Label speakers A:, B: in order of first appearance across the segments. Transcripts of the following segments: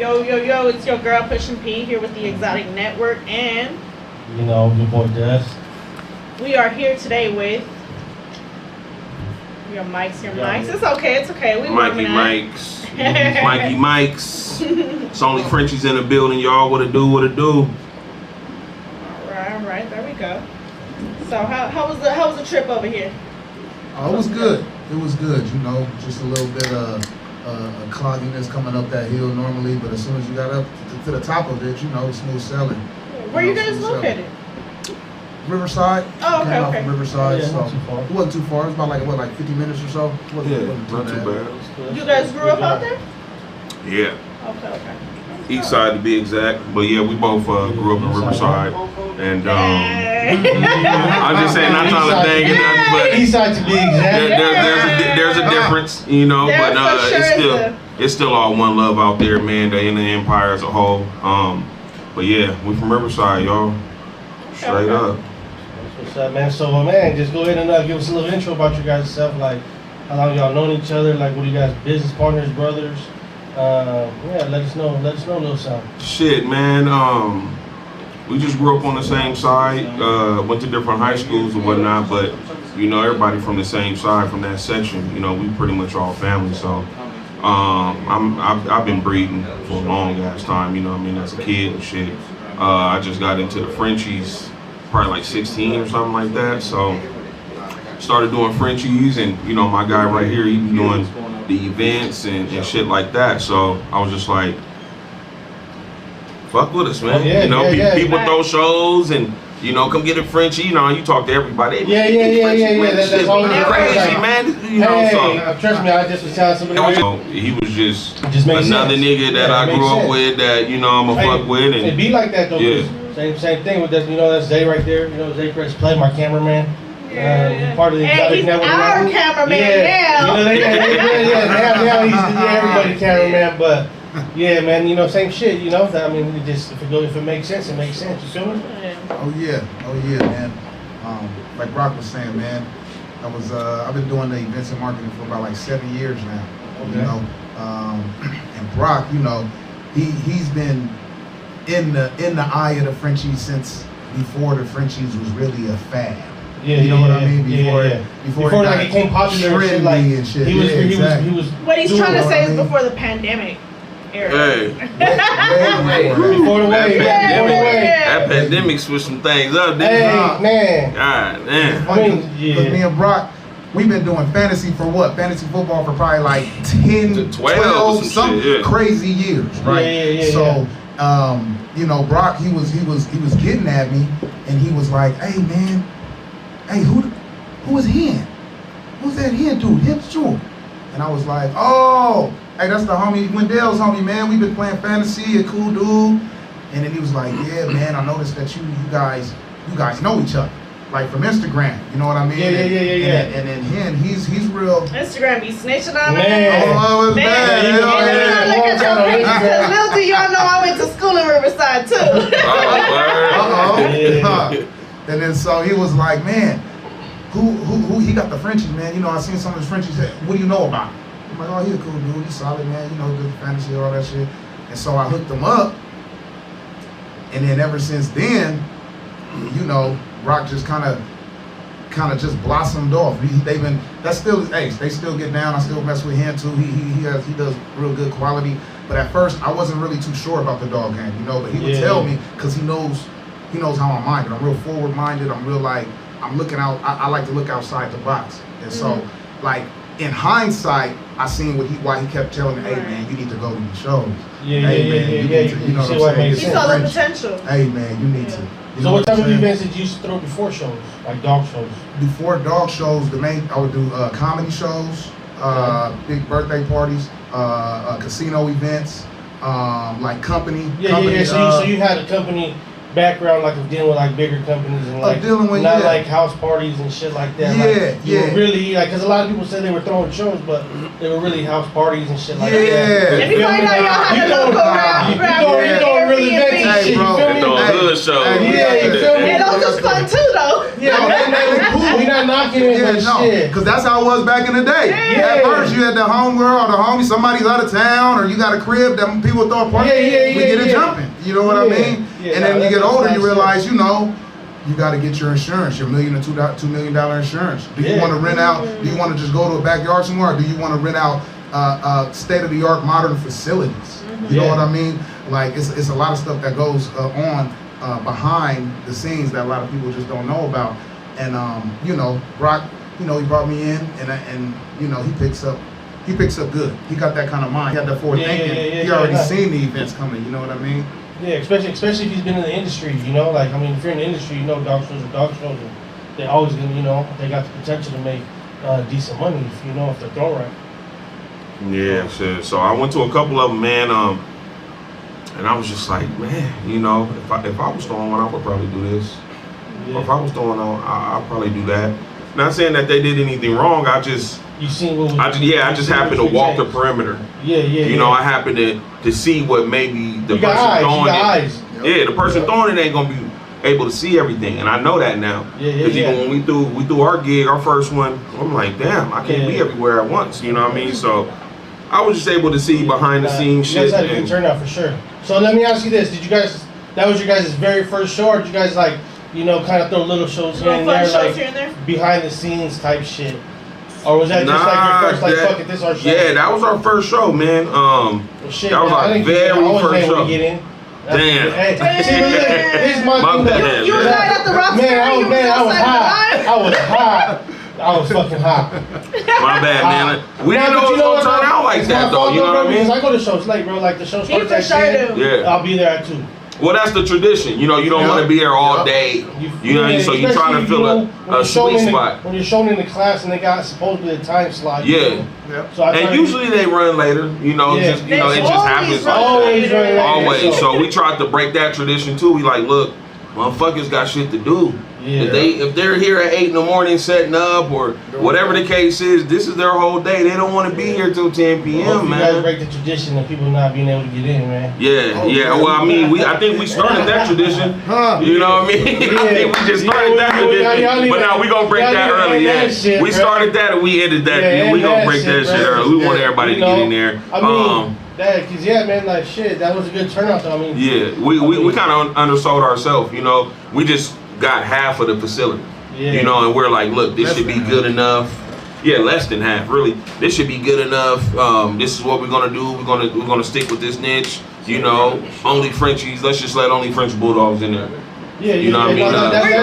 A: Yo, yo, yo, it's your girl Pushing P here with the Exotic Network, and
B: you know, your boy Des.
A: We are here today with your mics. It's okay. We
C: Mikey Mikes. Mikey Mikes. It's only Frenchies in the building, y'all. What it do?
A: All right, there we go. So how was the trip over here?
D: Oh, it was good. It was good, you know, just a little bit of clogginess coming up that hill normally, but as soon as you got up to the top of it, you know, smooth sailing.
A: Where you guys located?
D: Riverside.
A: Oh,
D: Came out
A: okay.
D: from Riverside,
B: Yeah,
D: so
B: not too far.
D: it wasn't too far. It was about like 50 minutes or so. It wasn't
C: Not too bad.
A: You guys grew up out there?
C: Yeah.
A: Okay.
C: East side to be exact, but yeah, we both grew up in Riverside, and I'm just saying, not trying to dang it, but
B: East side to be exact.
C: there's a difference, you know, but it's still all one love out there, man. The inner empire as a whole. But yeah, we from Riverside, y'all. Straight up.
B: That's what's up, man. So, man, just go ahead and give us a little intro about your guys' self, like how long y'all known each other, like what are you guys, business partners, brothers? Yeah, let us know a little something.
C: Shit, man. We just grew up on the same side. Went to different high schools and whatnot, but you know, everybody from the same side, from that section. You know, we pretty much all family. So, I've been breeding for a long ass time. You know, what I mean, as a kid and shit. I just got into the Frenchies probably like 16 or something like that. So, started doing Frenchies, and you know, my guy right here, he be doing the events and shit like that. So I was just like, fuck with us, man.
B: Yeah,
C: you know,
B: yeah,
C: people throw shows and, you know, come get a Frenchie. You know, you talk to everybody.
B: Yeah. That's always
C: crazy,
B: like,
C: man. You know, so.
B: Trust me, I just was telling somebody.
C: He was just
B: another
C: sense. Nigga that I grew up with that, you know, I'm a fuck with. And
B: it be like that though.
C: Yeah.
B: Same thing with that. You know, that's Zay right there. You know, Zay Press Play, my cameraman. Part of the
A: and he's
B: network.
A: Our cameraman now.
B: You know, now he's everybody cameraman, but yeah, man, you know, same shit, you know. I mean, if it makes sense, it makes sense. You feel me?
D: Oh yeah, man. Like Brock was saying, man, I've been doing the events and marketing for about like 7 years now. Okay. You know, and Brock, you know, he's been in the eye of the Frenchies since before the Frenchies was really a fad. You know what I mean? Before
B: like it came popular and shit. He was.
A: What he's trying to say is before the pandemic era.
C: Hey.
B: Before the wave.
C: That pandemic switched some things up, didn't it?
B: Hey, man.
C: God damn.
D: I mean, me and Brock, we've been doing fantasy for what? Fantasy football for probably like 10 to 12 some crazy years, right? So, you know, Brock, he was getting at me, and he was like, "Hey, man. Hey, who is Hen? Who's that Hen dude? Him Jewel." And I was like, "Oh, hey, that's the homie, Wendell's homie, man. We've been playing fantasy, a cool dude." And then he was like, "Yeah, man, I noticed that you guys know each other, like from Instagram. You know what I mean?"
B: Yeah.
D: And then Hen, he's real.
A: Instagram be snitching on me.
B: Man.
D: Oh, it's bad.
A: And then I look at your pictures, because little do y'all know I went to school in Riverside too.
D: And then so he was like, "Man, who he got the Frenchies, man. You know, I seen some of his Frenchies. What do you know about him?" I'm like, "Oh, he's a cool dude. He's solid, man. You know, good fantasy, all that shit." And so I hooked him up. And then ever since then, you know, Rock just kind of just blossomed off. That's still his ace. They still get down. I still mess with him too. He does real good quality. But at first, I wasn't really too sure about the dog game, you know. But he would tell me, because he knows how I'm minded. I'm real forward minded. I'm real I'm looking out. I like to look outside the box. And so, like, in hindsight, I seen why he kept telling me, "Hey, man, you need to go to the shows. You know what I'm saying?
A: You saw the potential.
D: Hey, man, you need to."
B: So what type of events did you used to throw before shows, like dog shows?
D: Before dog shows, I would do comedy shows, big birthday parties, casino events, like company.
B: So you had a company background, like of dealing with like bigger companies and like like house parties and shit like that. You were really like, because a lot of people said they were throwing shows, but they were really house parties and shit like that.
A: If you find out y'all had to look around,
B: you don't really vet this shit. You feel me?
C: Hood shows.
B: You feel me?
A: And those is fun too, though.
B: Yeah, they cool. We not not knocking it, but shit.
D: Because that's how it was back in the day.
B: Yeah.
D: At first, you had the homegirl or the homie, somebody's out of town, or you got a crib that people throw a party. We get it jumping. You know what I mean?
B: Yeah,
D: and then you get older, you realize, you know, you got to get your insurance, your $1 million or $2 million insurance. Do you want to rent out? Do you want to just go to a backyard somewhere? Or do you want to rent out state-of-the-art modern facilities? You know what I mean? Like it's a lot of stuff that goes on behind the scenes that a lot of people just don't know about. And you know, Brock, you know, he brought me in, and you know, he picks up good. He got that kind of mind. He got that forward thinking. He already seen the events coming. You know what I mean?
B: Yeah, especially if he's been in the industry, you know, like, I mean, if you're in the industry, you know, dog shows are dog shows, and they're always gonna, you know, they got the potential to make decent money if you know if they're thrown right.
C: Yeah, shit. So I went to a couple of them, man, and I was just like, man, you know, if I was throwing one, I would probably do this.
B: Yeah.
C: Or if I was throwing on, I'll probably do that. Not saying that they did anything wrong. I just happened to walk the perimeter. You know, I happened to see what maybe the person throwing it. Yeah, the person throwing it ain't gonna be able to see everything, and I know that now. Because even when we threw our gig, our first one, I'm like, damn, I can't be everywhere at once. You know what I mean? So I was just able to see behind the scenes shit.
B: You guys had a good turnout for sure. So let me ask you this: that was your guys' very first show, or did you guys like, you know, kind of throw little shows here and there, like behind the scenes type shit? Or was that just like your first, like, fuck it, this our show?
C: Yeah, that was our first show, man.
B: Well, shit,
C: that was our very first show. Damn.
B: Hey, this is my thing.
A: You was right at the rock.
B: Man, I was hot. I was fucking hot.
C: My bad, man. We didn't know it was gonna turn out like that, though. You know what I mean?
B: I go to shows late, bro. Like the show starts at 10.
C: Yeah.
B: I'll be there at 2.
C: Well, that's the tradition. You know, you don't want to be there all day. You know, so you're trying to fill a sweet spot.
B: When you're showing in the class and they got supposedly a time slot.
C: Yeah. So and usually they run later. You know, just it just happens. Always. So we tried to break that tradition too. We like, look, motherfuckers got shit to do. Yeah. If they're here at 8 in the morning setting up or whatever the case is, this is their whole day. They don't want to be here till 10 p.m. man.
B: You guys break the tradition of people not being able to get in, man.
C: Yeah. Well, I mean, I think we started that tradition. You know what I mean? I think we just started that tradition. But now we gonna break that early. Yeah. We started that and we ended that. We gonna break that shit early. We want everybody to get in there.
B: I mean, cause man, like shit, that was a good turnout though. I mean,
C: we kind of undersold ourselves. You know, we just got half of the facility. You know, and we're like, look, this should be good enough. Yeah, less than half, really. This should be good enough. This is what we're gonna do. We're gonna stick with this niche. You know, only Frenchies. Let's just let only French Bulldogs in there.
B: Yeah,
C: you know what I mean.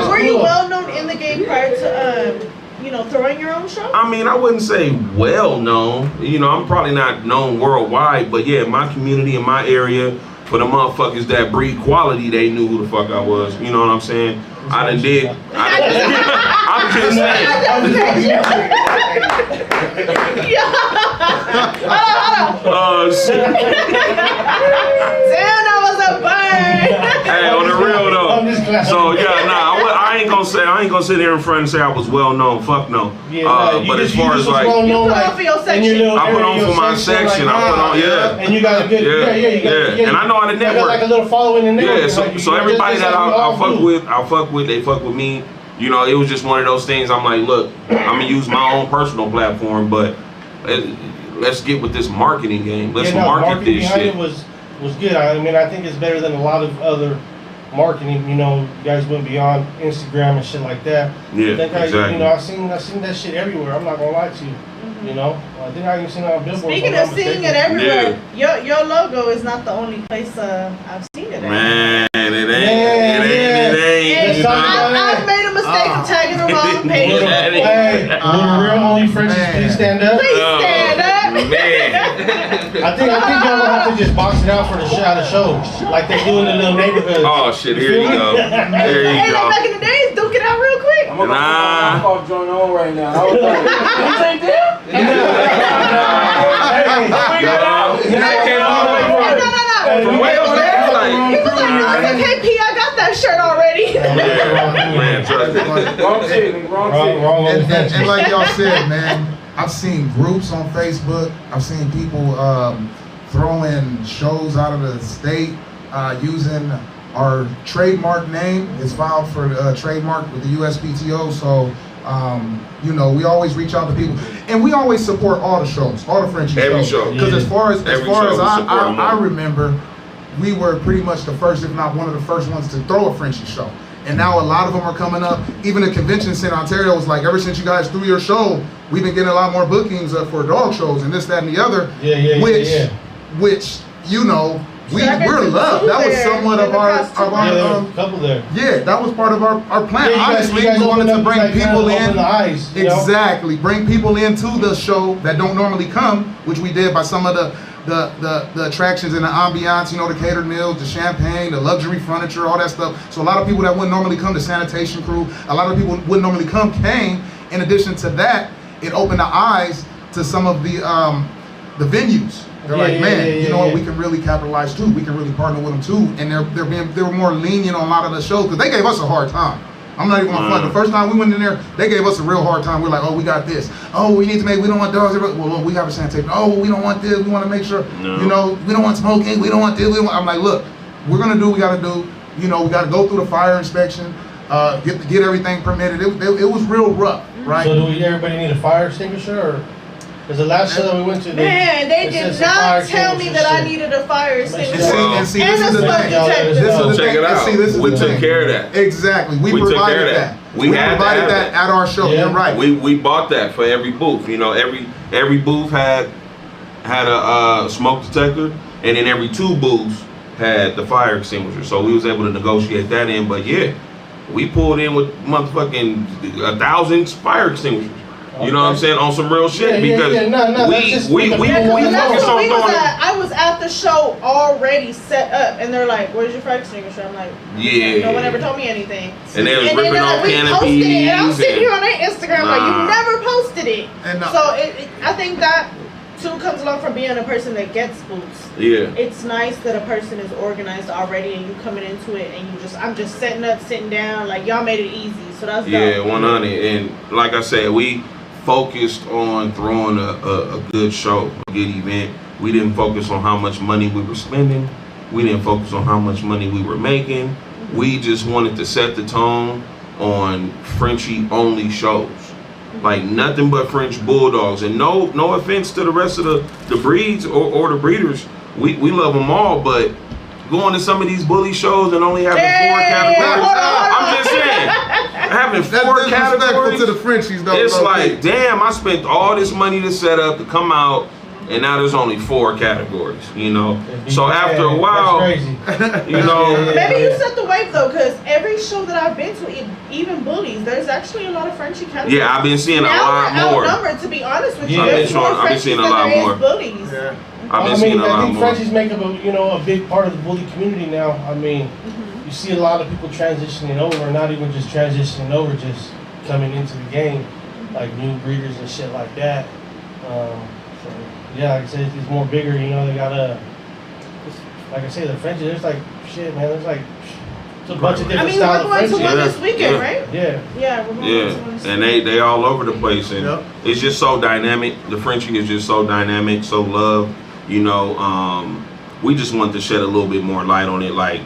A: Were you well known in the game prior to you know, throwing your own show?
C: I mean, I wouldn't say well known. You know, I'm probably not known worldwide, but yeah, my community in my area, for the motherfuckers that breed quality, they knew who the fuck I was. You know what I'm saying? I done did. I'm just saying. Oh shit.
A: Damn, that was a burn.
C: Hey, on the real though. So yeah, I ain't gonna sit here in front and say I was well known. Fuck no. But as far as like,
A: you put on for your section.
C: I put on for my section. I put on,
B: And you got a good,
C: and I know how to network.
B: You got like a little following in there.
C: Yeah, so everybody that I fuck with, they fuck with me. You know, it was just one of those things. I'm like, look, I'm gonna use my own personal platform, but let's get with this marketing game. Let's market this shit.
B: It was good. I mean, I think it's better than a lot of other marketing. You know, you guys went beyond Instagram and shit like that.
C: Yeah, exactly.
B: You know, I've seen that shit everywhere. I'm not gonna lie to you. You know, I think I can see it on billboards.
A: Speaking of seeing it everywhere, your logo is not the only place I've seen it at.
C: Man, it ain't.
A: I've made a mistake of tagging the wrong page.
B: Hey, real only Frenchies, please stand up.
A: Please stand up.
C: Man.
B: I think y'all gonna have to just box it out for the show, like they do in the little neighborhoods.
C: Oh shit, here you go. There you
A: Hey,
C: go.
A: like back in the days, duke it out real quick.
E: I'm gonna off joint on right now. I was like, you ain't there?
A: No.
C: From way over there, like.
A: He was like, it's okay, P, I got that shirt already.
C: Man, trust me.
E: Wrong city.
D: And like y'all said, man, I've seen groups on Facebook. I've seen people throwing shows out of the state using our trademark name. It's filed for trademark with the USPTO. So You know, we always reach out to people, and we always support all the shows, all the Frenchie
C: Every
D: shows.
C: show.
D: Because as far as I
C: I
D: remember, we were pretty much the first, if not one of the first ones to throw a Frenchie show. And now a lot of them are coming up. Even the convention center in Ontario was like, ever since you guys threw your show, we've been getting a lot more bookings for dog shows and this, that, and the other. Which you know, we're loved. That was somewhat of our
B: couple there.
D: Yeah, that was part of our plan.
B: Yeah,
D: Obviously,
B: you guys
D: we wanted to bring people in.
B: The eyes,
D: Exactly, bring people into the show that don't normally come, which we did by some of the attractions and the ambiance, you know, the catered meals, the champagne, the luxury furniture, all that stuff. So a lot of people that wouldn't normally come, the sanitation crew, a lot of people wouldn't normally come, came. In addition to that, it opened the eyes to some of the venues. They're you know what, we can really capitalize too. We can really partner with them too. And they were more lenient on a lot of the shows because they gave us a hard time. I'm not even gonna front. The first time we went in there, they gave us a real hard time. We're like, oh, we got this. Oh, we need to make. We don't want dogs. Well, we have a sanitation. Oh, we don't want this. We want to make sure. You know, we don't want smoking. We don't want this. I'm like, look, we're gonna do what we gotta do. You know, we gotta go through the fire inspection, get everything permitted. It was real rough, right?
B: So do everybody need a fire extinguisher or? Because the last show that we went to,
A: they did not tell me that I needed a fire extinguisher
D: and see, this is the thing.
C: Check it out. We took care of that.
D: Exactly. We provided that.
C: We provided that
D: at our show. You're right.
C: We bought that for every booth. You know, every booth had a smoke detector, and then every 2 booths had the fire extinguisher. So we was able to negotiate that in. But yeah, we pulled in with motherfucking 1,000 fire extinguishers. You know what I'm saying? On some real shit because we focus on throwing.
A: I was at the show already set up, and they're like, "Where's your fire extinguisher?" I'm like, "No one ever told me anything."
C: And they was ripping off canopies.
A: And I'm sitting here on their Instagram like, "You never posted it." So I think that too comes along from being a person that gets booths.
C: Yeah.
A: It's nice that a person is organized already, and you coming into it, and I'm just setting up, sitting down. Like y'all made it easy, so that's dope.
C: 100. And like I said, we focused on throwing a good show, a good event. We didn't focus on how much money we were spending. We didn't focus on how much money we were making. We just wanted to set the tone on Frenchie only shows. Like nothing but French bulldogs. And no offense to the rest of the breeds or the breeders. We love them all, but going to some of these bully shows and only having 4 categories. I'm just saying, having 4 categories
D: to the Frenchies, though.
C: It's like, damn, I spent all this money to set up to come out, and now there's only 4 categories. You know, so after a while, you know,
A: maybe you set the wave though, because every show that I've been to, even bullies, there's actually a lot of Frenchie categories.
C: Yeah, I've been seeing a lot more.
A: Outnumbered, to be honest with you.
C: I've been seeing a lot more
A: bullies.
C: I've been seeing a lot more.
B: Frenchies make up a big part of the bully community now. I mean, you see a lot of people transitioning over, not even just transitioning over, just coming into the game, like new breeders and shit like that. So yeah, like I said, it's more bigger. You know, they got like I say, the Frenchies. There's like shit, man. There's like it's a bunch of different styles of Frenchies.
A: We're going to one this weekend, right?
B: Yeah,
A: we're going to one.
C: And they all over the place, and it's just so dynamic. The Frenchie is just so dynamic, so loved. You know, we just want to shed a little bit more light on it. Like,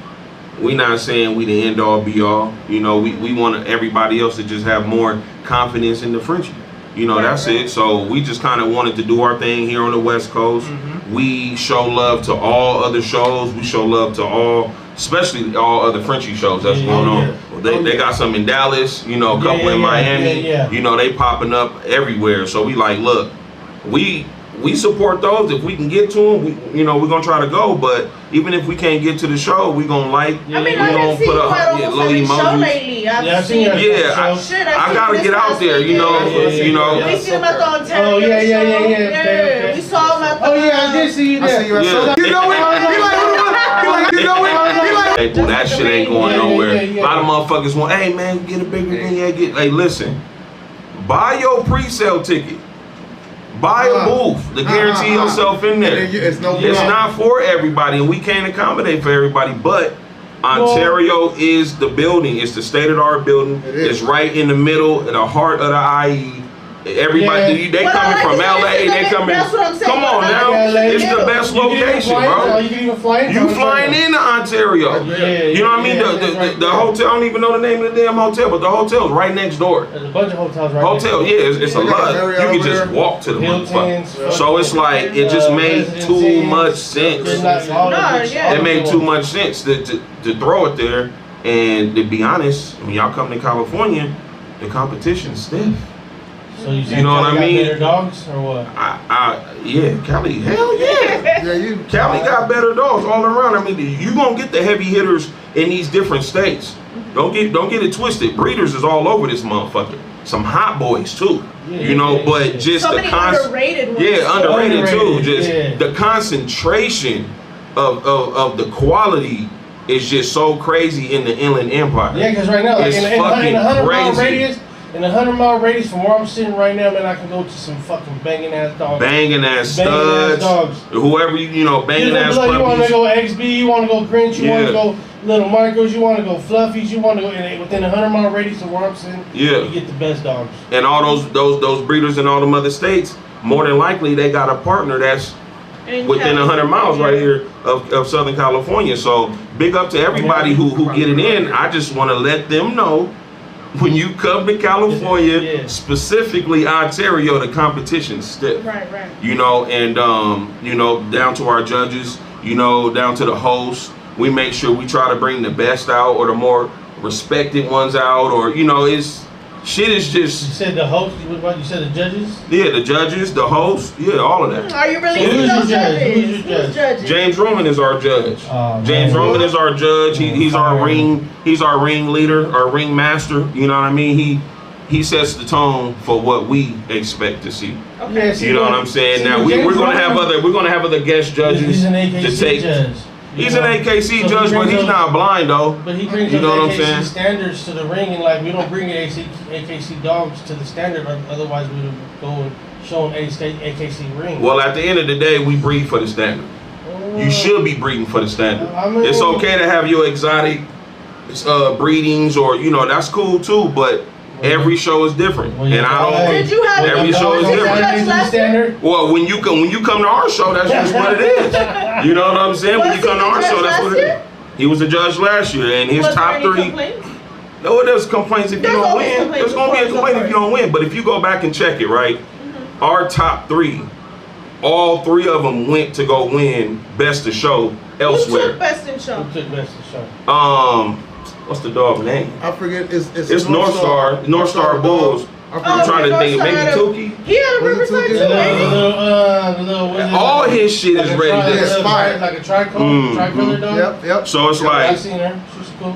C: we not saying we the end all be all. You know, we want everybody else to just have more confidence in the Frenchie. You know, that's it. So we just kind of wanted to do our thing here on the West Coast. We show love to all other shows. We show love to all, especially all other Frenchie shows that's going on. They got some in Dallas, you know, a couple in Miami. You know, they popping up everywhere. So we like, look, we support those. If we can get to them, we're gonna try to go. But even if we can't get to the show, we gonna
A: I mean, I didn't see you at almost every show lately. I've seen you.
C: I gotta get out there. You know.
A: We see him at the Ontario show. Yeah. We saw him at the.
B: Oh yeah, I did see you there.
D: I see you at You know it. You know it.
C: Hey, well, that shit ain't going nowhere. A lot of motherfuckers want, hey man, get a bigger thing. Hey, listen, buy your pre-sale ticket. Buy a booth to guarantee yourself in there. It's not for everybody, and we can't accommodate for everybody, but Ontario is the building. It's the state-of-the-art building. It's right in the middle, in the heart of the IE. Everybody, they coming from LA, they coming.
A: That's what I'm saying.
C: Come on now, it's the best location, bro.
B: You can even fly in.
C: You flying into Ontario. You know what I mean? The hotel, I don't even know the name of the damn hotel, but the hotel's right next door.
B: There's a bunch of hotels right
C: next door. It's a lot. You can just walk to the motherfucker. So it's like, it just made too much sense. It made too much sense to throw it there. And to be honest, when y'all come to California, the competition's stiff.
B: So you know what I mean? Better dogs or what?
C: Yeah, Cali, hell yeah. Cali got better dogs all around. I mean, you gonna get the heavy hitters in these different states. Don't get it twisted. Breeders is all over this motherfucker. Some hot boys too. But just
A: so
C: the
A: underrated ones.
C: Yeah, underrated too. Just the concentration of the quality is just so crazy in the Inland Empire.
B: Yeah, because right now, like in a 100-mile
C: radius.
B: In a 100-mile radius from where I'm sitting right now, man, I can go to some fucking banging ass dogs.
C: Banging ass studs. Whoever, banging ass puppies.
B: You want to go XB, you want to go Grinch, you want to go Little Michaels, you want to go Fluffies, you want to go within a 100-mile radius of where I'm sitting. Yeah. You get the best dogs.
C: And all those breeders in all them other states, more than likely they got a partner that's within 100 miles right here of Southern California. So big up to everybody who get it in. I just want to let them know, when you come to California, specifically Ontario, the competition's stiff.
A: Right.
C: And down to our judges, down to the hosts, we make sure we try to bring the best out or the more respected ones out, or shit is just.
B: You said the hosts. What you said? The judges.
C: Yeah, the judges, the hosts. Yeah, all of that.
A: Are you releasing those judges? Who's judges?
C: James Roman is our judge. James Roman is our judge. He's our ring. He's our ring leader, our ring master. You know what I mean? He sets the tone for what we expect to see.
A: Okay.
C: You know what I'm saying? Now we're gonna have other guest judges
B: he's an AKC
C: to take.
B: Judge.
C: He's an AKC judge, but he's not blind though.
B: But he brings AKC standards to the ring, and we don't bring AKC dogs to the standard, otherwise we would go and show an AKC ring.
C: Well, at the end of the day, we breed for the standard. You should be breeding for the standard. It's okay to have your exotic breedings, or that's cool too, but every show is different, and I don't.
A: Did you have
C: every show is different. Well, when you come to our show, that's just what it is. You know what I'm saying? When you come to our show, that's what it is. He was a judge last year, and his top 3. No, there's complaints if you don't win. There's gonna be a complaint if you don't win. But if you go back and check it, right? Our top 3, all 3 of them went to go win Best of Show elsewhere.
A: Who took Best in Show?
B: Who took Best of Show?
C: What's the dog name?
D: I forget.
C: It's North Star Bulls. I'm trying to think. Maybe Tukey.
A: He had a Riverside too.
C: All his shit is ready to
B: expire. Like a tricolor dog.
D: Yep.
C: So it's like
B: I seen her. She's cool.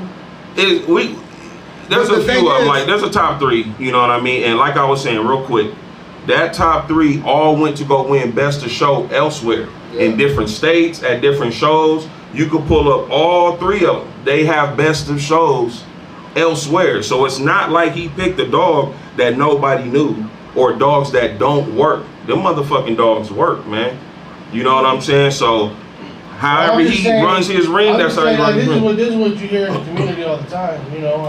C: There's a few of them. There's a top 3. You know what I mean? And like I was saying, real quick, that top 3 all went to go win Best of Show elsewhere in different states at different shows. You could pull up all 3 of them. They have Best of Shows elsewhere. So it's not like he picked a dog that nobody knew, or dogs that don't work. Them motherfucking dogs work, man. You know what I'm saying? So however he runs his ring, that's how he runs his ring.
B: This is what you hear in the community all the time,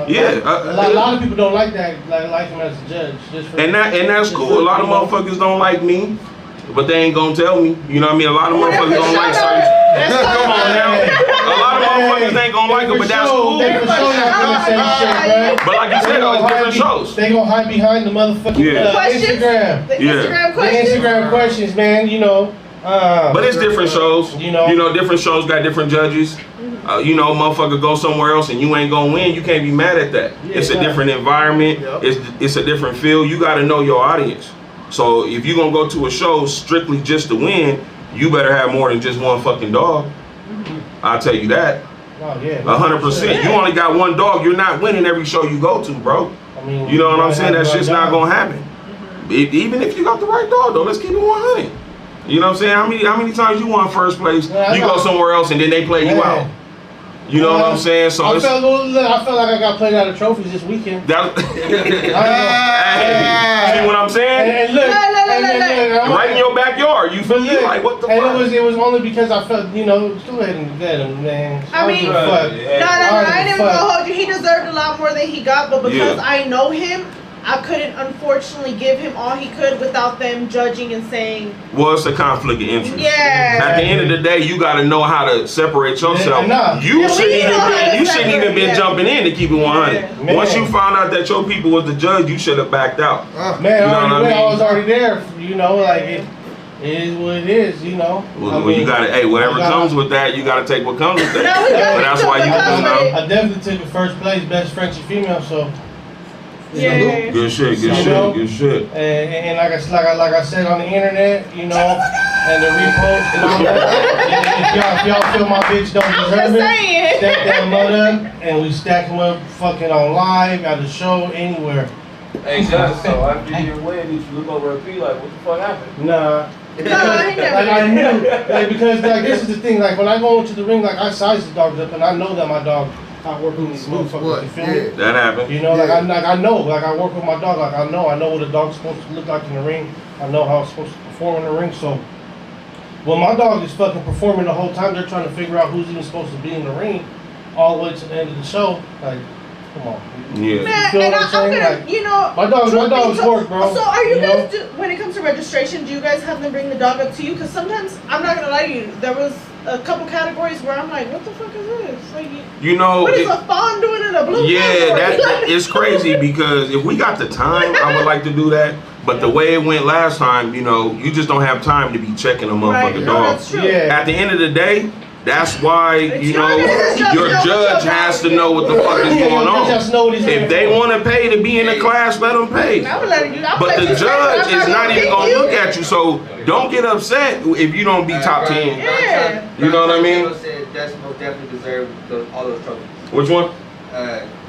C: Yeah.
B: A lot of people don't like that, like him as a judge.
C: And that's cool. A lot of motherfuckers don't like me, but they ain't gonna tell me. You know what I mean? A lot of motherfuckers don't like certain. Come on now. A lot of motherfuckers ain't gonna like it, but that's cool. But like you said, it's different shows.
B: They gonna hide behind the motherfucking Instagram. The Instagram questions, man.
C: But it's different shows. Different shows got different judges. Motherfucker go somewhere else and you ain't gonna win. You can't be mad at that. It's a different environment. It's a different feel. You gotta know your audience. So if you're gonna go to a show strictly just to win, you better have more than just one fucking dog. I'll tell you that. 100%. You only got one dog, you're not winning every show you go to, bro. You know what I'm saying? That's just not gonna happen. Even if you got the right dog, though, let's keep it 100. You know what I'm saying? How many times you won first place? You go somewhere else and then they play you out. You know what I'm saying? So
B: I felt like I got played out of trophies this weekend.
C: See what I'm saying?
B: And look,
C: right in your backyard, you feel me? Like, what the fuck?
B: And it was only because I felt, go ahead and get him, man.
A: I mean, I ain't even gonna hold you. He deserved a lot more than he got, but because I know him, I couldn't unfortunately give him all he could without them judging and saying.
C: Well, it's a conflict of interest.
A: Yeah.
C: At the end of the day, you got to know how to separate yourself. You shouldn't even been jumping in to keep it 100.
A: Yeah.
C: Once you found out that your people was the judge, you should have backed out.
B: Man, I was already there. You know, like it is what it is. You know.
C: Well, you got to. Hey, whatever comes with that, you got to take what comes with that.
A: No,
C: but that's why you know.
B: I definitely took the first place, best Frenchie female. So.
A: Yeah.
C: Good shit. Good shit.
B: And like I said on the internet, you know, and the repost and all that. if y'all feel my bitch don't deserve it, stack that mother and we stack him up fucking on live, at the show, anywhere.
E: Hey, Gus, so after your win, did you look over at P like, what the fuck happened?
B: Nah.
A: I
B: knew, because this is the thing, like when I go into the ring, like I size the dogs up and I know that my dog out working these motherfuckers, you feel me?
C: That happened.
B: You know, I know, like I work with my dog, like I know what a dog's supposed to look like in the ring. I know how it's supposed to perform in the ring, so when my dog is fucking performing the whole time, they're trying to figure out who's even supposed to be in the ring all the way to the end of the show, like, come on.
C: Yeah.
A: Man,
B: you feel
A: and
B: what I'm saying?
A: like, you know,
B: my dog's work, bro.
A: So are you guys, when it comes to registration, do you guys have them bring the dog up to you? Because sometimes, I'm not going to lie to you, there was a couple categories where I'm like, what the fuck is this? Like,
C: you know,
A: what is a fawn doing in a blue category?
C: It's crazy because if we got the time, I would like to do that. But the way it went last time, you know, you just don't have time to be checking a motherfucking dog.
A: That's true.
B: Yeah.
C: At the end of the day, that's why, you know, your judge has to know what the fuck is going on. If they want to pay to be in the class, let them pay. But the judge is not even going to look at you, so don't get upset if you don't be top 10.
A: Yeah.
C: You know what I mean?
F: Desmo definitely deserved all those trophies.
C: Which one?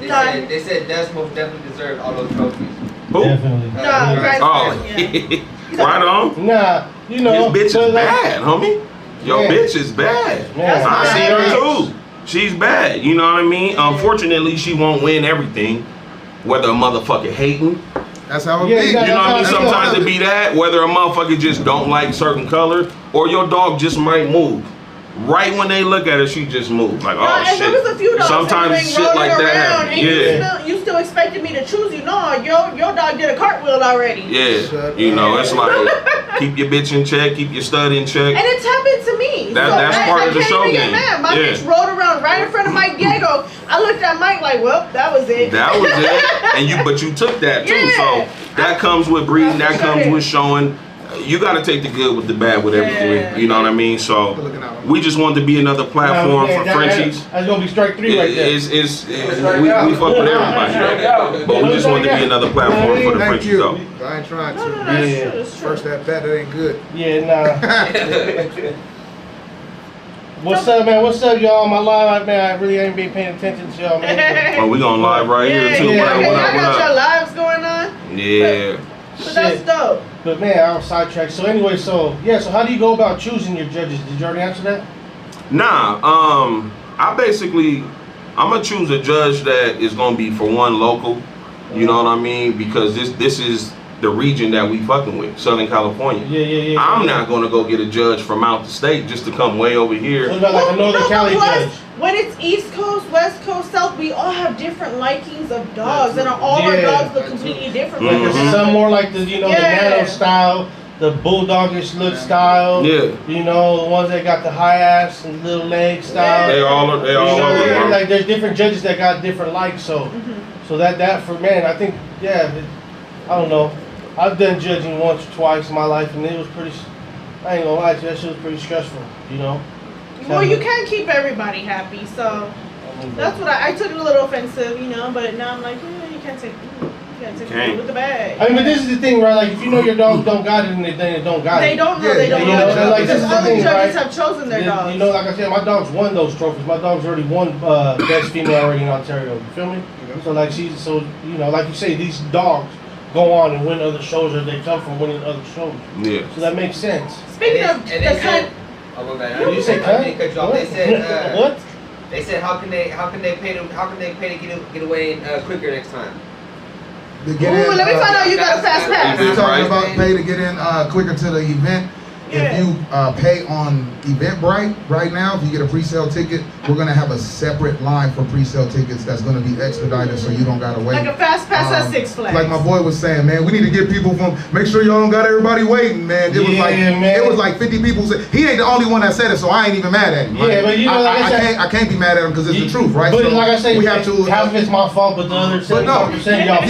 F: They said Desmo definitely deserved all those trophies.
C: Who?
B: Definitely.
C: Right on.
B: Nah, you know.
C: This bitch is bad, homie. Yo, bitch is bad. I see her too. She's bad. You know what I mean? Unfortunately, she won't win everything. Whether a motherfucker hating.
D: That's how it be.
C: You know what I mean? Sometimes it be that. Whether a motherfucker just don't like certain color. Or your dog just might move. Right when they look at her, she just moved. Like, oh shit.
A: There was a few dogs
C: sometimes shit like that happens.
A: Yeah. You still expected me to choose you. No, your dog did a cartwheel already.
C: Yeah. You know, it's like, keep your bitch in check, keep your stud in check.
A: And it's happened to me.
C: That's part of the show game.
A: My bitch rode around right in front of Mike Diego. I looked at Mike like, well, that was it.
C: That was it. But you took that too. So that comes with breeding, that comes with showing. You got to take the good with the bad with everything. You know what I mean? So we just wanted to be another platform for Frenchies.
B: That's gonna be strike 3 right there.
C: We fuck with everybody, but we just wanted to be another platform for the Frenchies though.
D: I ain't trying to.
A: That's true.
D: First that ain't good.
B: Yeah, nah. What's up, man? What's up, y'all? My live, man. I really ain't been paying attention to y'all, man.
C: Well, we gonna live right here too.
A: What up? Y'all got your lives going on?
C: Yeah.
A: But that's dope.
B: But man, I was sidetracked. So anyway, so how do you go about choosing your judges? Did you already answer that?
C: Nah, I'm gonna choose a judge that is gonna be for one local. You know what I mean? Because this is the region that we fucking with, Southern California.
B: Yeah.
C: I'm not gonna go get a judge from out the state just to come way over here.
B: What about like a Northern Cali judge?
A: When it's East Coast, West Coast, South, we all have different likings of dogs, and all our dogs look completely different.
B: Some more like the the nano style, the bulldogish look style.
C: Yeah.
B: You know, the ones that got the high ass and little leg style.
C: They all over.
B: Like there's different judges that got different likes. So that for man, I think I don't know. I've done judging once or twice in my life, and it was pretty. I ain't gonna lie to you, that shit was pretty stressful. You know.
A: Well, you can't keep everybody happy, so that's what I took it a little offensive, you know. But now I'm like, you can't take it with the bag.
B: I mean, but this is the thing, right? Like, if you know your dogs don't got it, and they don't got it.
A: They don't know. They don't know.
B: Like, this is the thing,
A: judges have chosen their dogs.
B: You know, like I said, my dog's won those trophies. My dog's already won best female already in Ontario. You feel me? So like you know, like you say, these dogs go on and win other shows, or they come from winning other shows.
C: Yeah.
B: So that makes sense.
A: Speaking of the kind.
B: Did you say cut?
F: They said
B: what?
F: They said how can they pay to get away quicker next time?
A: Let me find out you got a fast pass.
D: They're talking about pay to get in quicker to the event. if you pay on Eventbrite right now, if you get a pre-sale ticket, we're gonna have a separate line for pre-sale tickets that's gonna be expedited, so you don't gotta wait.
A: Like a fast pass at Six Flags.
D: Like my boy was saying, man, we need to get people from. Make sure y'all don't got everybody waiting, man. It was like 50 people. He ain't the only one that said it, so I ain't even mad at him.
B: Yeah, but you know,
D: I can't be mad at him because it's the truth, right?
B: But
D: so
B: like I say,
D: we have to.
B: Half of it's my fault, but the other 75% y'all fault.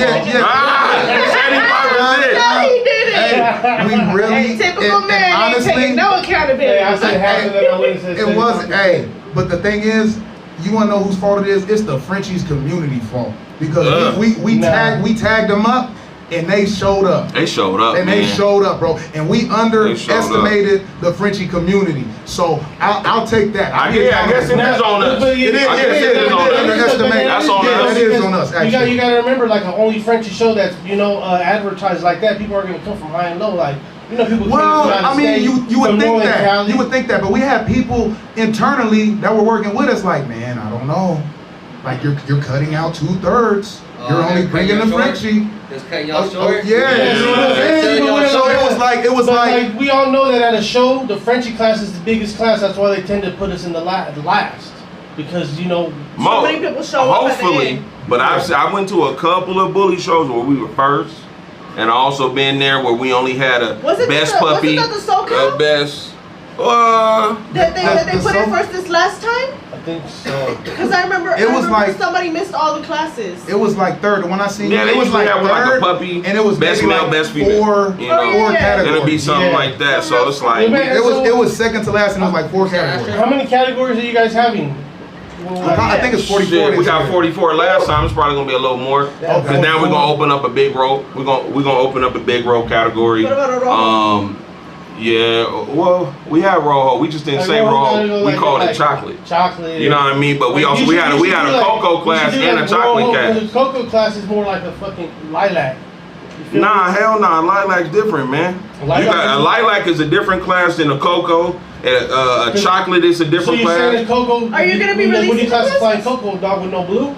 A: No, he did it.
D: Hey, we really.
A: Hey, typical man
D: honestly,
A: ain't taking no accountability.
B: Hey, I said half of it. I wouldn't say
D: it wasn't. Hey, but the thing is, you wanna know whose fault it is? It's the Frenchies community fault because we tagged them up. And they showed up.
C: They showed up,
D: they showed up, bro. And we underestimated the Frenchie community. So I'll take that.
C: I guess it is on us.
D: It is underestimated.
C: That's on us.
D: That is on us. Actually,
B: You gotta remember, like an only Frenchie show that's advertised like that. People are gonna come from high and low, like. People.
D: Well, I mean, you would think that.
B: Cali.
D: You would think that, but we have people internally that were working with us. Like, man, I don't know. Like you're cutting out 2/3. You're only bringing the Frenchie.
F: Just cutting y'all short.
D: So it was like
B: we all know that at a show, the Frenchie class is the biggest class. That's why they tend to put us in the last, because
A: so many people show up.
C: Hopefully, but I went to a couple of bully shows where we were first, and I also been there where we only had a best puppy,
A: wasn't that the SoCal?
C: Best.
A: That they put in first this last time?
B: I think so.
A: Because I remember like somebody missed all the classes.
D: It was like third. The one I seen,
C: it was like
D: third,
C: a puppy,
D: and it was
C: best male, best female.
D: Four categories.
C: It'll be something like that. So it's like
D: it was second to last, and it was like 4 categories.
B: How many categories are you guys having?
D: I think it's 44.
C: We got 44 last time. It's probably gonna be a little more. Because now we're gonna open up a big row. We're gonna open up a big row category.
A: What about a row?
C: Yeah, well, we had rojo. We just didn't say rojo. We called it chocolate.
B: Chocolate.
C: You know what I mean? But we had a cocoa class and a chocolate class.
B: The cocoa class is more like a fucking lilac.
C: Nah, hell nah. Lilac's different, man. A lilac is a different class than a cocoa. A chocolate is a different class.
B: So you're saying cocoa?
A: Are you gonna be releasing?
B: When you classify cocoa, dog, with no blue?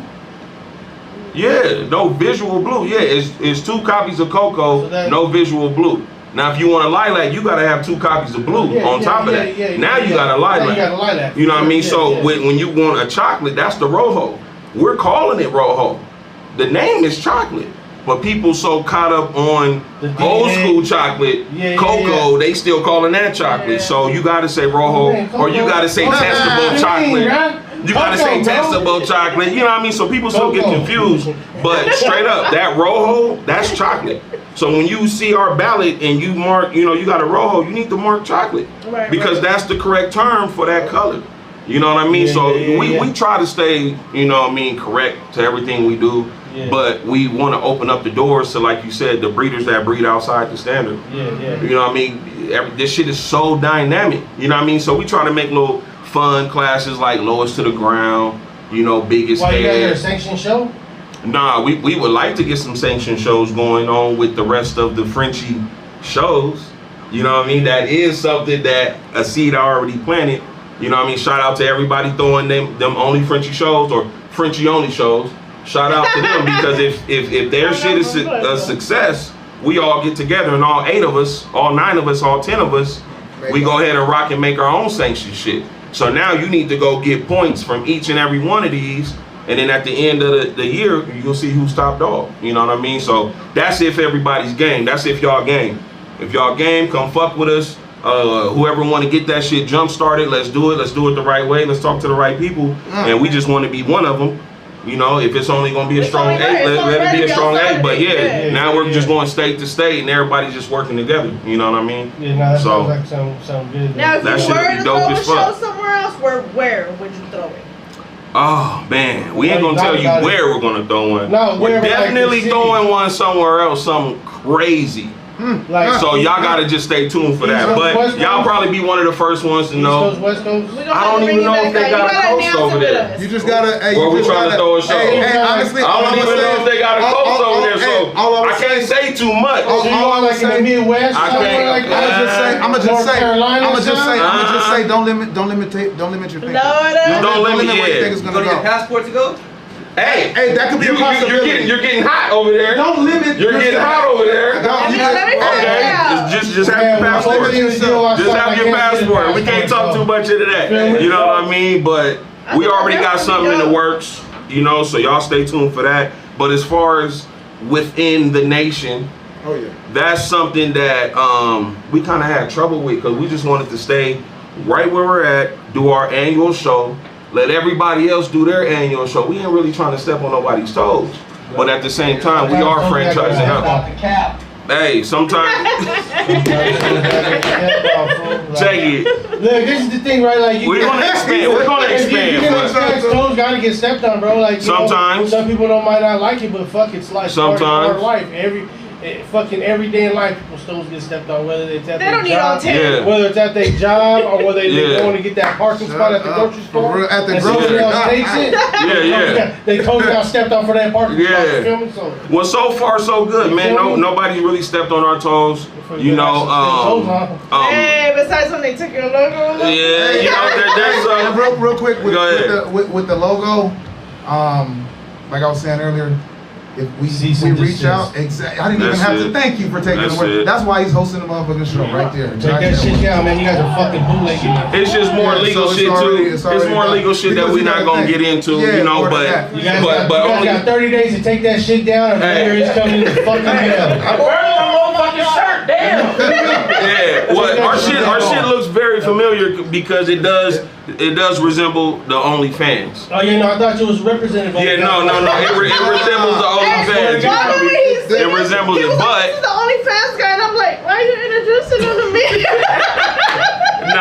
C: Yeah, no visual blue. Yeah, it's 2 copies of cocoa, no visual blue. Now, if you want a lilac, you gotta have 2 copies of blue on top of that. Now you got a lilac. You know what I mean? So when you want a chocolate, that's the rojo. We're calling it rojo. The name is chocolate, but people so caught up on old school chocolate, cocoa, they still calling that chocolate. So you gotta say rojo, or you gotta say testable chocolate. You gotta say testable chocolate. You know what I mean? So people still get confused. But straight up, that rojo, that's chocolate. So when you see our ballot and you mark, you got a rojo, you need to mark chocolate. Because that's the correct term for that color. You know what I mean? We try to stay, correct to everything we do. But we want to open up the doors to, like you said, the breeders that breed outside the standard. You know what I mean? This shit is so dynamic. You know what I mean? So we try to make little fun classes like lowest to the ground, biggest head.
B: Why you got your sanctioned show?
C: Nah, we would like to get some sanctioned shows going on with the rest of the Frenchie shows. You know what I mean? That is something that a seed already planted. You know what I mean? Shout out to everybody throwing them only Frenchie shows or Frenchie only shows. Shout out to them, because if their shit is a success, we all get together and all 8 of us, all 9 of us, all 10 of us, we go ahead and rock and make our own sanctioned shit. So now you need to go get points from each and every one of these. And then at the end of the year, you'll see who's top dog. You know what I mean? So that's if everybody's game. That's if y'all game. If y'all game, come fuck with us. Whoever want to get that shit jump started, let's do it. Let's do it the right way. Let's talk to the right people. And we just want to be one of them. If it's only going to be a strong 8, let it be a strong 8. But now we're just going state to state and everybody's just working together. You know what I mean?
B: Yeah, that sounds like something good.
A: Now, if you were to throw a show somewhere else, where would you throw it?
C: Oh man, we ain't gonna tell you where we're gonna throw one.
B: No,
C: we're definitely throwing one somewhere else, something crazy. So y'all gotta just stay tuned for that. But y'all probably be one of the first ones to know.
B: West Coast.
C: I don't even know if they got a coast over there.
D: You just gotta.
C: Where we trying to throw a show?
D: Honestly,
C: I don't even know if they got a coast over there, so I can't say too much.
B: All like in the Midwest.
D: I'ma just say, don't limit your thing.
A: Don't limit
D: where you think it's gonna
F: You need a passport to go?
C: Hey,
D: that could be a possibility.
C: You're getting hot over there.
D: Don't limit.
C: You're getting hot over there.
A: Okay.
C: Just have your passport. Just have your passport. We can't talk too much into that. You know what I mean? But we already got something in the works. You know, so y'all stay tuned for that. But as far as within the nation, that's something that we kind of had trouble with because we just wanted to stay right where we're at, do our annual show, let everybody else do their annual show. We ain't really trying to step on nobody's toes, but at the same time, we are franchising out. Hey, sometimes check it.
B: Look, this is the thing, right? Like
C: we're gonna expand. We're gonna expand.
B: Toes gotta get stepped on, bro. Like
C: sometimes
B: some people might not like it, but fuck, it's like part of life. Fucking every day in life, people's toes get stepped on, whether it's at their job, whether it's at their job, or whether they're going to get that parking spot at the grocery store.
D: At the grocery
B: store, they toes got stepped on for that parking spot. You feel me? So,
C: well, so far so good, man. Nobody really stepped on our toes. You know,
A: hey, besides when they took your logo.
C: Yeah, you know, there's
D: real quick with the logo. Like I was saying earlier. If we reach out, I didn't even have to thank you for taking the work. That's why he's hosting the motherfucking show right there.
B: Take that shit down, man. You guys are fucking bootlegging.
C: It's just more legal shit too. It's more legal shit that we're not gonna get into, you know. But
B: you guys got 30 days to take that shit down, and later it's coming to fucking hell.
E: I burned my motherfucking shirt, damn.
C: Yeah, well, our shit looks very familiar because it does resemble the OnlyFans.
B: Oh, you know, I thought you was representative.
C: Yeah, no. It resembles the OnlyFans. It resembles it, but
A: the OnlyFans guy, and I'm like, why are you introducing him to me?
C: I'm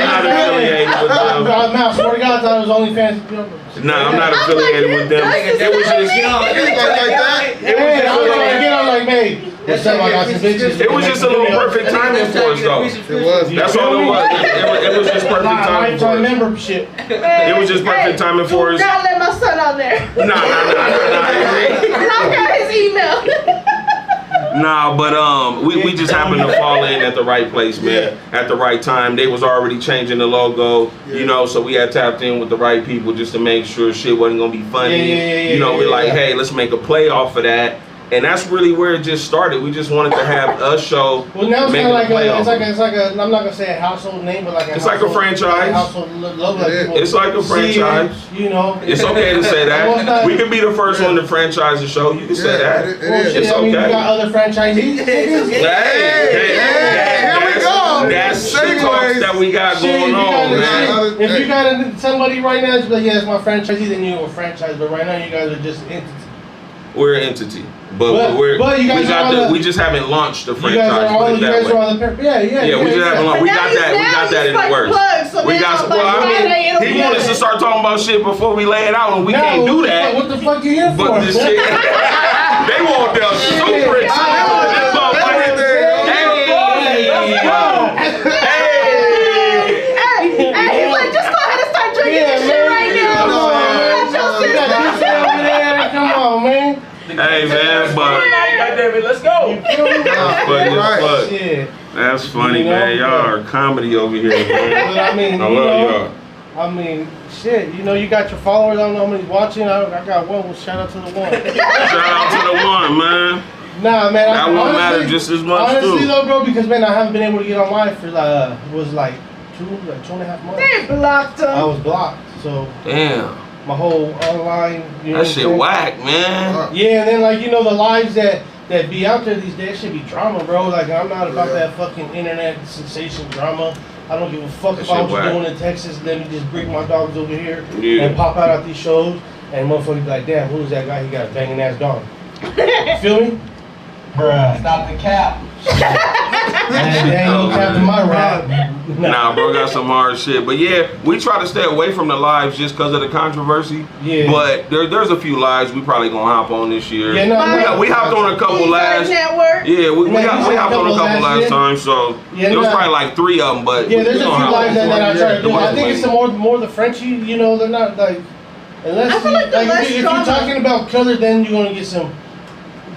C: not affiliated with them.
B: I swear to God, I thought it was OnlyFans.
C: No, I'm not affiliated with them. It was just It was just a little perfect timing for us, though.
D: It was.
C: That's all it was. It was just perfect timing for us.
B: Membership.
C: It was just perfect timing for us.
A: Do not let my son on there.
C: Nah.
A: I got his email.
C: Nah, but we just happened to fall in at the right place, man. At the right time. They was already changing the logo, you know, so we had tapped in with the right people just to make sure shit wasn't gonna be funny. You know, we're like, hey, let's make a play off of that. And that's really where it just started. We just wanted to have a show.
B: Well, now it's kind of like it's like a. I'm not gonna say a household name, but like
C: it's like a franchise.
B: Household logo.
C: It's like a franchise.
B: You know,
C: it's okay to say that. We could be the first one to franchise the show. You can say that. It's okay.
B: We got other franchisees.
C: Hey, here we go. That's the talks that we got going on, man.
B: If you got somebody right now, it's like, yeah, it's my franchisee, then you're a franchise. But right now, you guys are just entities.
C: We're an entity, but we just haven't launched the franchise.
B: We just haven't launched.
C: We got that in the works. He wanted us to start talking about shit before we lay it out, and we can't do that.
B: What the fuck you here for?
C: But this shit, they want the super exclusive.
A: Hey, he's like, just go ahead and start drinking this shit right now.
B: Come on, man.
C: Hey, man, but
E: let's go.
C: That's funny, man. Y'all are comedy over here, man.
B: I mean,
C: I love y'all.
B: I mean, shit. You know, you got your followers. I don't know how many watching. I got one. Well, shout out to the one.
C: Shout out to the one, man.
B: Nah, man.
C: That won't matter just as much,
B: honestly, though, bro, because man, I haven't been able to get on live for it was like 2.5 months.
A: They blocked him.
B: I was blocked, so.
C: Damn.
B: My whole online, you know,
C: that shit whack, man.
B: Yeah, and then like the lives that be out there these days should be drama, bro. Like I'm not about that fucking internet sensation drama. I don't give a fuck if I was doing in Texas. Let me just bring my dogs over here and pop out at these shows, and motherfuckers be like, damn, who's that guy? He got a banging ass dog. Feel me?
F: Bruh. Stop the cap.
B: Ain't no cap in my rap.
C: Nah, bro, got some hard shit. But yeah, we try to stay away from the lives just because of the controversy. Yeah. But there's a few lives we probably gonna hop on this year. Yeah, we hopped on a couple last. Yeah, we hopped on a couple last time. So it was probably like 3 of them. But
B: yeah, there's a few lives that I try to do. I think it's more the Frenchie. You know, they're not like unless if you're talking about killer, then you're gonna get some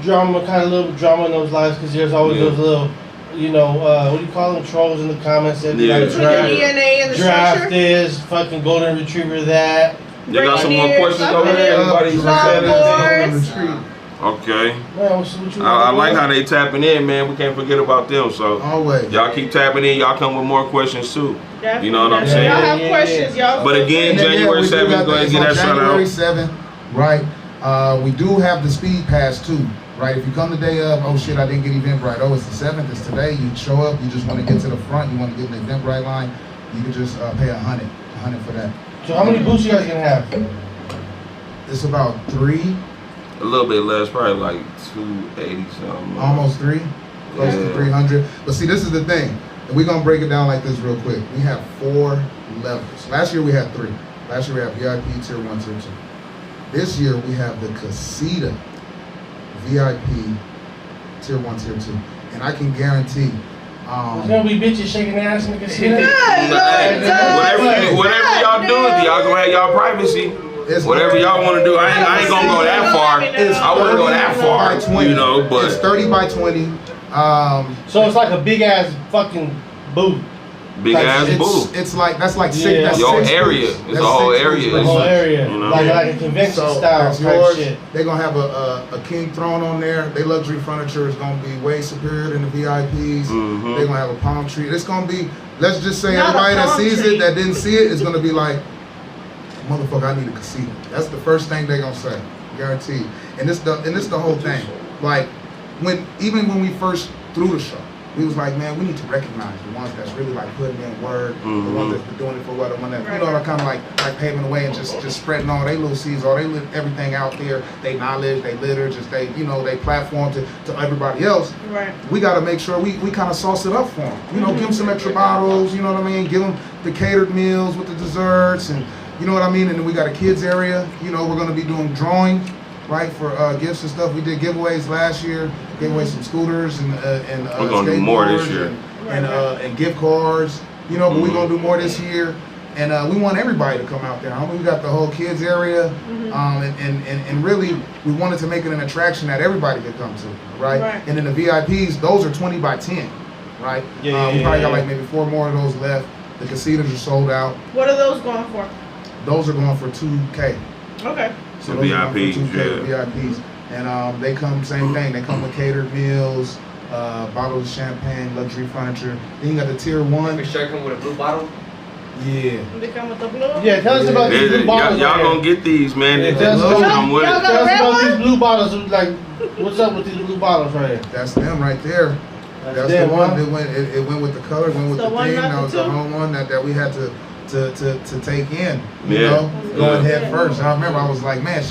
B: drama, kind of little drama in those lives because there's always those little, you know, what do you call them, trolls in the comments that be like
A: DNA and the
B: draft this, fucking golden retriever that,
C: You got some more
A: Reindeers,
C: questions over there? Everybody
A: longboards.
C: Okay.
B: Man, what you
C: I like how they tapping in, man. We can't forget about them. So
D: Always.
C: y'all keep tapping in. Y'all come with more questions too.
A: Definitely,
C: You know what I'm
A: definitely.
C: saying?
A: Y'all have questions, y'all.
C: But again,
D: And then,
C: January
D: we do
C: 7th,
D: got
C: go ahead and
D: it's
C: get
D: on
C: that shout
D: January
C: out.
D: 7th, right? We do have the speed pass too, right? If you come the day of, oh shit, I didn't get Eventbrite. Oh, it's the 7th, it's today. You show up, you just want to get to the front, you want to get in the Eventbrite line, you can just pay $100 for that.
B: So how many booths you guys gonna have?
D: It's about 3,
C: A little bit less, probably like 280 something.
D: almost 3, close to 300. But see, this is the thing. And we're gonna break it down like this real quick. We have 4 levels. Last year we had 3. Last year we had VIP, Tier 1, Tier 2. This year we have the Casita VIP, Tier 1, Tier 2. And I can guarantee
B: There's gonna be bitches shaking their ass in the casino.
C: Whatever y'all do, y'all gonna have y'all privacy. Whatever y'all want to do, I ain't gonna go that far. I wouldn't go that far,
D: by 20.
C: you know. But
D: it's 30 by 20.
B: So it's like a big ass fucking booth.
C: big ass booth.
D: It's like that's like 6.
B: Yeah.
D: That's
C: Your
D: 6
C: area.
D: booths.
C: It's
D: That's
C: a whole
D: 6
C: area.
D: booths.
B: The whole area.
C: You know?
B: Like a convention
D: So
B: style
D: that's
B: type
D: yours.
B: shit.
D: They're gonna have a king throne on there. Their luxury furniture is gonna be way superior than the VIPs.
C: Mhm.
D: They're gonna have a palm tree. It's gonna be. Let's just say
A: Not a
D: everybody that
A: palm
D: sees
A: tree.
D: it that didn't see it is gonna be like, motherfucker, I need a casino. That's the first thing they're gonna say, guaranteed. And this the whole thing. Like even when we first threw the show, we was like, man, we need to recognize the ones that's really like putting in work, the ones that's been doing it for what, the one that you know are kind of like paving the way and just spreading all their little seeds, all they everything out there, they knowledge, they litter, just they they platform to everybody else.
A: Right.
D: We got to make sure we kind of sauce it up for them. You know, give them some extra bottles. You know what I mean? Give them the catered meals with the desserts, and you know what I mean. And then we got a kids area. You know, we're gonna be doing drawing, right, for gifts and stuff. We did giveaways last year. Gave away some scooters and
C: We're gonna do more this year.
D: and gift cards. You know, but we're gonna do more this year. And we want everybody to come out there. We got the whole kids area, and really we wanted to make it an attraction that everybody could come to, right? And then the VIPs, those are 20 by 10, right? We probably got like maybe 4 more of those left. The casitas are sold out.
A: What are those going for?
D: Those are going for $2K.
A: Okay.
C: So VIPs,
D: VIPs, and they come same thing. They come with catered meals, bottles of champagne, luxury furniture. Then you got the Tier 1.
F: For sure, come with a blue bottle.
D: Yeah.
A: They come with the blue?
B: Yeah, tell us about these blue bottles.
C: Y'all gonna get these, man. They
B: tell us
C: come with
A: y'all
C: it.
A: got
B: Tell us
A: red
B: about
A: one?
B: these blue bottles. Like, what's up with these blue bottles right here?
D: That's them right there. That's
B: them,
D: the one.
B: huh?
D: It went with the color, went with
A: The
D: the
A: one,
D: theme.
A: not
D: That
A: the
D: was the
A: two?
D: whole one that we had to take in. You
C: Yeah.
D: know, going
C: Yeah.
D: head first. I remember I was like, man,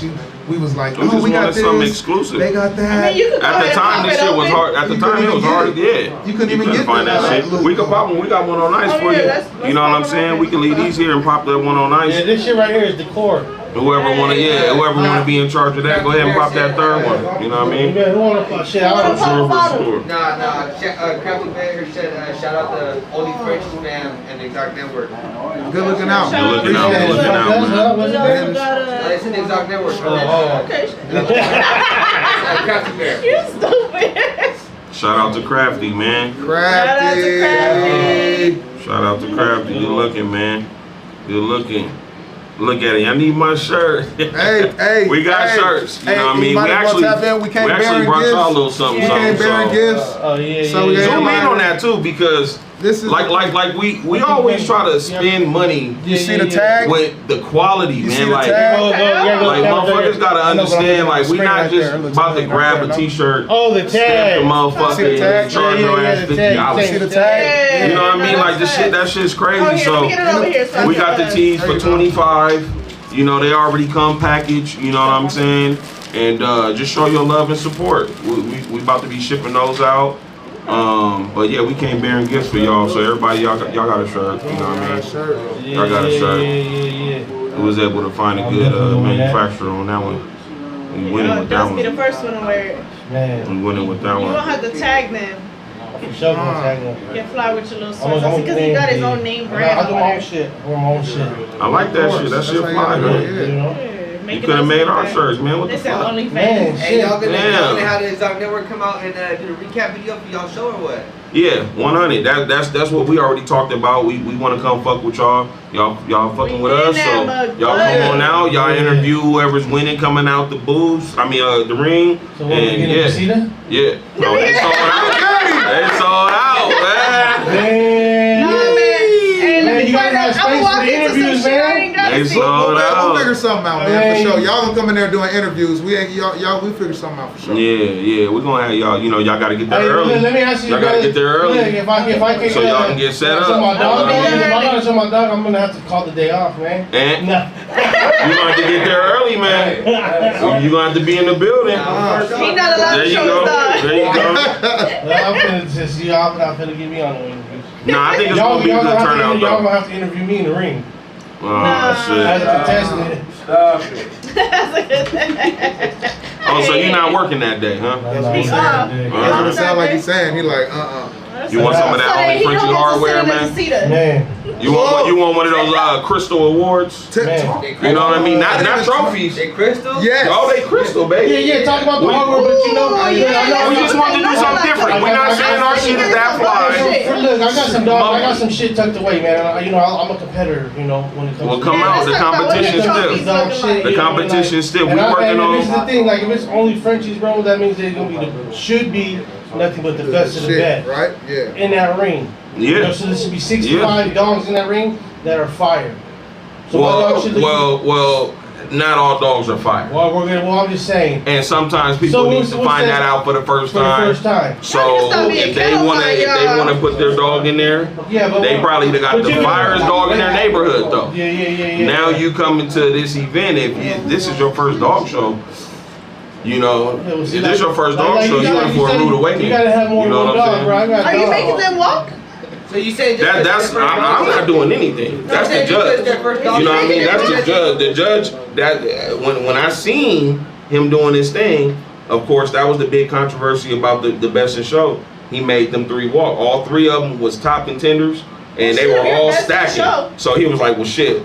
D: we was like,
C: We just
D: we got
C: wanted something
D: this.
C: exclusive.
D: They got that.
A: I mean, you could go
C: At the
A: ahead and
C: time,
A: pop
C: this
A: it
C: shit was
A: open.
C: hard. At the
D: You
C: time,
D: couldn't
C: it was
D: even
C: hard.
D: get
C: Yeah,
D: You couldn't even get
C: find that
D: that
C: shit. We can pop one. We got one on ice
A: Oh,
C: for
A: yeah,
C: you.
A: let's
C: You know what I'm
A: pop it
C: saying?
A: open.
C: We can leave these here and pop that one on
B: Yeah,
C: ice.
B: this shit right here is decor.
C: Whoever wanna be in charge of that, go ahead and pop that third one. You know what I mean?
B: Man, who wanna fuck shit? I don't
A: Pop
B: know.
A: a bottle.
C: Sure.
F: Nah. Crafty Bear said, shout out the Oldie French fam and the Exotic Network.
D: Good looking out.
A: Shout out
C: Good looking out,
A: to
C: good looking out, man.
B: What's
A: We
B: his
A: also
B: name?
A: got
F: It's in the Exotic Network.
A: Okay.
F: Crafty Bear.
A: You stupid.
C: Shout out to Crafty, man.
D: Crafty.
C: Shout out to Crafty. Good looking, man. Good looking. Look at it. I need my shirt.
D: Hey,
C: we got shirts. You know what I mean?
D: We actually
C: brought y'all a little something.
D: We came bearing gifts.
B: Oh yeah,
D: So we
B: yeah.
C: Zoom in on that too, because
D: This is
C: like we always try to spend money
D: You see the tag?
C: with the quality,
D: You
C: man.
D: see the
C: Like,
D: tag?
C: like motherfuckers gotta understand, like we not just about to grab a t-shirt,
B: Oh, the
C: stamp the
B: tag.
D: See the
C: motherfucker,
D: tag?
C: and charge
B: Yeah,
C: your
B: yeah,
C: ass
B: the tag.
C: $50.
D: See the tag?
C: You know what I mean? Like this shit, that shit's crazy.
A: Oh, here,
C: So
A: let me get it over here. So
C: we
A: I
C: got the
A: can-
C: tees for 25. You know, they already come packaged, you know what I'm saying? And just show your love and support. We about to be shipping those out. But yeah, we came bearing gifts for y'all. So everybody, y'all got a shirt, you know what I mean? Y'all got a shirt.
B: Yeah.
C: We was able to find a good manufacturer on that one. We winning with that
A: That's be the
C: one.
A: first one to wear it.
B: Man,
C: We winning with that
A: You don't
C: one.
A: have to tag them.
B: for sure gonna tag him.
A: You can fly with your little
B: I'm
A: sauce. Because he got his own name brand.
B: I do
A: on
B: my
A: there.
B: own shit. I wear my own shit.
C: I like that shit. That shit fly, man.
B: You know?
A: Yeah.
C: You could have made our shirts, man. What the fuck?
A: OnlyFans.
F: Hey, y'all gonna have the Exotic Network come out and do the recap video for y'all show or what?
C: Yeah, 100. That's what we already talked about. We want to come fuck with y'all. Y'all fucking with us. So y'all come on out. Y'all interview whoever's winning coming out the booths. I mean the ring.
B: So what, we get a casita?
C: Yeah. No, it's sold out. It's sold out, man.
B: Man, you gotta have space for the interviews, man.
C: They sold out.
D: We'll figure something out, man, for sure. Y'all gonna come in there doing interviews. We figure something out for sure.
C: Yeah. We're gonna have y'all. You know, y'all gotta get there early.
B: Let me ask you,
C: y'all gotta get there early.
B: If I can,
C: so y'all can get set up.
B: If I gotta show my dog, I'm gonna have to call the day off, man.
C: And you gonna have to get there early, man. You gonna have to be in the building.
A: He not allowed to show his dog.
C: There you go.
B: I'm finna get me on the interviews.
C: Nah, I think it's gonna be a good turnout,
B: Y'all gonna have to interview me in the ring.
C: Shit.
B: As a contestant.
E: Stop it.
C: Oh, so you're not working that day, huh?
B: No,
A: He's
D: That's what it sounds like he's saying. He like,
C: You want some of that Only Frenchy hardware, man?
B: Man.
C: You want one of those crystal awards? You know what I mean? Not trophies.
F: They crystal?
D: Yes.
C: Oh, they crystal, baby.
B: Yeah, talk about the hardware, but you know,
C: we just want to do something different. We're not saying our shit is that fly.
B: Look, I got some shit tucked away, man. You know, I'm a competitor, you know, when it comes
C: Well,
B: to
C: come out. The competition still.
B: The
C: competition still. We working on.
B: This is the thing, like if it's only Frenchies, bro, that means they're gonna be should be nothing but the best of the best,
D: right? Yeah.
B: In that ring.
C: Yeah.
B: You know, so there should be 65 dogs in that ring that are fire. So
C: well, not all dogs are fire.
B: Well, I'm just saying.
C: And sometimes people need to find that out for the first time. So if they wanna put their dog in there, they probably got the firest dog in their neighborhood though.
B: Yeah.
C: Now you come into this event, if this is your first dog show, you know, if this is your first dog show, you in for a rude awakening.
B: You gotta have more than one dog, bro.
A: Are you making them walk?
F: So you say
C: I'm not doing anything. That's the judge. You know what I mean? That's the judge. The judge that when I seen him doing this thing, of course that was the big controversy about the best in show. He made them 3 walk. All 3 of them was top contenders, and they were all stacking. So he was like, well, shit,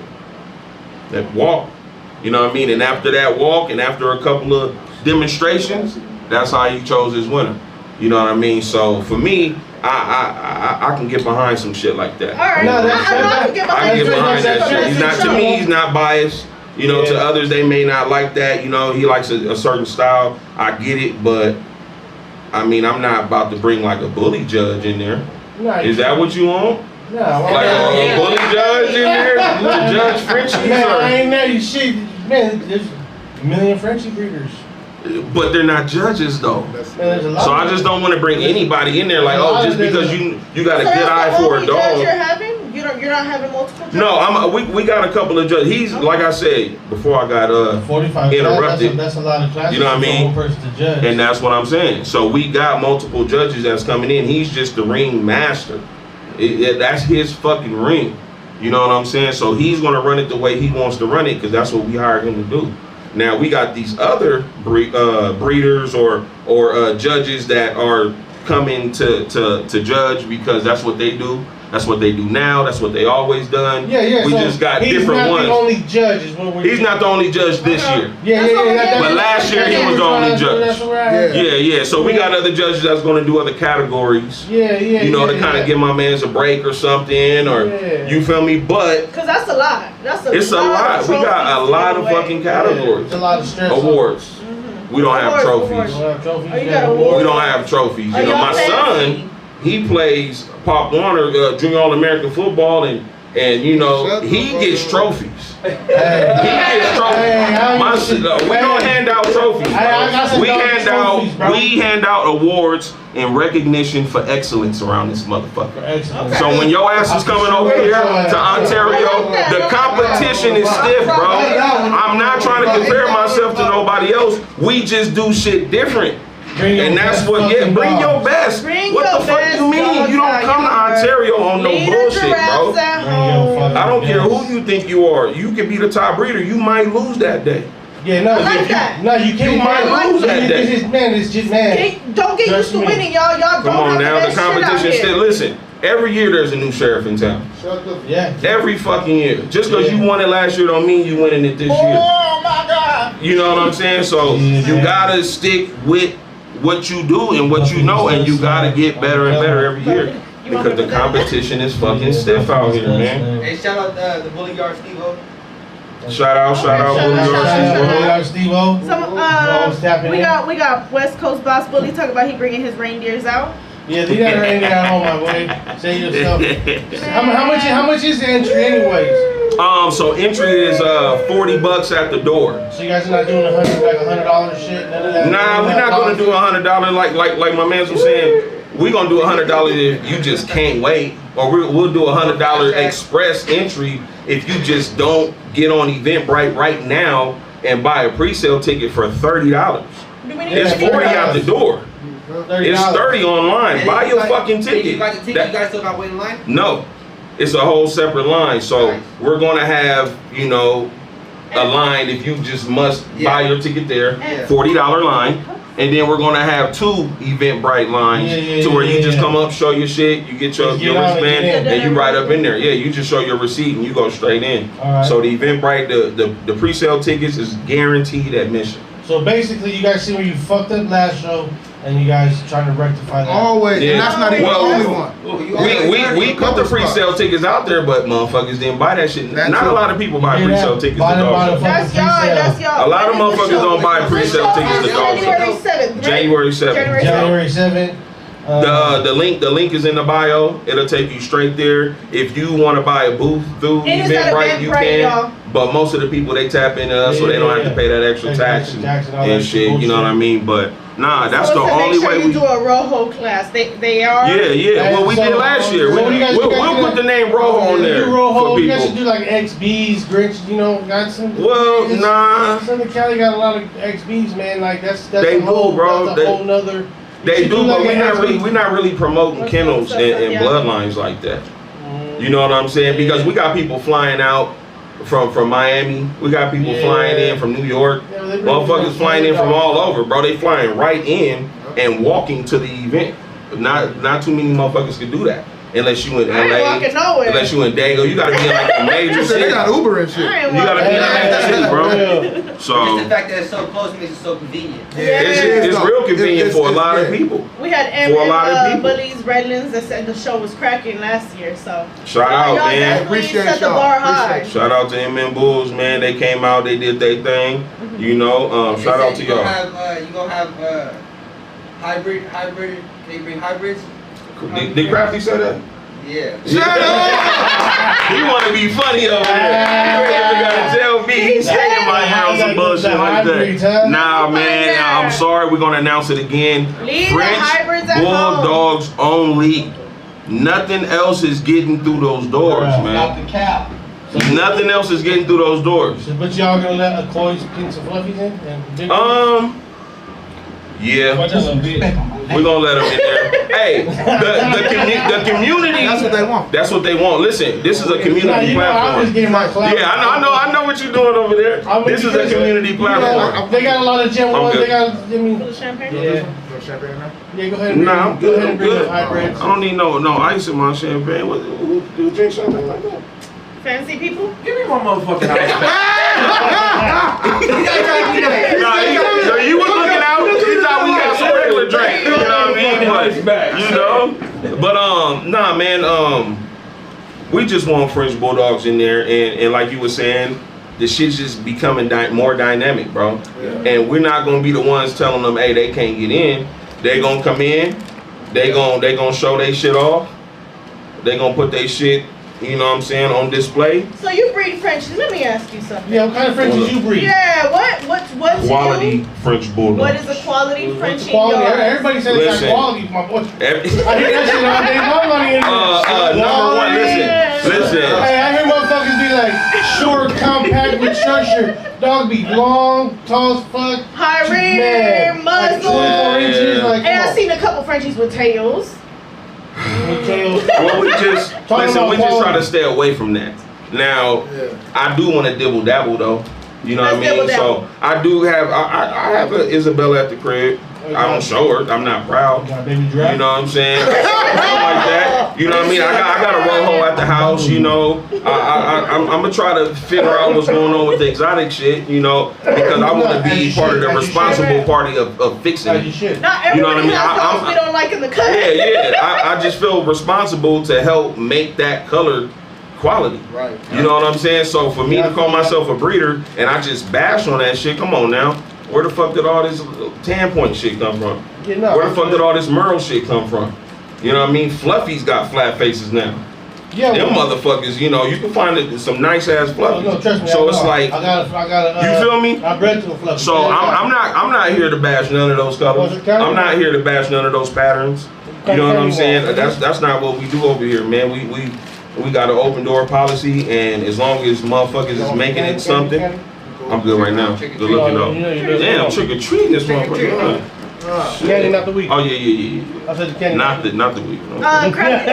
C: that walk. You know what I mean? And after that walk, and after a couple of demonstrations, that's how he chose his winner. You know what I mean? So for me, I can get behind some shit like that.
A: All right. I can get behind
C: that shit. He's not biased. You know, to others they may not like that. You know, he likes a certain style. I get it, but I mean, I'm not about to bring like a bully judge in there. Is that what you want?
B: No,
C: like a bully judge in there? Judge Frenchie?
B: Man, I ain't mad at shit. Man, there's a million Frenchie breeders.
C: But they're not judges though. So I just don't want to bring anybody in there like, oh, just because you got a good eye for a dog.
A: You're not having multiple judges?
C: No, we got a couple of judges. He's like I said before I got
B: 45
C: interrupted.
B: That's a lot of classes.
C: You know what I mean?
B: For one person to judge.
C: And that's what I'm saying. So we got multiple judges that's coming in. He's just the ring master. That's his fucking ring. You know what I'm saying? So he's gonna run it the way he wants to run it because that's what we hired him to do. Now we got these other breeders or judges that are coming to judge because that's what they do. That's what they do now. That's what they always done.
B: Yeah.
C: We just got different ones.
B: He's not the only judge.
C: He's not the only judge this year.
B: Yeah.
C: But last year he was the only judge. Yeah. So we got other judges that's going to do other categories. You know, to kind of give my man's a break or something, or you feel me? But
A: because that's a lot.
C: It's a lot. We got a lot of fucking categories.
B: It's a lot of stress.
C: Awards. We don't have trophies. We don't have trophies. You know, my son, he plays Pop Warner Junior All-American football, and you know he gets trophies. He gets trophies. We don't hand out trophies. We hand out awards in recognition for excellence around this motherfucker. So when your ass is coming over here to Ontario, the competition is stiff, bro. I'm not trying to compare myself to nobody else. We just do shit different. And that's what, bring your best. What the fuck you mean? You don't come to Ontario on no bullshit, bro. I don't care who you think you are. You can be the top breeder. You might lose that day.
B: Yeah, no, you can't.
C: You might lose that day.
B: It's just man.
A: Don't get used to winning, y'all. Y'all
C: come on now, the competition still. Listen, every year there's a new sheriff in town.
B: Yeah.
C: Every fucking year. Just because you won it last year don't mean you winning it this year.
D: Oh my God.
C: You know what I'm saying? So you gotta stick with what you do and what you know, and you gotta get better and better every year. Because the competition is fucking stiff out here, man.
F: Hey, shout out the Bully Yard Steve-O.
C: Shout out,
B: Steve-O.
A: We got West Coast Boss Bully talking about he bringing his reindeers out.
B: Yeah, leave that reindeer at home, my boy. Say yourself. How much is the entry, anyways?
C: So entry is $40 at the door.
B: So you guys are not doing $100 shit? None of that?
C: Nah, we're not gonna do $100 like my man was saying. We're gonna do $100 if you just can't wait, or we'll do $100 express entry if you just don't get on Eventbrite right now and buy a pre-sale ticket for $30. It's $40 out the door. It's $30 online. Buy your fucking ticket.
F: You got the ticket, you guys still got to wait in line?
C: No, it's a whole separate line. So we're gonna have, a line if you just must buy your ticket there, $40 line. And then we're gonna have 2 Eventbrite lines to where you just come up, show your shit, you get your wristband, and you ride up in there. Yeah, you just show your receipt and you go straight in.
B: Right.
C: So the Eventbrite, the pre-sale tickets is guaranteed admission.
B: So basically, you guys see where you fucked up last show, and you guys trying to rectify that.
D: Always, and that's not even the only one.
C: We put the pre-sale tickets out there, but motherfuckers didn't buy that shit. Not a lot of people buy pre-sale tickets to dog show.
A: That's y'all.
C: A lot of motherfuckers don't buy pre-sale tickets to dog show. January 7th.
B: January 7th.
C: The link is in the bio. It'll take you straight there. If you want to buy a booth through Eventbrite, you can. But most of the people, they tap into us, so they don't have to pay that extra tax and shit. You know what I mean? But nah, that's the only way
A: we do a Rojo class. They are.
C: Yeah. Well, we did last year. We'll put the name Rojo on there for
B: You guys should
C: people.
B: do like XBs, Grinch. Got some.
C: Well, nah.
B: Southern Cali got a lot of XBs, man. Like that's
C: They
B: a
C: do,
B: whole,
C: bro.
B: That's a whole nother.
C: They do, but we're not really promoting kennels and bloodlines like that. You know what I'm saying? Because we got people flying out from Miami. We got people flying in from New York. Motherfuckers flying in from all over, bro. They flying right in and walking to the event. Not too many motherfuckers can do that. Unless you in LA, unless you in Dago, you gotta be in like a major city.
D: They got Uber and shit.
C: You gotta be in a major city, bro. So
F: just the fact that it's so close makes it so convenient.
C: It's real convenient for a lot of people.
A: We had Bullies, Redlands that said the show was cracking last year. So
C: shout out, man.
A: Appreciate set the bar high.
C: Shout out to MM Bulls, man. They came out, they did their thing. Shout out to y'all.
F: You gonna have hybrid? Can you bring hybrids?
C: Did Crafty say that?
F: Yeah.
C: He want to be funny over there. You ain't gotta tell me. He's saying my house and bullshit like that. Nah, man. I'm sorry. We're gonna announce it again. French Bulldogs only. Nothing else is getting through those doors, man.
G: Not the cap.
C: Nothing else is getting through those doors.
B: But y'all gonna let Akloi's Pinks and Fluffies in?
C: Yeah. We're gonna let them in there. Hey, the community.
D: That's what they want.
C: That's what they want. Listen, this is a community platform.
B: I'm just getting my clout.
C: Yeah, I know what you're doing over there. This is a community platform.
B: They got a lot of gem ones. They got
A: champagne.
B: Yeah.
D: Champagne in there?
B: Yeah, go ahead and
C: I'm good. I'm good. I
B: hybrids.
C: don't need no ice in my champagne. Who drink champagne like that?
A: Fancy people?
E: Give me my motherfucking house.
C: So you was looking out. You thought we got some regular drink. You know what I mean? But nah, man. We just want French Bulldogs in there, and like you were saying, the shit's just becoming more dynamic, bro. Yeah. And we're not gonna be the ones telling them, hey, they can't get in. They gonna come in. They gonna show their shit off. They gonna put their shit, you know what I'm saying, on display.
A: So you breed Frenchies. Let me ask you something.
B: Yeah, what kind of Frenchies you breed?
A: Yeah, what's
C: quality French Bulldog.
A: What is a quality Frenchie?
B: Everybody says it's got quality, my boy. I hear that shit all day long.
C: Number one, listen.
B: Hey, I hear motherfuckers be like short, compact with structure. Dog be long, tall as fuck.
A: High rear, muzzle.
B: Like 24 inches. Like,
A: and I've seen a couple Frenchies with tails.
C: Well, we just try to stay away from that. Now, I do want to dibble dabble though. You know what I mean? So I do have I have an Isabella at the crib. I don't show her. I'm not proud.
B: Baby
C: you know what I'm saying? Something like that. You know what I mean? I got a rojo at the house. You know, I'm gonna try to figure out what's going on with the exotic shit. You know, because I want to be part of the responsible party of fixing it.
A: Not everybody
C: you know what I mean?
A: has we don't like in the cut.
C: Yeah. I just feel responsible to help make that color quality.
F: Right.
C: You know what I'm saying? So for me to call myself a breeder and I just bash on that shit, come on now. Where the fuck did all this tan point shit come from? Where the fuck did all this Merle shit come from? You know what I mean? Fluffy's got flat faces now.
B: Yeah,
C: them motherfuckers, you know, you can find some nice ass fluffies.
B: No, trust me,
C: so it's like,
B: I got
C: you feel me?
B: I bred to a fluffy.
C: So I'm not here to bash none of those colors. I'm not here to bash none of those patterns. You know what I'm saying? That's not what we do over here, man. We got an open door policy, and as long as motherfuckers is making it something, I'm good right now. Good looking though. Damn, trick or treating this motherfucker.
B: Candy, not the week.
C: Oh yeah.
B: I said the candy.
C: Not the week. No.
A: Crafty,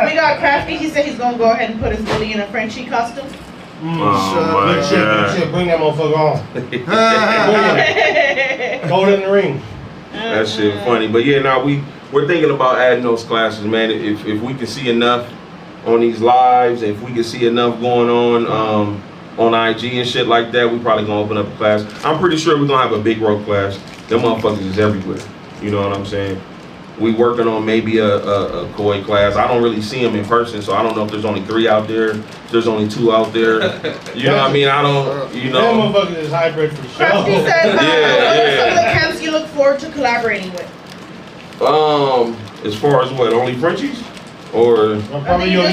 A: we got Crafty. He said he's gonna go ahead and put his bully in a Frenchie costume.
C: Oh my God.
B: Bring that motherfucker on. Go in the ring.
C: That shit funny, but yeah, now we're thinking about adding those classes, man. If we can see enough on these lives, if we can see enough going on IG and shit like that, we probably gonna open up a class. I'm pretty sure we're gonna have a big rope class. Them motherfuckers is everywhere. You know what I'm saying? We working on maybe a koi class. I don't really see them in person, so I don't know if there's only 3 out there. If there's only 2 out there. You know what I mean? I don't, you know.
B: Them motherfuckers is hybrid for sure.
A: Crafty said, what are some of the camps you look forward to collaborating with?
C: As far as what, only Frenchies? Or
B: probably your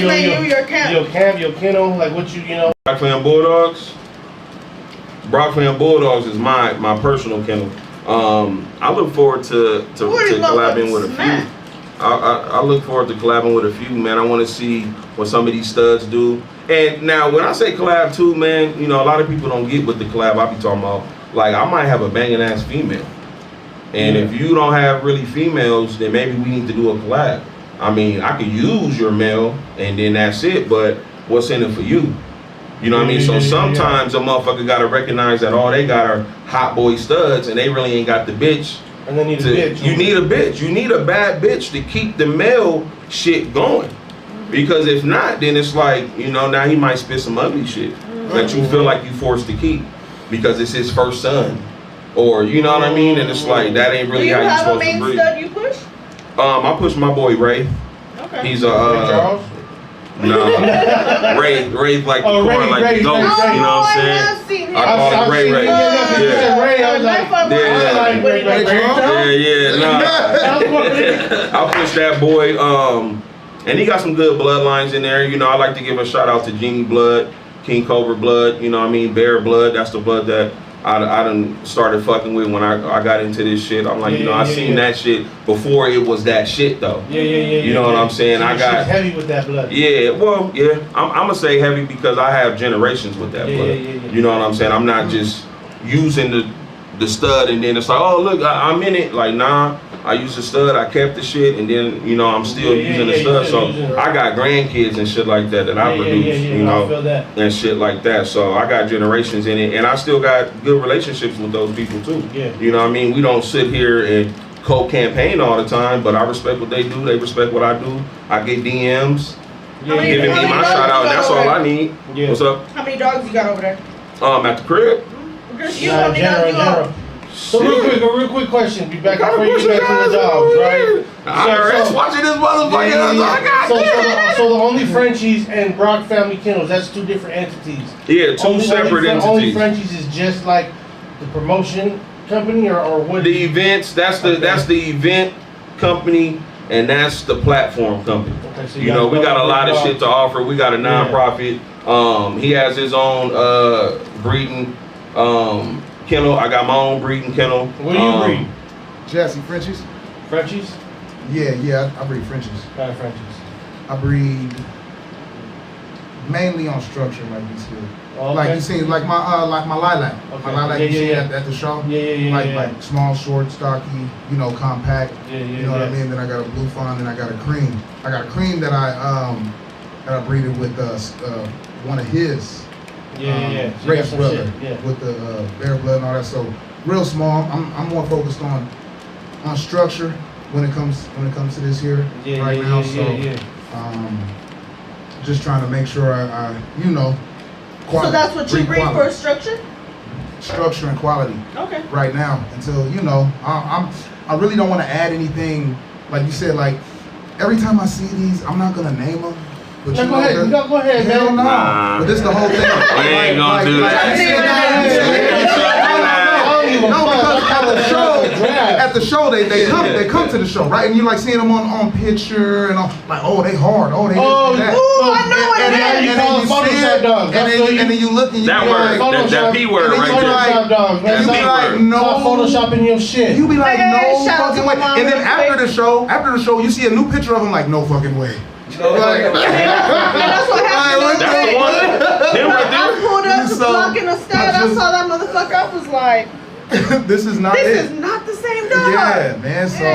B: camp, your kennel, like what you know.
C: Brockland Bulldogs. Brockland Bulldogs is my personal kennel. I look forward to collabing with a few. I look forward to collabing with a few, man. I want to see what some of these studs do. And now, when I say collab too, man, you know, a lot of people don't get what the collab I be talking about. Like, I might have a banging ass female. And if you don't have really females, then maybe we need to do a collab. I mean, I could use your male, and then that's it, but what's in it for you? You know what I mean? So sometimes a motherfucker gotta recognize that all they got are hot boy studs, and they really ain't got the bitch.
B: And they need a bitch.
C: You need a bitch. You need a bad bitch to keep the male shit going. Because if not, then it's like, you know, now he might spit some ugly shit that you feel like you forced to keep because it's his first son. Or, you know what I mean? And it's like, that ain't really how you're supposed to breed.
A: Do you have a main stud you push?
C: I push my boy Ray.
A: Okay.
C: He's a no, Ray like the corn, like the ghost. You know what I'm saying? I call him Ray. Yeah. I push that boy. And he got some good bloodlines in there. You know, I like to give a shout out to Genie Blood, King Cobra Blood. You know what I mean? Bear Blood. That's the blood that I done started fucking with when I got into this shit. I'm like, I seen that shit before it was that shit though. You know what I'm saying? I got
B: heavy with that blood.
C: I'm gonna say heavy because I have generations with that blood. You know what I'm saying? I'm not just using the stud and then it's like, oh look, I'm in it. Like, nah, I used the stud, I kept the shit, and then, you know, I'm still using the stud. So I got grandkids and shit like that I produce, you know, and shit like that. So I got generations in it, and I still got good relationships with those people too. You know what I mean? We don't sit here and co-campaign all the time, but I respect what they do. They respect what I do. I get DMs giving me my shout out, and that's all I need. What's up?
A: How many dogs you got over there?
C: At the crib.
A: Just you, how many dogs you got?
B: So a real quick question. Be back before you get back to the dogs, right?
C: IRS watching this motherfucker.
B: So the Only Frenchies and Brock Family Kennels, that's 2 different entities.
C: Yeah, 2 separate entities.
B: Only Frenchies is just like the promotion company or what?
C: The events, that's the event company, and that's the platform company. Okay, so you know, we got a lot of shit to offer. We got a nonprofit. He has his own breeding kennel. I got my own breeding kennel.
B: What do you breed?
D: Jesse, Frenchies?
B: Frenchies?
D: Yeah, I breed Frenchies.
B: What kind of Frenchies?
D: I breed mainly on structure, like you see.
B: Okay.
D: Like you see, like my lilac. Okay. My lilac you see at the show. Like small, short, stocky, you know, compact. You know what I mean? Then I got a blue fawn, then I got a cream. I got a cream that I breeded with one of his. Ray's brother with the bear blood and all that. So real small. I'm more focused on on structure when it comes to this here right now. Just trying to make sure I quality,
A: so that's what you bring for structure?
D: Structure and quality.
A: Okay.
D: Right now, until I really don't want to add anything. Like you said, like every time I see these, I'm not gonna name them. But
B: go ahead,
D: hell no.
C: Nah.
D: But this the whole thing.
C: We ain't gonna do that.
D: No, because at the show they come to the show, right? And you like seeing them on picture and all, like, oh, they hard, oh, they that.
A: Ooh, I know what it is.
D: And then you see it, and then you look and you
C: that
D: be
C: word,
D: like,
C: that P word right there.
D: You be like, no,
B: photoshopping your shit.
D: You be like, no
A: shout out
D: fucking
A: to
D: way.
A: my mom
D: And then
A: real
D: after the show, you see a new picture of him, like, no fucking way.
A: And that's what happened.
C: That's the one.
A: I pulled up the block in the stat. I saw that motherfucker. I was like,
D: this is not
A: this is not the same dog.
D: Yeah, man. So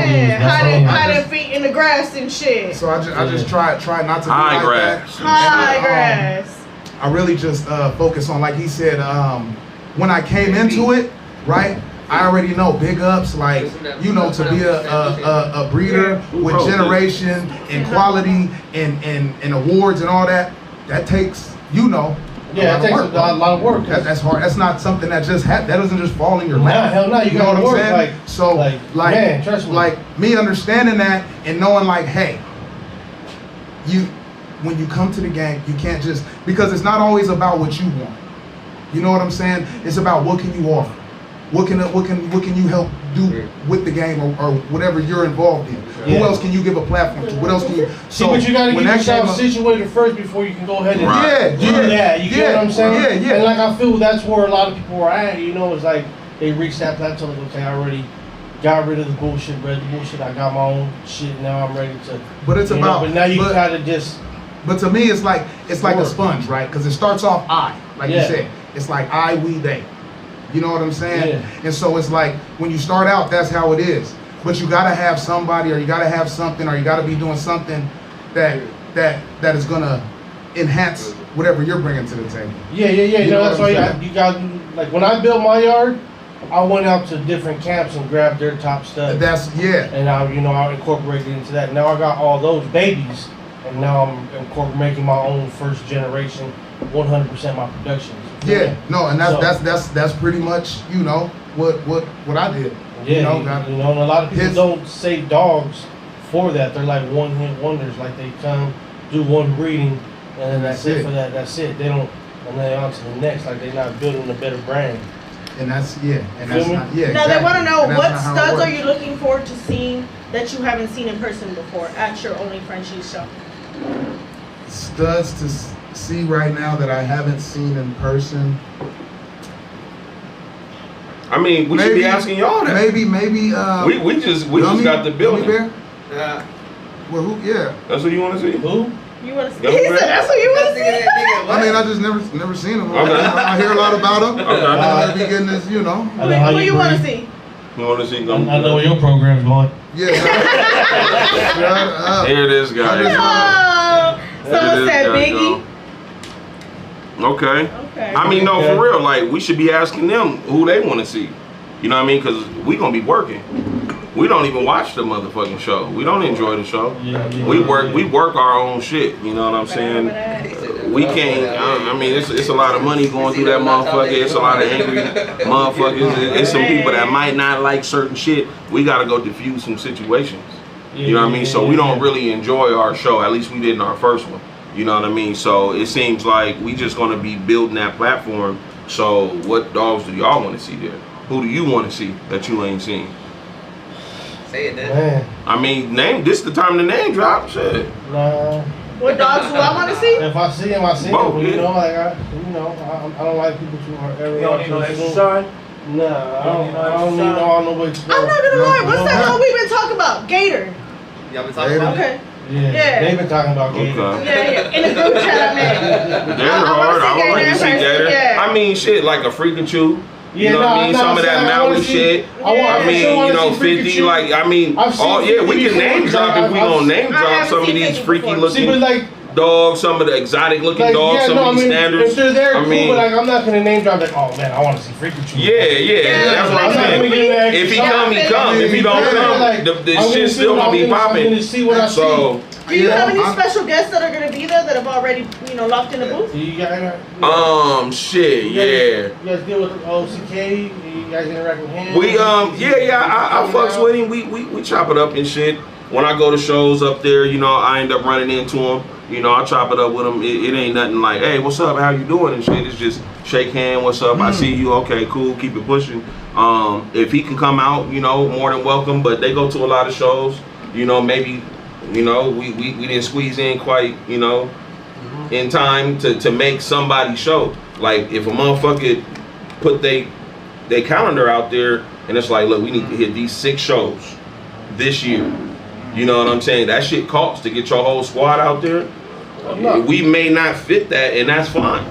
A: hiding feet in the grass and shit.
D: So I just try not to be
C: high
D: like
C: grass.
D: that.
A: High grass.
D: I really just focus on, like he said, when I came into it, right? I already know big ups, like, to be a breeder with generation and quality and awards and all that. That takes,
B: Yeah, it takes a lot of work.
D: That's hard. That's not something that just that doesn't just fall in your
B: Nah,
D: lap.
B: hell no, you
D: know
B: gotta
D: what
B: work.
D: I'm saying?
B: Man, trust me.
D: Like me understanding that and knowing, like, hey, when you come to the game, you can't just, because it's not always about what you want. You know what I'm saying? It's about what can you offer. What can you help do with the game or whatever you're involved in?
B: Yeah.
D: Who else can you give a platform to? What else can you?
B: See, but you gotta get yourself situated first before you can go ahead and do that. You get what I'm saying?
D: Yeah.
B: And like I feel that's where a lot of people are at. It's like they reached that plateau. Like, okay, I already got rid of the bullshit, I got my own shit. Now I'm ready to.
D: But it's about.
B: But now you gotta just.
D: But to me, it's like a sponge, right? Because it starts off I, like you said. It's like I, we, they. You know what I'm saying?
B: Yeah.
D: And so it's like when you start out, that's how it is. But you gotta have somebody, or you gotta have something, or you gotta be doing something that is gonna enhance whatever you're bringing to the table.
B: Yeah.
D: You know
B: That's why you got, like, when I built my yard, I went out to different camps and grabbed their top stuff. And I incorporated into that. Now I got all those babies, and now I'm making my own first generation, 100% my productions.
D: Yeah, no, and that's pretty much what I did.
B: Yeah, and a lot of people don't save dogs for that. They're like one-hit wonders. Like, they come, do one breeding, and then that's it for that. That's it. They don't, and then on to the next. Like, they're not building a better brand.
D: And that's not,
A: Now
D: exactly.
A: they want to know, what studs are you looking forward to seeing that you haven't seen in person before at your Only Frenchies show?
D: Studs to see right now that I haven't seen in person.
C: I mean, we should be asking y'all that.
D: Maybe.
C: We just got the building.
D: Yeah. Well, who? Yeah.
C: That's what you want to see.
B: Who?
A: You want to see? He said that's what you want to see.
D: I mean, I just never seen him.
C: Okay.
D: I hear a lot about him.
C: Okay.
D: I be getting this,
A: Who you want to see?
C: You want to see?
B: I know where your program's going.
D: Yeah.
C: Here it is, guys.
A: Oh, someone said Biggie.
C: Okay. I mean, no, for real. Like, we should be asking them who they want to see. You know what I mean? Because we gonna be working. We don't even watch the motherfucking show. We don't enjoy the show. We work our own shit. You know what I'm saying? We can't. I mean, it's a lot of money going through that motherfucker. It's a lot of angry motherfuckers. It's some people that might not like certain shit. We gotta go diffuse some situations. You know what I mean? So we don't really enjoy our show. At least we did in our first one. You know what I mean? So it seems like we just gonna be building that platform. So what dogs do y'all want to see there? Who do you want to see that you ain't seen?
F: Say it then.
B: Man.
C: I mean, this the time to name drop. Shit.
B: Nah.
A: What dogs do I want to see?
B: If I see him, I see him.
C: Both,
B: I don't like people to ever.
E: You don't need no extra shine?
B: Nah, I don't need no way to go.
A: I'm not gonna lie. What's that one we've been talking about? Gator.
F: Y'all been talking about
A: Okay.
B: Yeah. They've been talking about Gator.
C: Okay.
A: Yeah. In the group chat I made.
C: Gator hard. I would like to see Gator.
A: Yeah.
C: I mean, shit, like a freaking chew. You know what I mean?
B: I'm
C: Some of that Maui shit. I mean, 50, like, I mean, we can name drop if we gonna name drop some of these freaky looking.
B: See, but like,
C: dogs, some of the exotic looking dogs, some of these standards.
B: If they're there,
C: I mean,
B: cool, but like I'm not gonna name drop like, oh man, I want to see Freaky Chew.
C: Yeah, that's what I'm saying. If he come, he come. If he don't come, the shit still gonna be popping. So.
A: Do you have any special guests that are gonna be there that have already, locked in the booth?
C: Shit, yeah.
B: You guys deal with OCK? You guys interact with him?
C: I fucks with him. We chop it up and shit. When I go to shows up there, I end up running into him. I chop it up with him. It ain't nothing like, hey, what's up? How you doing and shit. It's just shake hand. What's up? I see you. Okay, cool. Keep it pushing. If he can come out, more than welcome. But they go to a lot of shows. Maybe. We didn't squeeze in quite, in time to make somebody show. Like if a motherfucker put they calendar out there and it's like, look, we need to hit these 6 shows this year. You know what I'm saying? That shit costs to get your whole squad out there. We may not fit that, and that's fine.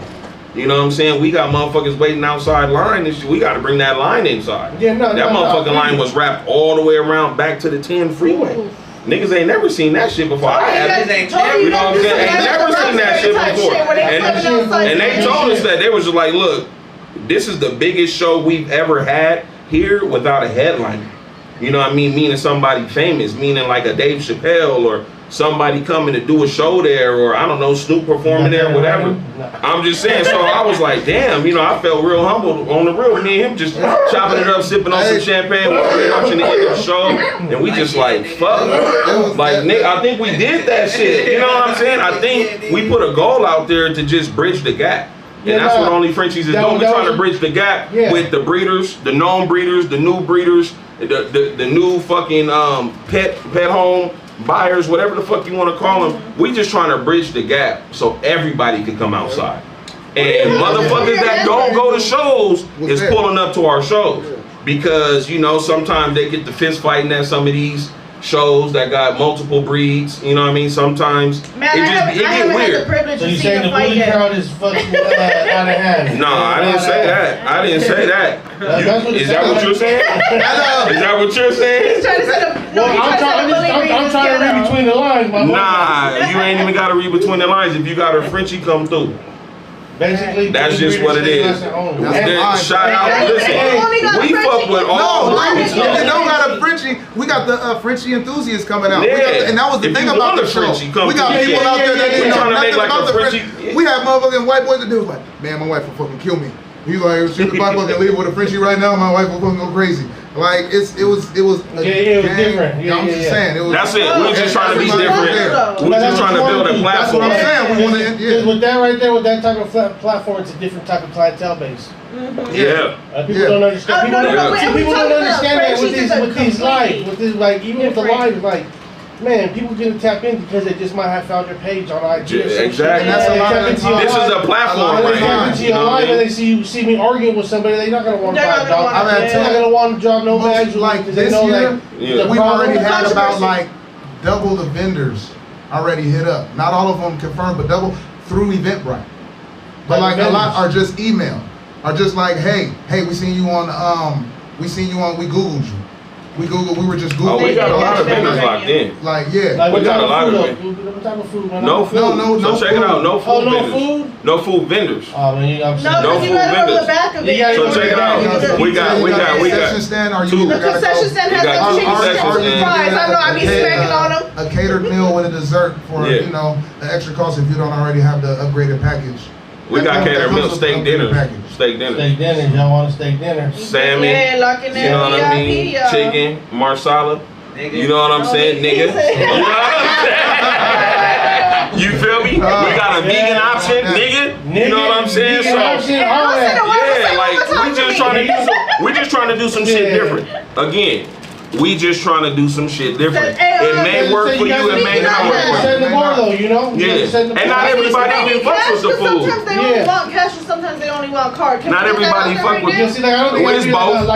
C: You know what I'm saying? We got motherfuckers waiting outside line and shit. We got to bring that line inside. That motherfucking line was wrapped all the way around back to the 10 freeway. Niggas ain't never seen that shit before. I have. You know what I'm saying? Ain't never seen that shit before. And they told us that. They was just like, look, this is the biggest show we've ever had here without a headliner. You know what I mean? Meaning somebody famous, meaning like a Dave Chappelle or somebody coming to do a show there, or I don't know, Snoop performing there, whatever. I'm just saying, so I was like, damn, I felt real humbled on the real. Me and him just chopping it up, sipping on some champagne, watching the end of the show, and we just like, fuck. Like, Nick, I think we did that shit. You know what I'm saying? I think we put a goal out there to just bridge the gap. And that's what Only Frenchies is doing. We're trying to bridge the gap with the breeders, the known breeders, the new breeders, the new fucking pet home buyers, whatever the fuck you want to call them. We just trying to bridge the gap so everybody can come outside. And motherfuckers that don't go to shows is pulling up to our shows because sometimes they get the fist fighting at some of these shows that got multiple breeds. You know what I mean? Sometimes it get weird.
B: So you saying the bully crowd is fucking out of hand?
C: No, I didn't say that. I didn't say that. Is that what you're saying? Is that what you're saying?
A: He's trying to say
B: I'm trying to read between the lines.
C: Nah, you ain't even got to read between the lines. If you got a Frenchie come through.
B: Basically,
C: that's just what it is. Shout out, listen, we fuck with all.
D: No, if you don't got a Frenchie, we got the Frenchie enthusiasts coming out. And that was the thing about the show. We got people out there that didn't know nothing about the Frenchie. We had motherfucking white boys that do like, man, my wife will fucking kill me. He's like, if I fucking leave with a Frenchie right now, my wife will fucking go crazy. Like it was
B: different.
D: I'm just saying.
C: That's it. We're just trying to be different. We're just trying to build a platform.
D: That's what I'm saying. We want to.
B: With that right there, with that type of platform, it's a different type of clientele base.
C: Yeah.
B: People don't understand. People don't understand that with these lives. With this, like even with the lives, like. Man, people can tap in because they just might have found your page on IG.
C: Exactly. That's a lot of this is a platform.
B: They tap into your live and they see me arguing with somebody. They're not gonna want to buy a dog. They're not gonna want to drop no bags.
D: Like this year, we've already had about like double the vendors already hit up. Not all of them confirmed, but double through Eventbrite. But like a lot are just email, are just like, hey, we seen you on we Googled you. We were just Googling.
C: Oh, we got a lot of vendors locked in.
D: Like, yeah.
B: Like,
C: we got a lot of vendors.
B: What type of food?
C: No food. So check it out. No food vendors. No food vendors.
B: Oh, man,
C: no food vendors. So check it out. We got
D: concession stand. Are you?
A: The concession stand has no chicken fries. I know I be smacking on them.
D: A catered meal with a dessert for the extra cost if you don't already have the upgraded package.
C: We got catered meal, steak dinner. Steak dinner.
B: Steak dinner. Y'all want a steak dinner?
C: Salmon. You know what I mean? Chicken, marsala. You know what I'm saying, nigga? You know what I'm saying? You feel me? We got a vegan option, nigga. You know what I'm saying? So yeah, like we just trying to do some shit different. Again. We just trying to do some shit different. It may work for you, it may not work for you.
B: Set the bar though, you know?
C: Yeah. And not everybody even fucks with the food.
A: Sometimes they only want cash and sometimes they only want card.
C: Not everybody fuck with
B: it. It's
C: both.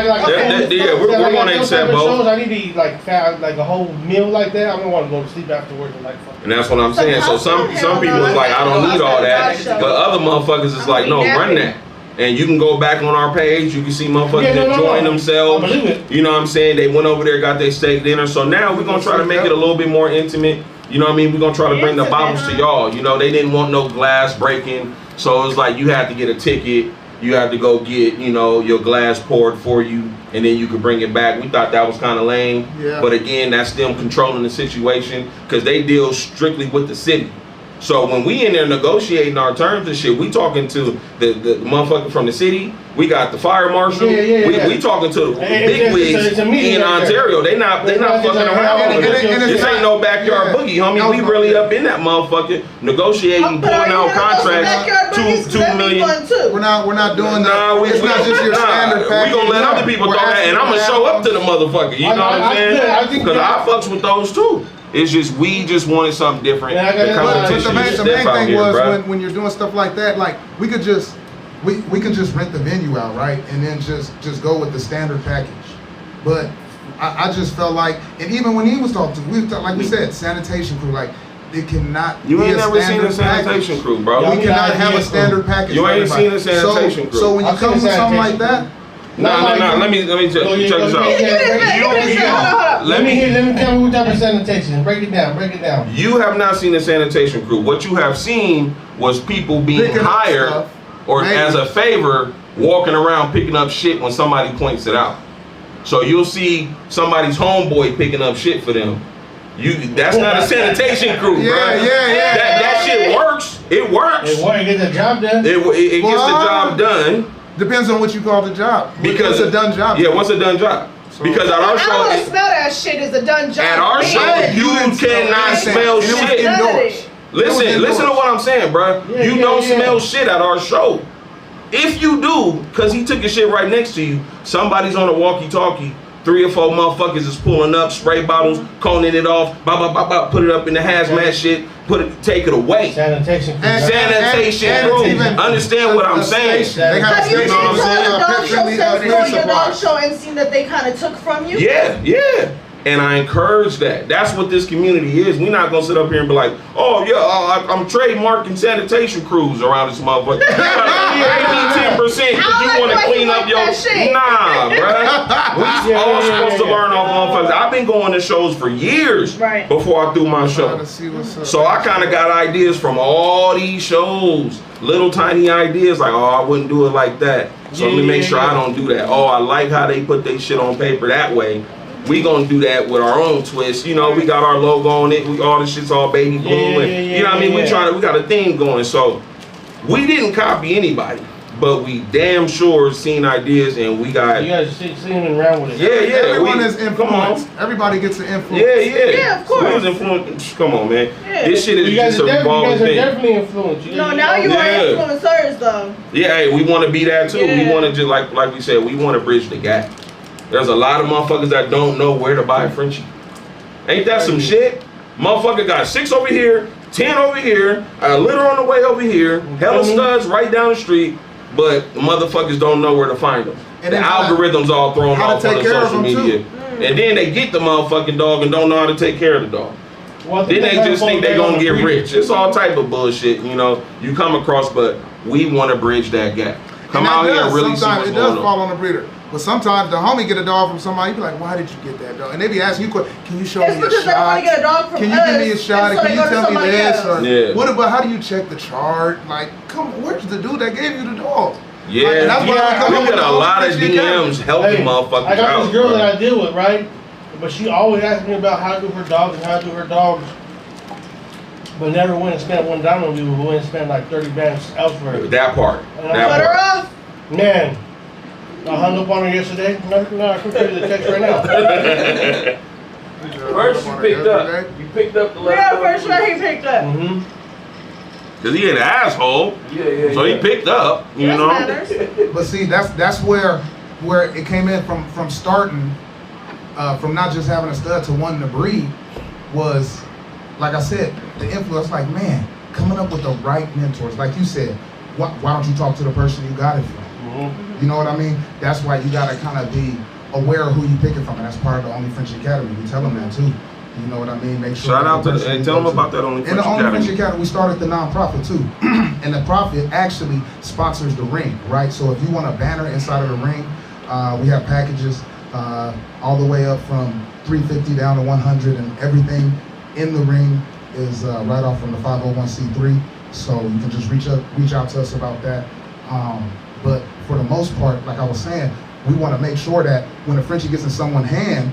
C: Yeah, we're going to accept both.
B: I need to eat like a whole meal like that. I'm going to want to go to sleep afterwards and like fuck.
C: And that's what I'm saying. So some people is like, I don't need all that. But other motherfuckers is like, no, run that. And you can go back on our page. You can see motherfuckers enjoying themselves. You know what I'm saying? They went over there, got their steak dinner. So now we're going to try to make it a little bit more intimate. You know what I mean? We're gonna try to bring the bottles to y'all. You know, they didn't want no glass breaking, so it was like you had to get a ticket. You had to go get, you know, your glass poured for you, and then you could bring it back. We thought that was kind of lame. Yeah. But again, that's them controlling the situation because they deal strictly with the city. So when we in there negotiating our terms and shit, we talking to the motherfucker from the city. We got the fire marshal. We talking to the big wigs in Ontario. They not fucking around. This ain't no backyard boogie, homie. We really up in that motherfucker negotiating, pulling out contracts. $2 million.
D: We're not doing that. It's not just your standard package.
C: We gonna let other people throw that, and I'm gonna show up to the motherfucker. You know what I'm saying? Because I fucks with those too. It's just we just wanted something different.
D: The main thing was when you're doing stuff like that, like we could just we can just rent the venue out, right, and then just go with the standard package. But I just felt like, and even when he was talking to, like we said, sanitation crew, like it cannot.
C: You
D: be
C: ain't
D: a
C: never seen a
D: standard
C: sanitation
D: package.
C: crew, bro.
D: We cannot have a standard package.
C: You ain't seen a sanitation crew.
D: So when you come with something like that.
C: No. Let me check this out.
B: Let me tell you what type of sanitation. Break it down.
C: You have not seen a sanitation crew. What you have seen was people being hired or as a favor walking around picking up shit when somebody points it out. So you'll see somebody's homeboy picking up shit for them. That's not a sanitation crew, bro.
D: Yeah.
C: That shit works. It works.
B: It gets the job done.
C: It gets the job done.
D: Depends on what you call the job.
C: Because
D: it's a done job.
C: Yeah, what's a done job? So, because at our show,
A: I don't smell that shit is a done job.
C: At our show, you cannot smell shit. Listen to what I'm saying, bro. You don't smell shit at our show. If you do, because he took your shit right next to you, somebody's on a walkie-talkie. 3 or 4 motherfuckers is pulling up spray bottles, coning it off, put it up in the hazmat shit, take it away.
B: Sanitation crew.
C: Sanitation crew. Understand what I'm saying?
A: Have you seen your dog show and seen that they kind of took from you?
C: Yeah. And I encourage that. That's what this community is. We're not gonna sit up here and be like, oh yeah, I'm trademarking sanitation crews around this motherfucker. You gotta pay me 10% because you want to clean up your shit. Nah, bruh. We all supposed to learn off motherfuckers. I've been going to shows for years before I do my show. So I kind of got ideas from all these shows. Little tiny ideas like, oh, I wouldn't do it like that. So let me make sure I don't do that. Oh, I like how they put their shit on paper that way. We gonna do that with our own twist. You know, we got our logo on it. All this shit's all baby blue. And, you know what I mean? We got a theme going. So we didn't copy anybody, but we damn sure seen ideas and we got.
B: You guys seen around with it.
C: Yeah.
D: Everyone is influenced. Everybody gets an influence.
C: Yeah,
A: of course.
C: We was influenced. Come on, man.
A: Yeah.
C: This shit is just a revolving thing.
B: You guys are definitely influenced.
A: No, now you are influencers though.
C: Yeah, hey, we want to be that too. We want to just like we said, we want to bridge the gap. There's a lot of motherfuckers that don't know where to buy a Frenchie. Ain't that some shit? Motherfucker got 6 over here, 10 over here, a litter on the way over here, hella studs right down the street, but motherfuckers don't know where to find them. And the algorithms all thrown off on the social media. And then they get the motherfucking dog and don't know how to take care of the dog. Then they just think they gonna get rich. It's all type of bullshit, you know, you come across, but we want to bridge that gap. Come out here and really see what's going on.
D: It does fall on the breeder. But sometimes the homie get a dog from somebody, you be like, why did you get that dog? And they be asking you, can you show me a shot?
A: It's because they want to get a dog from us.
D: Can you give me a shot?
A: So
D: can you tell me this? Or
C: what
D: about how do you check the chart? Like, come on, where's the dude that gave you the dog?
C: Yeah, like, that's why we get a lot of DMs helping motherfuckers out.
B: I got this girl that I deal with, right? But she always asks me about how to do her dogs and how to do her dogs. But never went and spent $1 on me, but went and spent like 30 bands elsewhere.
C: That part.
A: Cut her off.
B: Man. I hung up on her yesterday. No, I can give you the text right now.
E: First you picked up. You picked up the left.
A: Yeah, first one he picked up.
C: Cause he an asshole. So he picked up. You know. Matters.
D: But see, that's where it came in from starting, from not just having a stud to wanting to breed, was, like I said, the influence. Like, man, coming up with the right mentors. Like you said, why don't you talk to the person you got it from? You know what I mean? That's why you gotta kind of be aware of who you pick it from, and that's part of the Only French Academy. We tell them that too. You know what I mean? Make sure.
C: Shout out to tell them about that Only French Academy.
D: In the Only French Academy, we started the nonprofit too, and the profit actually sponsors the ring, right? So if you want a banner inside of the ring, we have packages all the way up from $350 down to $100, and everything in the ring is right off from the 501c3, so you can just reach out to us about that. But for the most part, like I was saying, we want to make sure that when a Frenchie gets in someone's hand,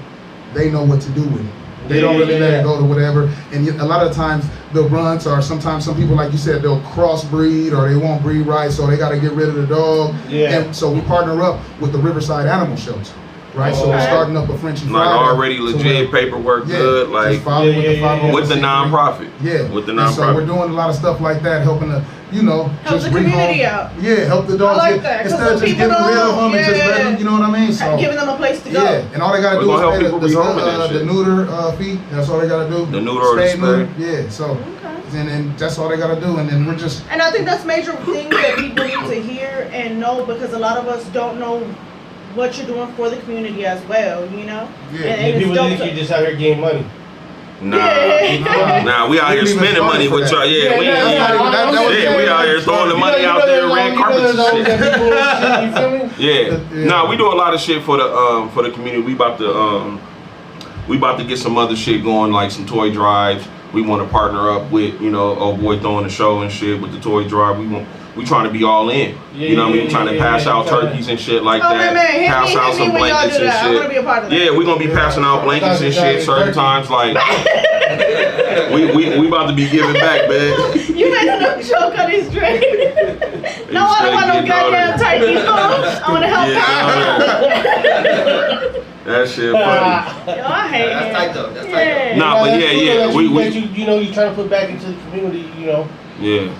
D: they know what to do with it. They don't really let it go to whatever. And a lot of times the runts, or sometimes some people, like you said, they'll crossbreed or they won't breed right, so they got to get rid of the dog. And so we partner up with the Riverside Animal Shelter. Right, so we're starting up a Frenchie Friday.
C: Like already legit paperwork, good, like with the nonprofit. With the nonprofit.
D: And so we're doing a lot of stuff like that, helping to,
A: help
D: just
A: the
D: bring
A: community
D: home,
A: out.
D: Help the dogs.
A: I like that,
D: instead of just getting rid of them and just letting them, you know what I mean? So
A: giving them a place to go.
D: And all they gotta do is pay the neuter fee. That's all they gotta do.
C: The neuter or the spay.
D: So. And that's all they gotta do, and then we're just.
A: And I think that's major things that people need to hear and know, because a lot of us don't know what you're doing for the community as well,
B: And people think you're just out here getting money.
C: Nah, we out here spending money with y'all. We out here throwing the money out there, red carpets and shit. Nah, we do a lot of shit for the community. We about to get some other shit going, like some toy drives. We want to partner up with, old boy throwing the show and shit with the toy drive. We trying to be all in. You know what I mean? Trying to pass out turkeys and shit like that. Pass out some blankets and shit.
A: I'm gonna be a part of that.
C: Yeah, we're gonna be passing out blankets and shit certain times. Like we about to be giving back, man.
A: You made a joke on his drink. No, I don't want no goddamn turkey folks. I want to help out.
C: That shit funny.
A: I hate
F: That's
A: it.
F: tight though. That's tight though.
C: Nah, but
B: you trying to put back into the community,
C: Yeah.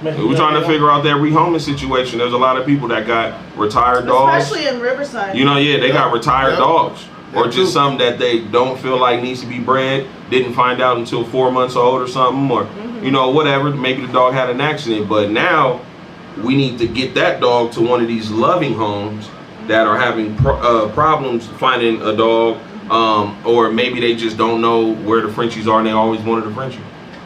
C: We're trying to figure out that rehoming situation. There's a lot of people that got retired dogs.
A: Especially in Riverside.
C: They got retired dogs. Or just something that they don't feel like needs to be bred. Didn't find out until 4 months old or something. Or, whatever. Maybe the dog had an accident. But now, we need to get that dog to one of these loving homes that are having problems finding a dog. Or maybe they just don't know where the Frenchies are and they always wanted a Frenchie.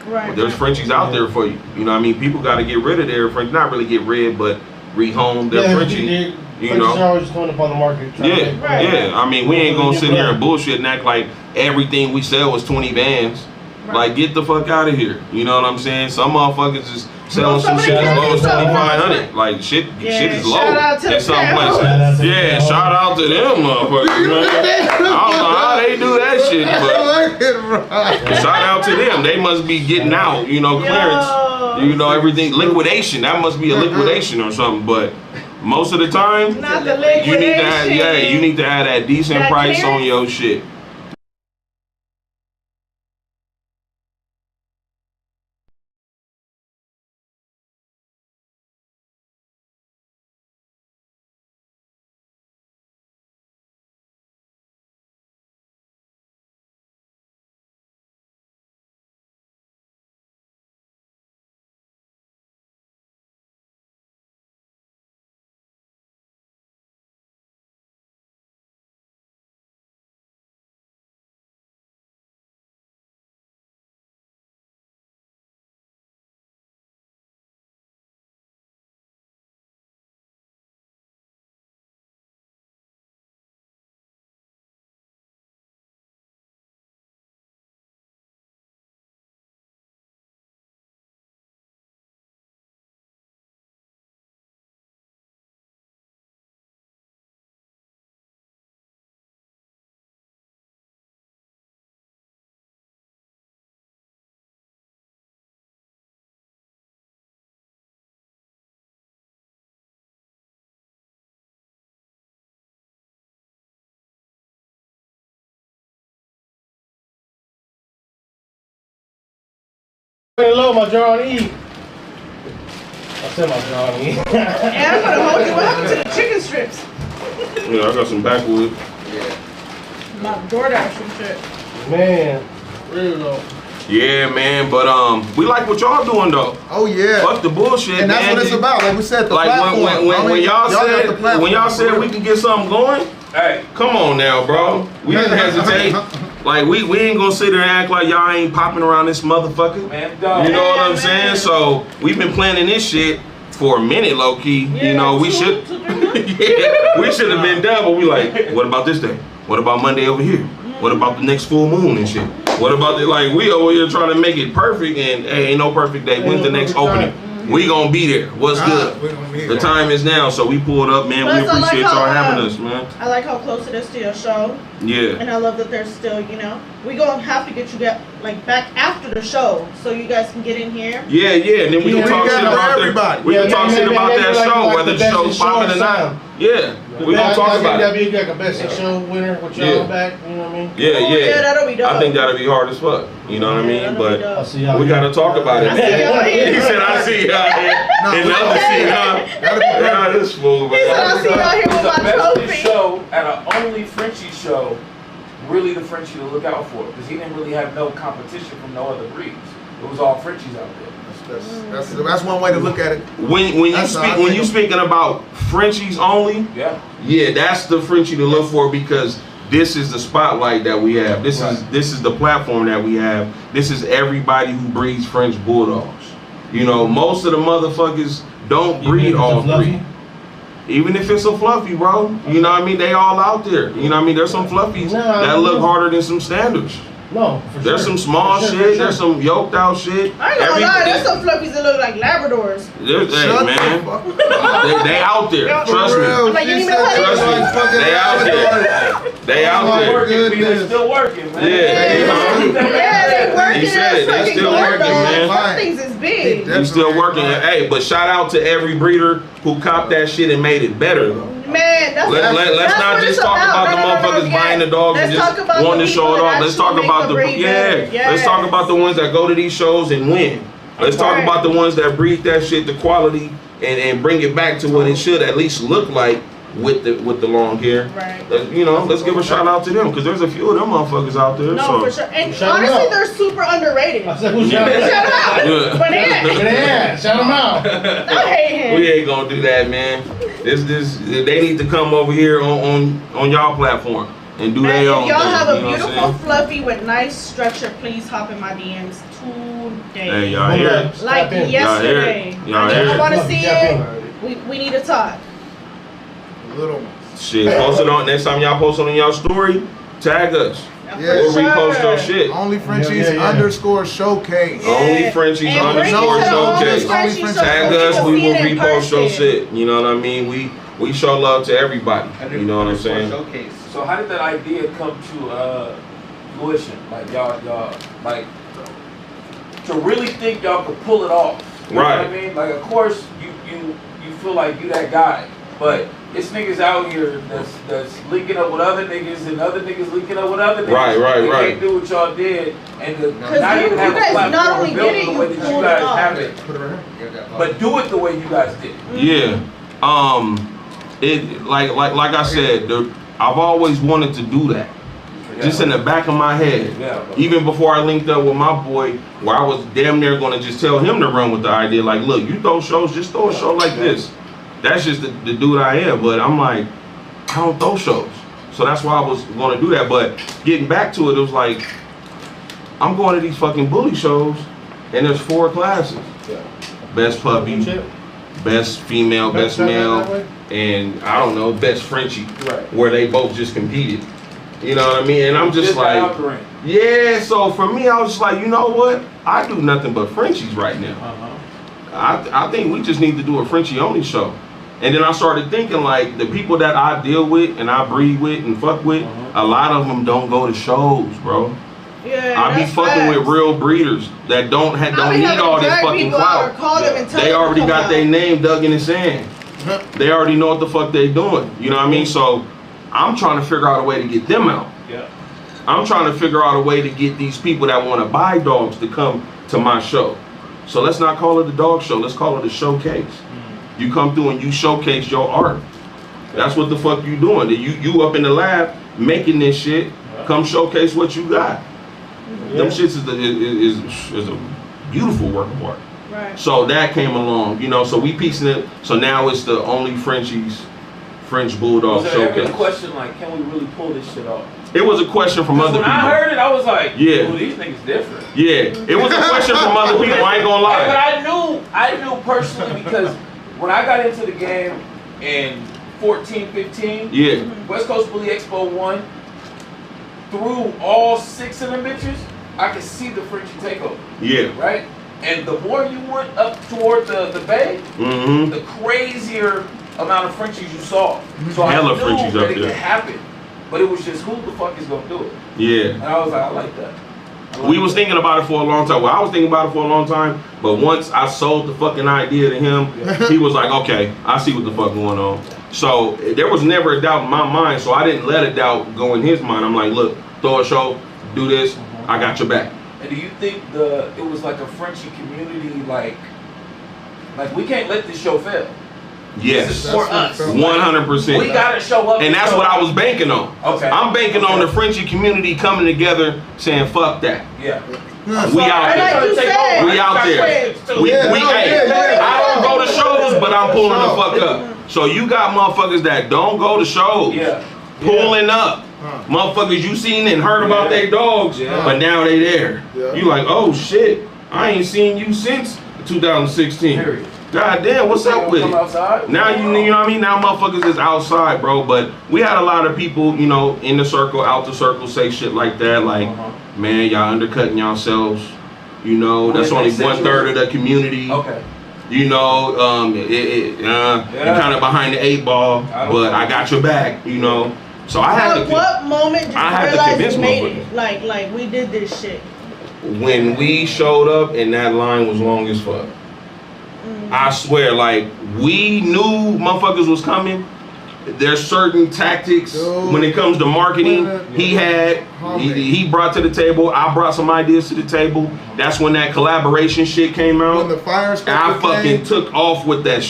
A: Right.
C: There's Frenchies out there for you. You know what I mean? People got to get rid of their Frenchies. Not really get rid, but rehome their Frenchie.
B: Frenchies are always going up on the market.
C: I mean, we ain't going to sit here and bullshit and act like everything we sell is 20 bands. Right. Like, get the fuck out of here. You know what I'm saying? Some motherfuckers is selling some shit as low as 2,500. Like, shit is low in some places. Shout out to them motherfuckers, man. I don't know how they do that shit, but shout out to them. They must be getting out, clearance. Everything. Liquidation. That must be a liquidation or something, but most of the time,
A: not the liquidation.
C: You need to have that decent price clearance on your shit.
B: Hello, my John E. I said my John E.
A: I'm gonna hold you. What happened to the chicken strips?
C: I got some backwood.
A: My DoorDash and shit.
B: Man, real though.
C: Yeah, man, but we like what y'all doing though.
D: Oh yeah.
C: Fuck the bullshit,
D: and that's
C: man.
D: what it's about. Like we said, the
C: like
D: platform.
C: when y'all said we can get something going. Hey, come on now, bro. We didn't hesitate. Like we ain't gonna sit there and act like y'all ain't popping around this motherfucker. Man, you know what I'm saying? So we've been planning this shit for a minute, low key. We should we should have been done, but we like, what about this day? What about Monday over here? What about the next full moon and shit? What about the, like, we over here trying to make it perfect, and hey, ain't no perfect day. When's the next opening? We gonna be there. What's good? The time is now, so we pulled up, man. We appreciate y'all having us, man.
A: I like how close it is to your show.
C: Yeah.
A: And I love that there's still, you know, we gonna have to get you back after the show, so you guys can get in here.
C: Yeah, and then we can talk shit about everybody. We can talk shit about that show, whether the show's popping or not. Yeah, we gonna talk about it.
B: That'd be like a best in show winner with y'all back. You know what I mean?
C: Yeah.
A: That'll be dope.
C: I think that'll be hard as fuck. You know what I mean? But we gotta talk about it.
A: I see y'all here.
C: He said, "I see y'all here." And another see y'all. Yeah, this fool, man.
A: He said, "I see y'all here with my trophy."
E: Show at an only Frenchie show. Really the Frenchie to look out for, because he didn't really have no competition from no other breeds. It was all Frenchies out there.
D: That's one way to look at it.
C: When you speaking about Frenchies only,
E: yeah,
C: that's the Frenchie to look for, because this is the spotlight that we have. This is the platform that we have. This is everybody who breeds French bulldogs. You know, most of the motherfuckers don't breed all three. Even if it's a fluffy, bro. You know what I mean? They all out there. You know what I mean? There's some fluffies that look harder than some standards.
B: No, for
C: There's
B: sure.
C: some small shit. There's some yoked out shit.
A: I ain't gonna lie, there's some fluffies that look like Labradors.
C: Hey, man. They out there. Trust me.
A: Like, you
C: Trust me. They out there. They out there.
E: They're still working, man.
A: Yeah, they working.
C: He said it. They still working, man.
A: Some things is big.
C: They still working. Hey, but shout out to every breeder who copped that shit and made it better, though.
A: Man,
C: let's not just talk about the motherfuckers buying the dogs and just wanting to show it off. Let's talk about let's talk about the ones that go to these shows and win. Let's talk about the ones that breed that shit to quality and bring it back to what it should at least look like with the long hair.
A: Right.
C: You know, let's give a shout out to them, because there's a few of them motherfuckers out there.
A: No, for sure. And honestly, they're super underrated.
B: I said, who's shout
A: out?
B: Banana. Shout them out.
A: I hate him.
C: We ain't gonna do that, man. They need to come over here on y'all platform and do their own
A: thing. If y'all have a
C: you know
A: beautiful fluffy with nice structure, please hop in my DMs today.
C: Hey, y'all here?
A: Like yesterday. I want to see it. We need to talk.
D: Little
C: shit. Post it on next time y'all post it on y'all story. Tag us. We'll repost your shit.
D: Only Frenchies _showcase.
C: Only Frenchies _showcase. Tag us. We will repost your shit. You know what I mean? We show love to everybody. You know what I'm saying?
E: So how did that idea come to fruition? Like y'all like to really think y'all could pull it off. You know what I mean? Like, of course you feel like you that guy, but it's niggas out here that's linking up with other niggas and other niggas linking up with other niggas.
C: Right.
E: They can't do what y'all did, and
A: not even have a platform
E: built the way that you guys have it. But do it the way you guys did.
C: Yeah. It like I said, I've always wanted to do that. Just in the back of my head. Even before I linked up with my boy, where I was damn near gonna just tell him to run with the idea, like, look, you throw shows, just throw a show like this. That's just the dude I am. But I'm like, I don't throw shows. So that's why I was gonna do that. But getting back to it, it was like, I'm going to these fucking bully shows, and there's 4 classes. Best puppy, best female, best male, and I don't know, best Frenchie, where they both just competed. You know what I mean? And I'm just like, yeah, so for me, I was just like, you know what? I do nothing but Frenchies right now. I think we just need to do a Frenchie only show. And then I started thinking, like, the people that I deal with and I breed with and fuck with, a lot of them don't go to shows, bro.
A: Yeah,
C: I be fucking with real breeders that don't need all this fucking clout. They already got their name dug in the sand. They already know what the fuck they doing. You know what I mean? So I'm trying to figure out a way to get them out. I'm trying to figure out a way to get these people that want to buy dogs to come to my show. So let's not call it a dog show. Let's call it a showcase. You come through and you showcase your art. That's what the fuck you doing. You up in the lab making this shit. Come showcase what you got. Them shits is a beautiful work of art.
A: Right.
C: So that came along, you know. So we piecing it. So now it's the only French Bulldog showcase.
E: Was there a question like, can we really pull this shit off?
C: It was a question from other people.
E: When I heard it, I was like,
C: yeah,
E: ooh, these niggas different.
C: Yeah, it was a question from other people. I ain't gonna lie.
E: But I knew personally, because when I got into the game in 14, 15,
C: yeah,
E: West Coast Bully Expo 1, through all 6 of them bitches, I could see the Frenchie takeover.
C: Yeah.
E: Right? And the more you went up toward the bay, the crazier amount of Frenchies you saw. So
C: Hella
E: I knew
C: Frenchies
E: that
C: up
E: it
C: there.
E: could happen. But it was just, who the fuck is gonna do it?
C: Yeah.
E: And I was like, I like that.
C: We was thinking about it for a long time. Well, I was thinking about it for a long time, but once I sold the fucking idea to him, he was like, okay, I see what the fuck going on. So there was never a doubt in my mind, so I didn't let a doubt go in his mind. I'm like, look, throw a show, do this, I got your back.
E: And do you think it was like a Frenchie community, like we can't let this show fail?
C: Yes.
E: This is for us.
C: 100%.
E: We gotta show up.
C: And that's what I was banking on.
E: Okay.
C: I'm banking on the Frenchie community coming together saying, fuck that.
E: Yeah.
C: We out there.
A: Like you said.
C: We out there. I don't go to shows, but I'm pulling the fuck up. So you got motherfuckers that don't go to shows, pulling up. Motherfuckers you seen and heard about their dogs, but now they there. You like, oh shit, I ain't seen you since 2016. God damn, what's up with it? Now you know what I mean? Now motherfuckers is outside, bro. But we had a lot of people, you know, in the circle, out the circle, say shit like that. Like, man, y'all undercutting yourselves. You know, that's only 1/3 of the community.
E: Okay.
C: You know, you're kind of behind the 8 ball, but I got your back. You know, so I had to.
A: At what moment did you realize we made it?
C: motherfuckers.
A: Like we did this shit.
C: When we showed up and that line was long as fuck. I swear, like, we knew motherfuckers was coming. There's certain tactics when it comes to marketing. He brought to the table. I brought some ideas to the table. That's when that collaboration shit came out.
G: When the fire
C: I fucking took off with that.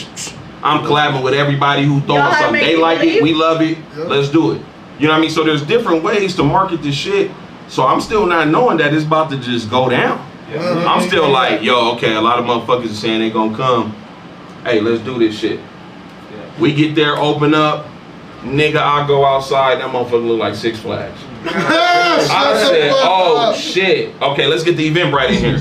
C: I'm collabing with everybody who throwing something. They like it. We love it. Let's do it. You know what I mean? So there's different ways to market this shit. So I'm still not knowing that it's about to just go down. I'm still like, yo, okay, a lot of motherfuckers are saying they gonna come. Hey, let's do this shit. We get there, open up, nigga, I go outside, that motherfucker look like Six Flags. I said, oh shit. Okay, let's get the Eventbrite in here.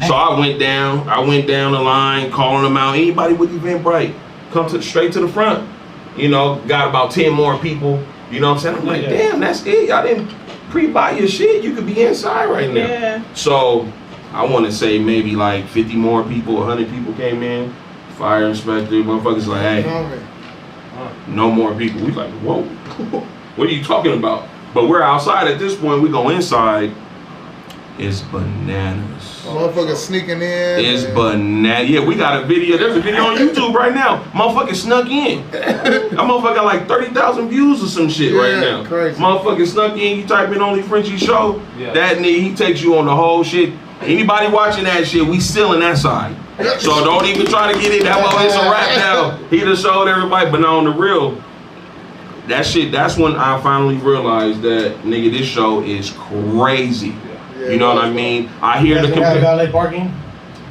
C: So I went down the line, calling them out. Anybody with Eventbrite, come straight to the front. You know, got about 10 more people. You know what I'm saying? I'm like, damn, that's it. Y'all didn't pre-buy your shit. You could be inside right now.
A: Yeah.
C: So I want to say maybe like 50 more people, 100 people came in. Fire inspector, motherfuckers like, hey, no more people. We like, whoa, what are you talking about? But we're outside at this point. We go inside. It's bananas.
G: Motherfuckers sneaking in.
C: It's bananas. Yeah, we got a video. There's a video on YouTube right now. Motherfucker snuck in. That motherfucker got like 30,000 views or some shit right now.
G: Crazy.
C: Motherfucker snuck in. You type in Only Frenchie Show. That nigga, he takes you on the whole shit. Anybody watching that shit, we still in that side. So don't even try to get it. That motherfucker, it's a wrap now. He just showed everybody, but now on the real, that shit, that's when I finally realized that, nigga, this show is crazy. You know what I mean? I hear the
B: valet parking?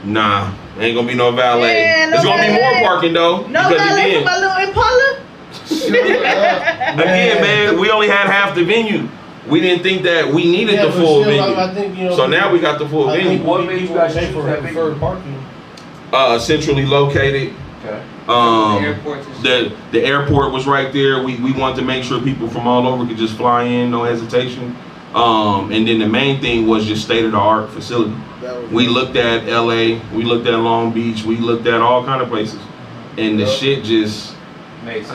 C: Nah, ain't gonna be no valet.
A: Yeah,
C: There's gonna be more parking though.
A: No valet for my little Impala?
C: Again, man, we only had half the venue. We didn't think that we needed the full venue.
B: I think, you know,
C: so now we got the full venue.
E: What made you guys
B: pay
E: choose
B: for
E: that
B: deferred parking?
C: Centrally located.
E: Okay.
C: The airport was right there. We wanted to make sure people from all over could just fly in, no hesitation. And then the main thing was just state-of-the-art facility. We looked at LA, we looked at Long Beach, we looked at all kind of places. And the shit just,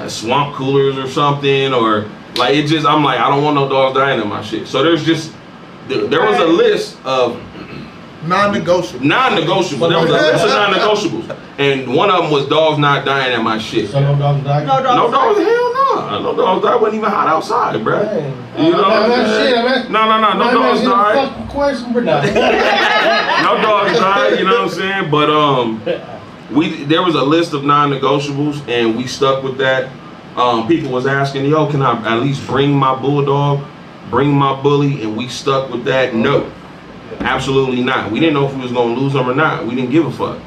C: swamp coolers or something, or like it just, I'm like, I don't want no dogs dying in my shit. So there's just, there was a list of
G: non-negotiable.
C: There was a list of non-negotiables. And one of them was dogs not dying at my shit.
B: So no dogs die?
A: No dogs.
C: No dogs, hell no. No dogs died. Wasn't even hot outside, bro. You know what I'm saying? No dogs died.
B: Question, but no.
C: No dogs died, you know what I'm saying? But there was a list of non-negotiables and we stuck with that. People was asking, yo, can I at least bring my bulldog, bring my bully, and we stuck with that. No, absolutely not. We didn't know if we was gonna lose them or not. We didn't give a fuck.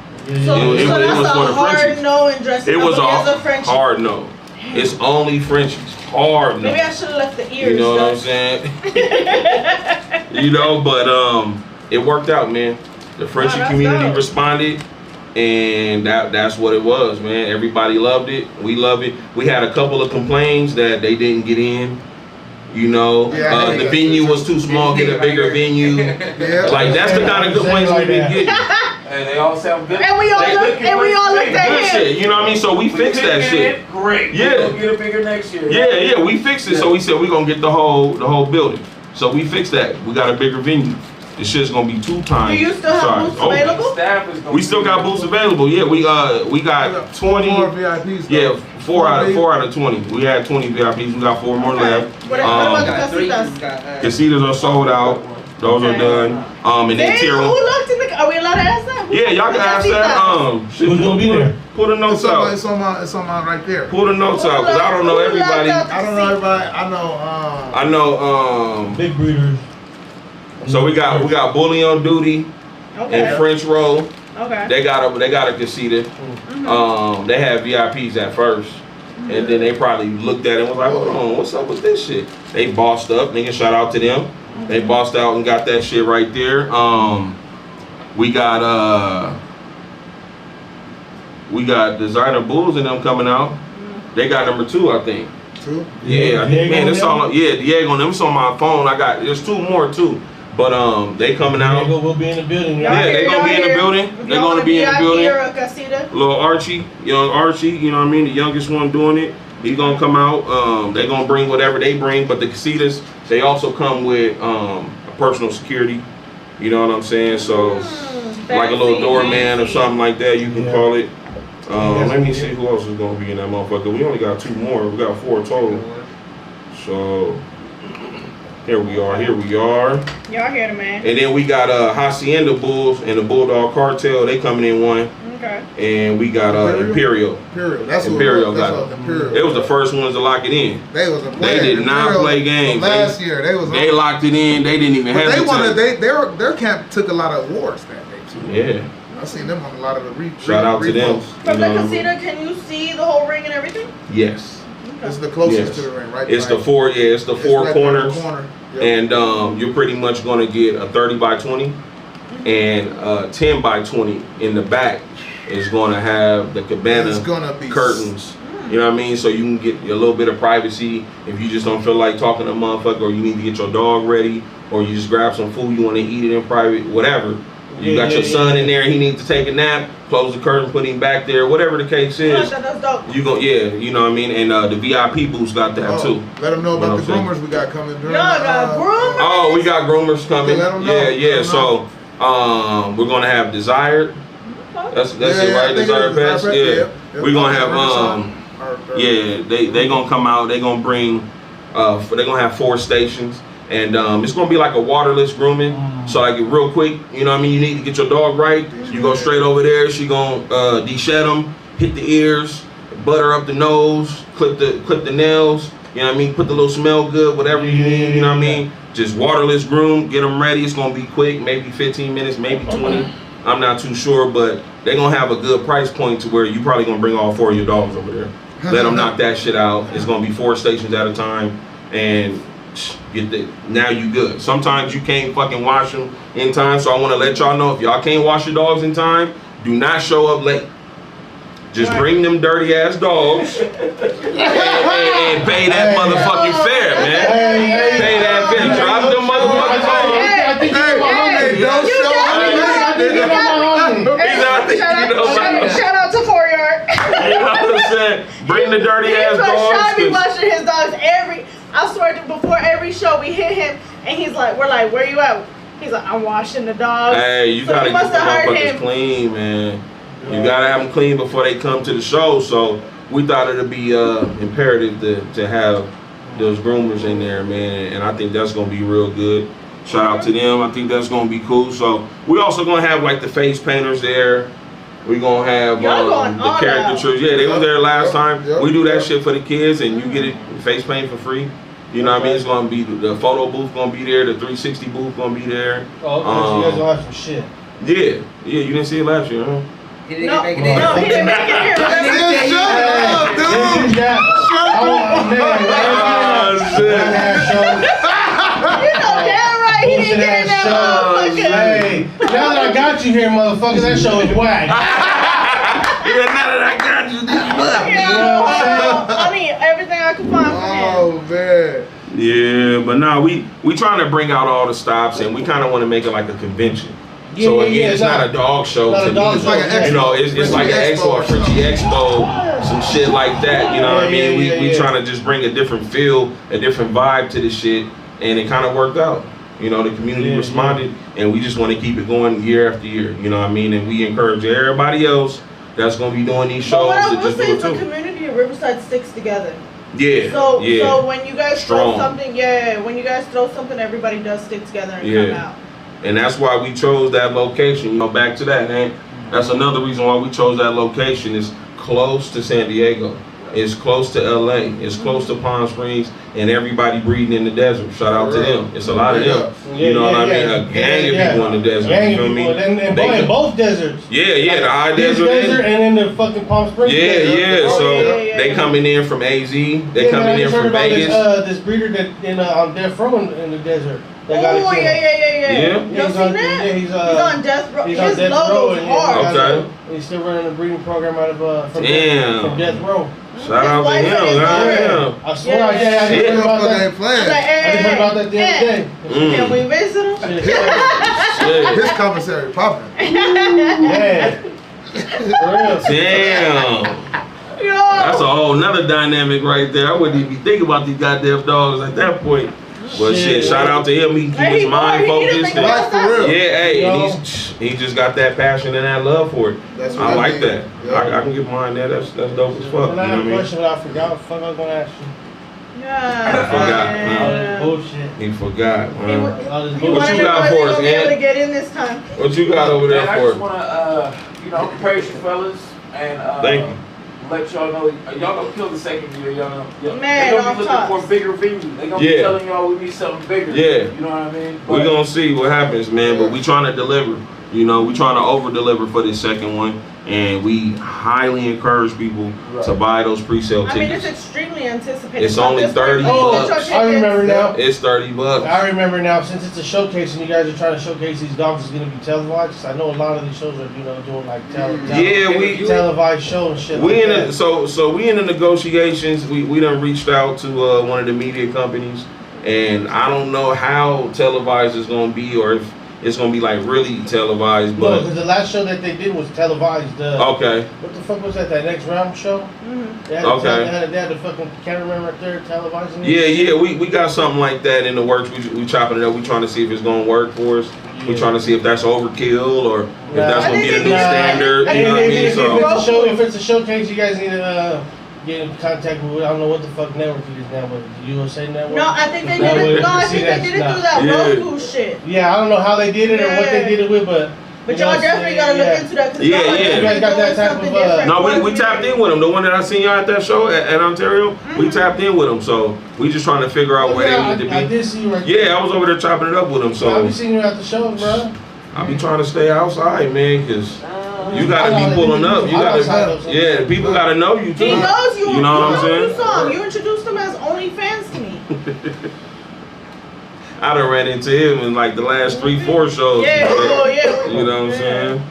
A: So
C: it
A: that's
C: was
A: a
C: for the
A: hard
C: Frenchies.
A: no in dressing
C: It was
A: up
C: a
A: Frenchie.
C: hard no. It's only Frenchies. Hard no.
A: Maybe I should have left the ears.
C: You know what I'm saying? You know, but it worked out, man. The Frenchie community responded, and that's what it was, man. Everybody loved it. We love it. We had a couple of complaints that they didn't get in. You know, the venue was too small, get a bigger venue. Like that's the kind of complaints we've been getting.
E: And they all sound good.
A: And we all looked at
C: good shit. You know what I mean? So we fixed that shit.
E: Great.
C: Yeah.
E: We're gonna get it bigger next year.
C: Yeah, we fixed it. So we said we're gonna get the whole building. So we fixed that. We got a bigger venue. The shit's gonna be 2 times.
A: Do you still have booths available?
C: We still got booths available. Yeah, we got 20
G: more VIPs.
C: Yeah, 4 out of 20. We had 20 VIPs. We got 4 more left.
A: What about the casitas?
C: Casitas are sold out. Those are done. And then tier
A: Who
C: 1.
A: looked in the? Are we allowed to ask that?
C: Yeah, y'all can ask that.
B: Who's gonna be there?
C: Pull the notes out.
G: It's on my right there.
C: Pull the notes out, cause I don't know everybody.
G: I don't know everybody. I know.
B: Big breeders.
C: So we got Bully on duty and French Roll.
A: Okay.
C: They got a casita. They had VIPs at first, and then they probably looked at it and was like, "Hold on, what's up with this shit?" They bossed up. Nigga, shout out to them. They bossed out and got that shit right there. We got Designer Bulls and them coming out. They got number 2, I think.
G: 2?
C: Yeah, I think, man, it's all. Yeah, Diego, them on my phone. There's 2 more too. But they coming out.
B: Diego will be in the building.
C: Yeah, they gonna be in the building. They gonna be in the building.
A: Casita?
C: Little Archie, young Archie, you know what I mean? The youngest one doing it. He's gonna come out. They gonna bring whatever they bring, but the casitas, they also come with a personal security. You know what I'm saying? So like a little doorman or something like that, you can call it. Let me see who else is gonna be in that motherfucker. We only got 2 more. We got 4 total. So here we are.
A: Y'all hear the man.
C: And then we got Hacienda Bulls and the Bulldog Cartel. They coming in 1.
A: Okay.
C: And we got Imperial.
G: That's
C: Imperial
G: what
C: got it.
G: Imperial.
C: It was the first ones to lock it in.
G: They
C: did not play games.
G: Last year
C: they locked it in. They didn't even have
G: their camp took a lot of awards that day too.
C: Yeah.
G: I seen them on a lot of the
C: Shout out to them.
A: From the casita, can you see the whole ring and everything?
C: Yes.
G: It's the closest to the ring, right?
C: It's the 4. Yeah, it's the 4
G: right
C: corners.
G: Yep.
C: And you're pretty much gonna get a 30 by 20 and 10 by 20 in the back. Is gonna have the cabana curtains. You know what I mean? So you can get a little bit of privacy if you just don't feel like talking to a motherfucker, or you need to get your dog ready, or you just grab some food, you want to eat it in private, whatever. You got your son in there, he needs to take a nap, close the curtain, put him back there, whatever the case is.
A: That's dope.
C: You go, you know what I mean? And the VIP booths got that too.
G: Let them know about the groomers we got coming.
A: Y'all got groomers?
C: Oh, we got groomers coming.
G: Let them know.
C: Yeah. So we're gonna have Desired. That's it, right? Desired Pets. Yeah. We're gonna have they gonna come out. They gonna bring they gonna have 4 stations. And it's gonna be like a waterless grooming. So like real quick, you know what I mean? You need to get your dog right. You go straight over there. She gonna de-shed them, hit the ears, butter up the nose, clip the nails. You know what I mean? Put the little smell good, whatever you need. You know what I mean? Just waterless groom, get them ready. It's gonna be quick, maybe 15 minutes, maybe 20. I'm not too sure, but they're gonna have a good price point to where you probably gonna bring all 4 of your dogs over there. Let them knock that shit out. It's gonna be 4 stations at a time, and now you good. Sometimes you can't fucking wash them in time, so I want to let y'all know, if y'all can't wash your dogs in time, do not show up late. Just bring them dirty ass dogs and pay that motherfucking fare, man. Pay that fare. Drop them motherfuckers off.
A: Shout out to 4Yard.
C: You know what I'm saying? Bring the dirty ass dogs.
A: Sean be washing his dogs I swear to, before every show we hit him and we're like, where you at? He's like, I'm washing the dogs.
C: Hey, you gotta get the motherfuckers clean, man. You gotta have them clean before they come to the show. So we thought it'd be imperative to have those groomers in there, man. And I think that's gonna be real good. Shout out to them. I think that's gonna be cool. So we also gonna have like the face painters there. We gonna have the caricatures. Yeah, they were there last time. We do that shit for the kids, and you get it face paint for free. You know what I mean? It's gonna be the photo booth gonna be there, the 360 booth gonna be there.
B: Oh, okay, so you guys gonna have some shit.
C: Yeah, you didn't see it last year, huh?
F: He didn't make it in.
A: No, he didn't make it here.
G: Shut up, dude.
A: You know damn right he didn't get in that motherfucker.
B: Hey, now that I got you here, motherfucker, that show is whack.
C: Yeah, now that I got you, this is whack.
A: I mean, everything I could find for him.
G: Oh, man.
C: Yeah, but no, we trying to bring out all the stops, and we kind of want to make it like a convention.
B: Yeah,
C: So
B: yeah,
C: again,
B: yeah,
C: it's not a dog show.
B: Not a dog
C: me.
B: show, like an
C: You
B: expo.
C: know, it's like an expo, a Frenchie Expo, some shit like that. You know what I mean? We trying to just bring a different feel, a different vibe to this shit, and it kind of worked out. You know, the community responded, and we just want to keep it going year after year. You know what I mean? And we encourage everybody else that's gonna be doing these shows
A: But what I
C: to
A: will
C: just
A: say
C: do
A: is
C: it
A: the
C: too.
A: community of Riverside sticks together.
C: Yeah.
A: So when you guys
C: Strong.
A: throw something, when you guys throw something, everybody does stick together and come out.
C: And that's why we chose that location. You know, back to that, man. That's another reason why we chose that location. Is close to San Diego. It's close to LA. It's close to Palm Springs, and everybody breeding in the desert. Shout out to them. It's a lot of them. You know what I mean? A gang of people in the desert. You feel me?
B: And in both deserts.
C: The high desert.
B: And in the fucking Palm Springs.
C: So they coming in from AZ. They coming in from Vegas.
B: This breeder that on death row in the desert.
A: Yeah. You seen that? He's on death row. His logo's hard.
C: Okay.
B: He's still running a breeding program out of from death row.
C: Shout out to him.
B: I swear, I just heard about that. I just heard about that the other day.
A: Can we visit him?
D: His commissary popping.
B: Yeah.
C: Damn. That's a whole nother dynamic right there. I wouldn't even think about these goddamn dogs at that point. But shit, shout out to him. He keep his mind focused.
D: For real.
C: And he just got that passion and that love for it. I like that. I can get behind that. That's dope as fuck.
B: And I have a question that I forgot. What the fuck I was gonna ask you?
C: I forgot.
B: Bullshit.
C: He forgot.
A: What
C: you got for us,
A: Ant? Get in this time.
C: What you got over there
E: I
C: for
E: just want to, praise you fellas and
C: thank you.
E: Let y'all know y'all gonna kill the second year. Y'all know.
A: Man,
E: they gonna be looking for a bigger venue. They gonna be telling y'all we need something bigger.
C: Yeah.
E: You know what I mean?
C: We're gonna see what happens, man. But we trying to deliver. You know, we trying to over deliver for this second one, and we highly encourage people to buy those pre-sale tickets.
A: I mean, it's extremely anticipated.
C: It's only $30 bucks.
B: I remember now.
C: It's $30.
B: I remember now. Since it's a showcase and you guys are trying to showcase these dogs, it's gonna be televised. I know a lot of these shows are, doing like televised shows and shit.
C: We in the negotiations. We done reached out to one of the media companies, and I don't know how televised it's gonna be or if it's gonna be like really televised. But
B: no, because the last show that they did was televised.
C: Okay.
B: What the fuck was that? That next round show? Mm-hmm. They had the fucking cameraman right there televising.
C: Yeah. We got something like that in the works. We chopping it up. We trying to see if it's gonna work for us. Yeah. We trying to see if that's overkill or if that's gonna be the new standard. You know what I mean?
B: If it's a showcase, you guys need to get in contact with. I don't know what the fuck network it is now, but the USA Network.
A: No, I think they did it. No, I think they did it through that Roku shit.
B: Yeah, I don't know how they did it or what they did it with, but
A: y'all definitely gotta look into that.
B: You guys got that type of.
C: No, we tapped in with them. The one that I seen y'all at that show at Ontario, we tapped in with them. So we just trying to figure out where they need to be.
B: I did see you right there.
C: Yeah, I was over there chopping it up with them. So
B: I be seeing you at the show, bro.
C: I be trying to stay outside, man, cause. You gotta be pulling up. You gotta, people gotta know you too.
A: He knows you.
C: You know what I'm saying?
A: You introduced him as OnlyFans to me.
C: I done ran into him in like the last 3-4 shows.
A: Yeah.
C: You know what I'm saying?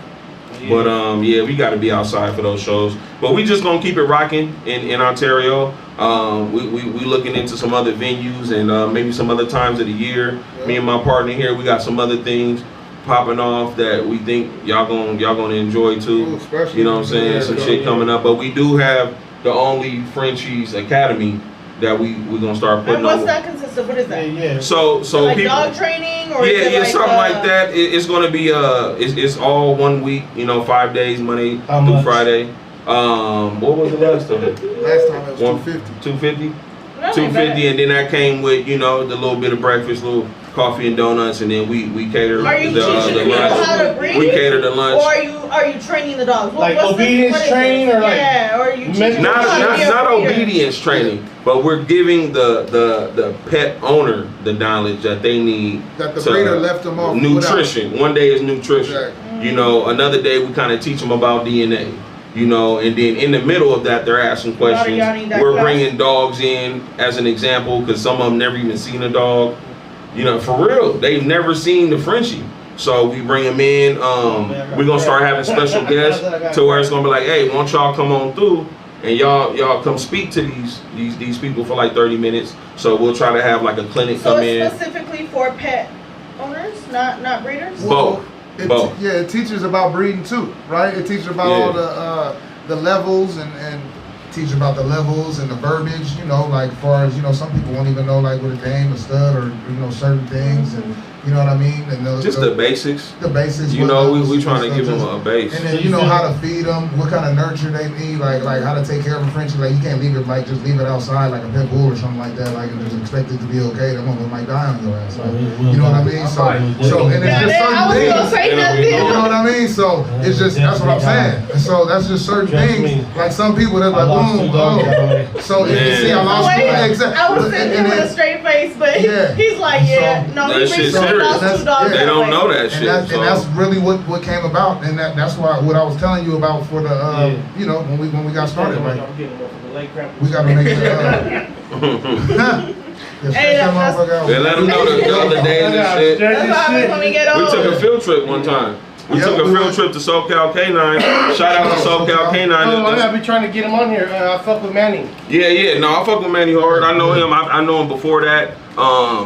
C: But we gotta be outside for those shows. But we just gonna keep it rocking in Ontario. We looking into some other venues and maybe some other times of the year. Me and my partner here, we got some other things popping off that we think y'all gonna enjoy too. You know what I'm saying? Some shit coming up. But we do have the Only Frenchies Academy that we gonna start putting on.
A: And what's that consist of? What is that?
B: Yeah.
C: So
A: like
C: people,
A: dog training or
C: something like that. It's gonna be it's all 1 week. 5 days, Monday through Friday. What was the last time?
D: Last time it was 250.
C: 250. 250, and then that came with the little bit of breakfast, little coffee and donuts, and then we cater the lunch.
A: How to breed?
C: We cater the lunch.
A: Or are you training the dogs?
B: Like obedience training or like
A: or are you
C: not obedience training, but we're giving the pet owner the knowledge that they need.
D: That the breeder left them off.
C: Nutrition. One day is nutrition. Exactly. Another day we kind of teach them about DNA. And then in the middle of that, they're asking questions. We're bringing dogs in as an example because some of them never even seen a dog. For real, they've never seen the Frenchie. So we bring them in. We're gonna start having special guests to where it's gonna be like, hey, won't y'all come on through and y'all come speak to these people for like 30 minutes. So we'll try to have like a clinic come in.
A: So it's specifically for pet owners, not breeders?
C: Both.
D: Yeah, it teaches about breeding too, right? It teaches about all the levels and teach about the levels and the verbiage, you know, like far as, you know, some people won't even know like what a dame, a stud, or, you know, certain things, and you know what I mean? And
C: just the basics.
D: The basics.
C: You know, we trying to give them a base.
D: And then, you know, how to feed them, what kind of nurture they need, like how to take care of a Frenchie. Like, you can't leave it, like, just leave it outside like a pit bull or something like that, like, and just expect it to be okay. That one might die on your ass. Like, you know what I mean? So and it's just certain things. You know what I mean? So it's just, that's what I'm saying. And so that's just certain things. Like, some people, they're like, boom, oh. So you see, I lost two legs.
A: I was sitting here with a straight face, but he's like, no, he reached out two dogs.
C: They don't know that shit.
D: And that's really what came about, and that's why what I was telling you about for the you know, when we got started, like we got to make it.
C: Hey, let them know the other days and shit.
A: That's what happens when we get old.
C: We took a field trip one time. We took a field trip to SoCal Canine. Shout out to SoCal Canine.
B: I gotta be trying to get him on here. I fuck with Manny.
C: Yeah. No, I fuck with Manny hard. I know him. I know him before that.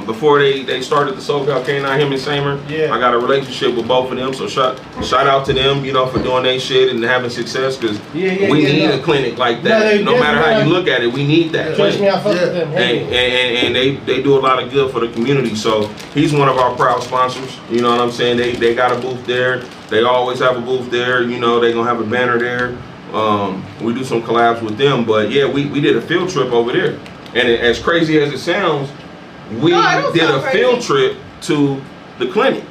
C: Before they started the SoCal Canine, him and Samer. Yeah. I got a relationship with both of them. So shout out to them, you know, for doing their shit and having success. Cause we need a clinic like that. No matter how you look at it, we need that.
B: Trust me, I fuck with them.
C: And they do a lot of good for the community. So he's one of our proud sponsors. You know what I'm saying? They got a booth there. They always have a booth there. You know, they gonna have a banner there. We do some collabs with them. But yeah, we did a field trip over there. And as crazy as it sounds, we did a field trip to the clinic.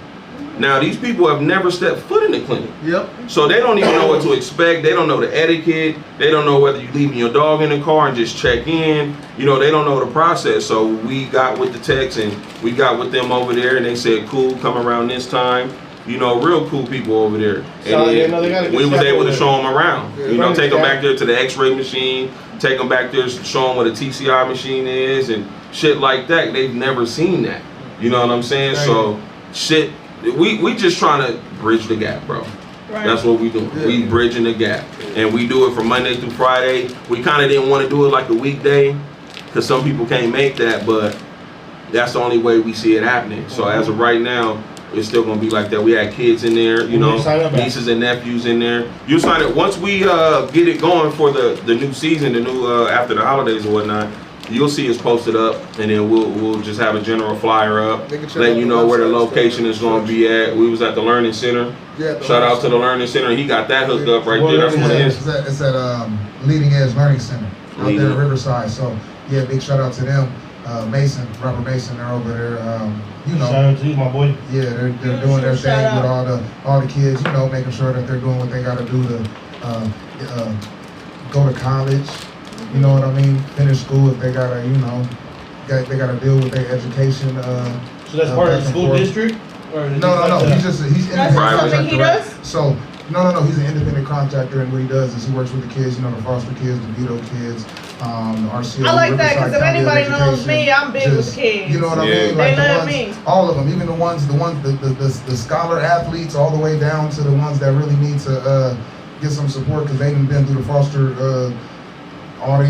C: Now, these people have never stepped foot in the clinic.
D: Yep.
C: So they don't even know what to expect. They don't know the etiquette. They don't know whether you're leaving your dog in the car and just check in. You know, they don't know the process. So we got with the techs and we got with them over there, and they said, cool, come around this time. You know, real cool people over there. And we was able to show them around. You know, take them back there to the x-ray machine, take them back there, show them what a TCI machine is and shit like that. They've never seen that. You know what I'm saying? Right. So shit, we just trying to bridge the gap, bro. Right. That's what we do. Yeah. We bridging the gap. And we do it from Monday through Friday. We kind of didn't want to do it like a weekday because some people can't make that, but that's the only way we see it happening. So as of right now, it's still gonna be like that. We had kids in there, you know, nieces and nephews in there. You sign up once we get it going for the new season, the new after the holidays or whatnot. You'll see us posted up, and then we'll just have a general flyer up, letting you know where the location is gonna be at. We was at the Learning Center. Yeah. Shout out to the Learning Center. He got that hooked up right there. That's what it is.
D: It's at Leading Edge Learning Center out there in Riverside. So yeah, big shout out to them. Mason, Robert Mason, they're over there. You know,
B: shout out to you, my boy.
D: Yeah, they're doing their thing with all the kids. You know, making sure that they're doing what they got to do to go to college. You know what I mean? Finish school if they gotta, you know, they gotta deal with their education.
B: So that's part of the school district? Or
D: no. He's independent
A: contractor. He does?
D: So no. He's an independent contractor, and what he does is he works with the kids. You know, the foster kids, the Vito kids. The RCO,
A: I like that because if anybody knows me, I'm big with kids.
D: You know what I mean?
A: Like they love me.
D: All of them, even the scholar athletes, all the way down to the ones that really need to get some support because they've been through the foster
B: the whole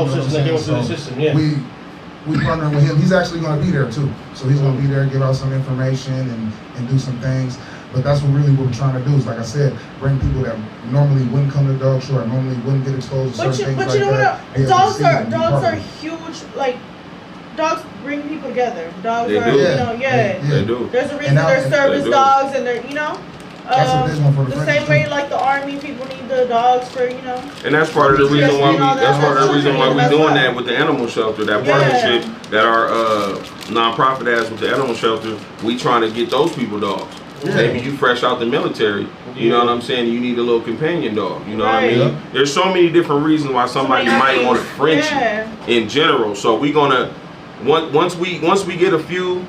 B: system. They go through the system. Yeah.
D: We partnering with him. He's actually going to be there too. So he's going to be there, give out some information and do some things. But that's what we're trying to do is, like I said, bring people that normally wouldn't come to the dog show or normally wouldn't get exposed to certain things like that. But you know what?
A: Dogs are huge. Like, dogs bring people together. Dogs
C: they
A: are,
C: do.
A: you know,
C: They do.
A: There's a reason they're service dogs and they're, you know.
D: That's a big one for
A: the same way like the Army people need the dogs for, you know.
C: And that's part of the reason why we're doing that with the animal shelter, that partnership that our nonprofit has with the animal shelter. We trying to get those people dogs. Yeah. Maybe you fresh out the military, you know what I'm saying? You need a little companion dog, you know what I mean? Yeah. There's so many different reasons why somebody might want a Frenchie in general. So we gonna once we get a few,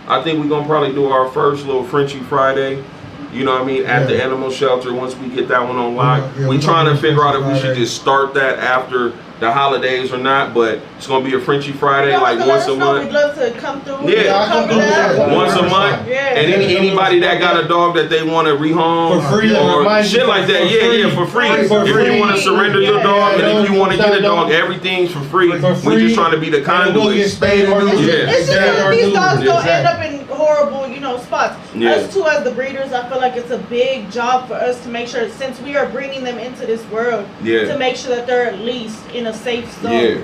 C: I think we're gonna probably do our first little Frenchie Friday. You know what I mean? At the animal shelter, once we get that one on lock. We trying to figure out if we should just start that after the holidays or not, but it's gonna be a Frenchie Friday,
A: No,
C: like
A: let
C: once
A: us
C: a
A: know.
C: month.
A: We'd love to come through.
C: Yeah,
A: cover that.
C: once a month.
A: Yeah.
C: And anybody that got a dog that they want to rehome
B: For free,
C: or shit like that, yeah, for free. If you want to surrender your dog, and if you want to get a dog, everything's for free. We're just trying to be the conduit.
A: It's just that these dogs don't end up in horrible, spots.
C: Yeah.
A: Us two as the breeders, I feel like it's a big job for us to make sure, since we are bringing them into this world, to make sure that they're at least in a safe zone.
C: Yeah.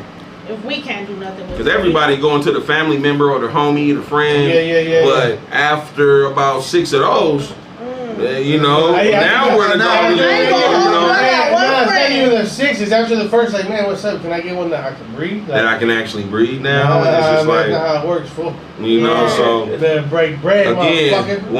A: If we can't do nothing with
C: Because everybody going to the family member or the homie, the friend. But after about 6 of those, now we're the dog.
B: It's not even the 6. It's after the first. Like, man, what's up? Can I get one that I can breed?
C: That I can actually breed now. And it's just
B: that's not how it works, fool.
C: So
B: better break bread,
C: again.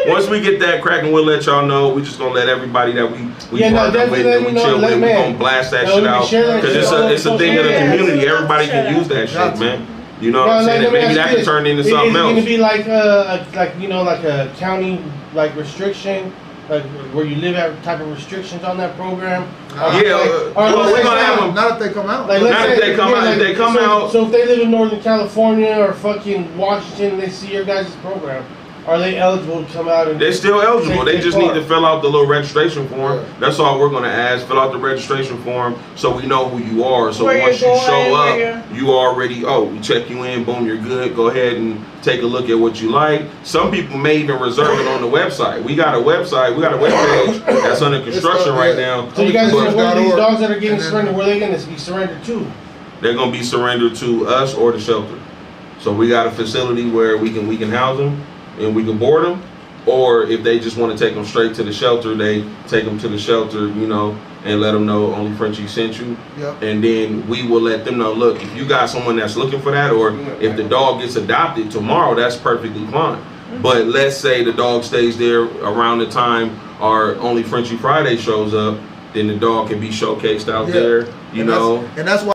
C: Once we get that cracking, we'll let y'all know. We just gonna let everybody that we partner with and we chill with. We gonna blast that shit out because it's a thing of the community. Everybody can use that shit, man. You know what I'm saying? And maybe that can turn into something else.
B: It's gonna be like a county restriction. Like where you live at, type of restrictions on that program.
C: We're gonna have them.
D: Not if they come out.
C: Not if they come out. If they come out.
B: So if they live in Northern California or fucking Washington, and they see your guys' program, are they eligible to come out? And
C: they're still eligible. They just need to fill out the little registration form. That's all we're gonna ask. Fill out the registration form so we know who you are. So once you show up, you already we check you in. Boom, you're good. Go ahead and take a look at what you like. Some people may even reserve it on the website. We got a website. We got a webpage that's under construction right now.
B: So you guys know where these dogs that are getting surrendered, where are they going to be surrendered to?
C: They're going to be surrendered to us or the shelter. So we got a facility where we can house them and we can board them. Or if they just want to take them straight to the shelter, they take them to the shelter, and let them know only Frenchie sent you.
D: Yep.
C: And then we will let them know, look, if you got someone that's looking for that, or if the dog gets adopted tomorrow, that's perfectly fine. But let's say the dog stays there around the time our Only Frenchie Friday shows up, then the dog can be showcased out there,
D: And that's why.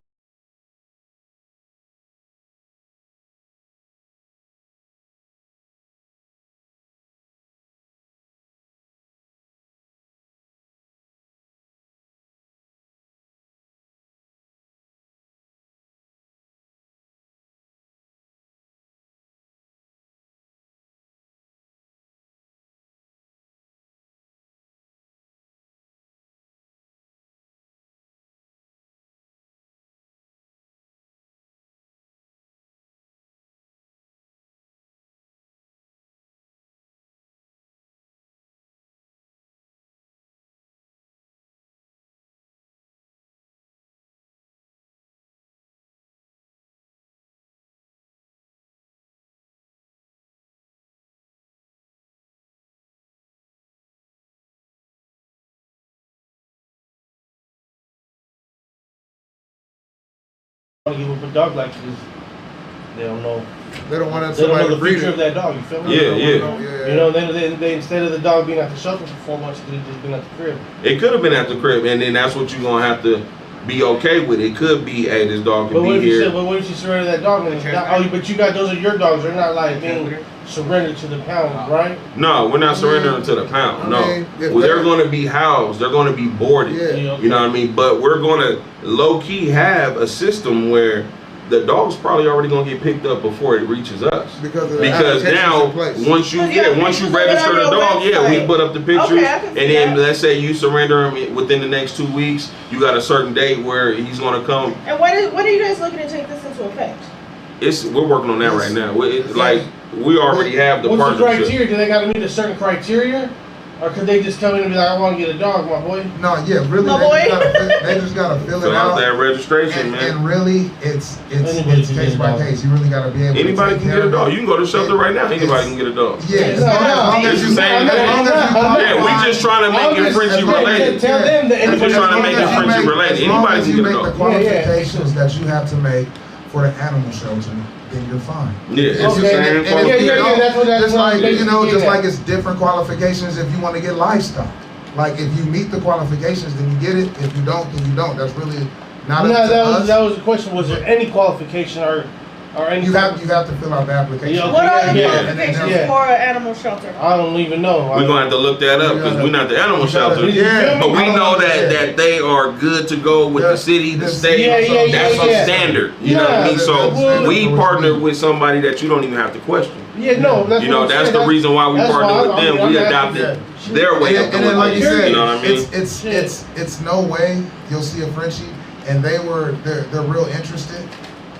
B: Give up a dog like this, they don't know.
D: They don't want
B: They don't know the future of that dog. You feel me?
C: Yeah.
B: They instead of the dog being at the shelter for 4 months, it could have just been at the crib.
C: It could have been at the crib, and then that's what you're gonna have to be okay with. It could be, hey, this dog can be here.
B: But what if you surrender that dog? But you got those are your dogs. They're not like being surrendered to the pound, right?
C: No, we're not surrendering to the pound. No, they're going to be housed. They're going to be boarded. You know what I mean? But we're going to low key have a system where the dog's probably already gonna get picked up before it reaches us. Because now, once you register the dog, we put up the pictures, and then let's say you surrender him within the next 2 weeks, you got a certain date where he's gonna come.
A: And when are you guys looking to take this into effect?
C: We're working on that right now. We already have the partnership.
B: What's the criteria? Do they gotta meet a certain criteria? Or could they just come in and be like, I want to get a dog, my boy?
D: No, really, they just gotta fill it out.
C: That registration, man.
D: And really, it's case by case. You really gotta be able.
C: Anybody can get a dog. You can go to the shelter right now. Anybody can get a dog.
D: Yeah, as long as you
C: we just trying to make it Frenchie related.
B: Tell them that
C: we're just trying to make it Frenchie related. Anybody can get a dog.
D: The qualifications that you have to make for the animal shelter, then you're fine.
C: That's
D: just like it's different qualifications if you want to get livestock. Like if you meet the qualifications, then you get it. If you don't, then you don't. That's really not up to us.
B: That was the question. Was there any qualification or or anything?
D: You have to fill out the application.
B: Yeah,
A: What are the
B: yeah,
A: qualifications for an animal shelter?
B: I don't even know.
C: We're gonna have to look that up because we're not the animal shelter.
D: Yeah,
C: but we know that they are good to go with the city, the state. That's a standard. You know what I mean? So we partner with somebody that you don't even have to question.
B: Yeah, no, that's
C: you know that's the reason why we partner with them. We adopted their way of doing
D: and then, like you said,
C: you know what I mean?
D: It's no way you'll see a Frenchie, and they're real interested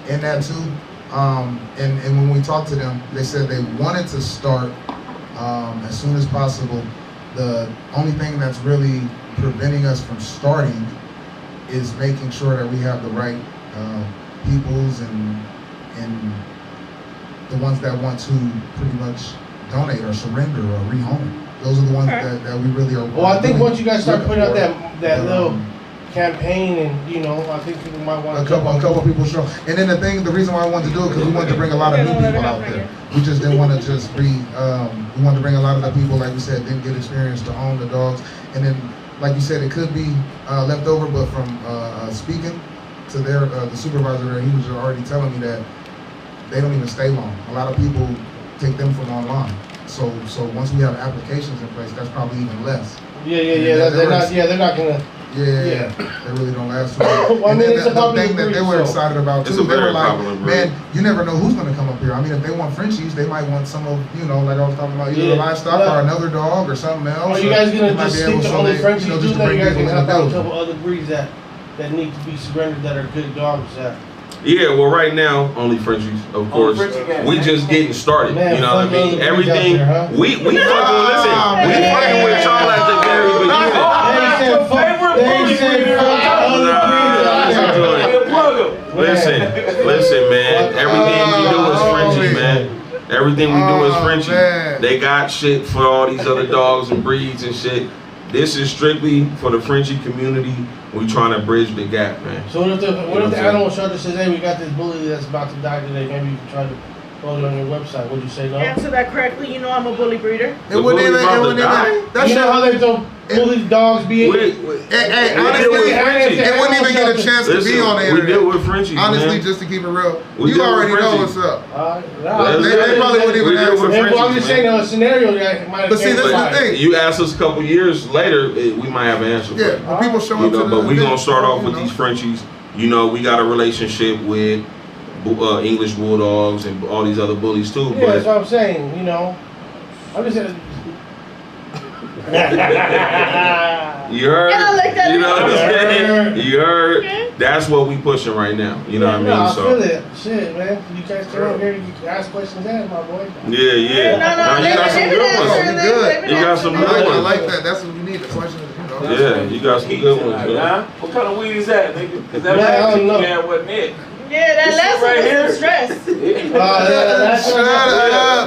D: in that too. And when we talked to them, they said they wanted to start as soon as possible. The only thing that's really preventing us from starting is making sure that we have the right peoples and the ones that want to pretty much donate or surrender or rehome. Those are the ones that we really are.
B: Well, I think once you guys start putting out that little campaign, and you know, I think people might want
D: a couple people show. And then the reason why I wanted to do it because we wanted to bring a lot of new people out there. We just didn't want to just we wanted to bring a lot of the people, like we said, didn't get experience to own the dogs. And then, like you said, it could be left over, but from speaking to the supervisor there, he was already telling me that they don't even stay long. A lot of people take them from online. So once we have applications in place, that's probably even less.
B: Yeah. They're not gonna.
D: Yeah, they really don't last too long.
B: Well, I mean, it's a
D: the
B: popular
D: thing that
B: breed,
D: they were excited about too, they were like, man, you never know who's gonna come up here. I mean, if they want Frenchies, they might want some of, you know, like I was talking about, either livestock or another dog or something else.
B: Are you guys gonna just stick to only Frenchies? You know, you guys gonna have a couple other breeds that need to be surrendered that are good dogs.
C: Yeah, well, right now, only Frenchies, of course. We just getting started.
B: Man,
C: you know what I mean? Everything.
B: There, huh?
C: We fucking listen. We fucking with y'all at the very beginning. Listen, man. Everything we do is Frenchies, man. Everything we do is Frenchies. They got shit for all these other dogs and breeds and shit. This is strictly for the Frenchie community. We trying to bridge the gap, man.
B: So what if the animal shelter says, hey, we got this bully that's about to die today, maybe you can try to post it on your website. Would you say no?
A: Answer that correctly. You know I'm a bully breeder.
D: It wouldn't even.
B: You know how they don't bully dogs be?
D: Hey, honestly, it wouldn't even get a chance to be on the internet.
C: We deal with Frenchies,
D: honestly,
C: man.
D: just to keep it real, you already know what's up. They probably wouldn't even ask.
B: I'm just saying, a scenario that might.
D: But see, this is the thing.
C: You ask us a couple years later, we might have an answer.
D: Yeah, when people show up.
C: But we gonna start off with these Frenchies. You know, we got a relationship with English Bulldogs and all these other bullies too.
B: Yeah, that's what I'm saying. You know, I'm just saying.
C: You heard?
A: Yeah, I like that.
C: You know what I'm saying? You heard? Okay. That's what we pushing right now. You know what I mean?
B: I feel it. Shit, man. You guys turn over here, you can ask questions at my boy.
C: Yeah.
A: No,
C: you got some good ones. You got some good ones.
D: I like that. That's what you need. The question is, you know.
C: Yeah, you got some good ones.
E: What kind of weed is that, nigga? Because that last thing you had wasn't it.
A: Yeah, that last one was some stress.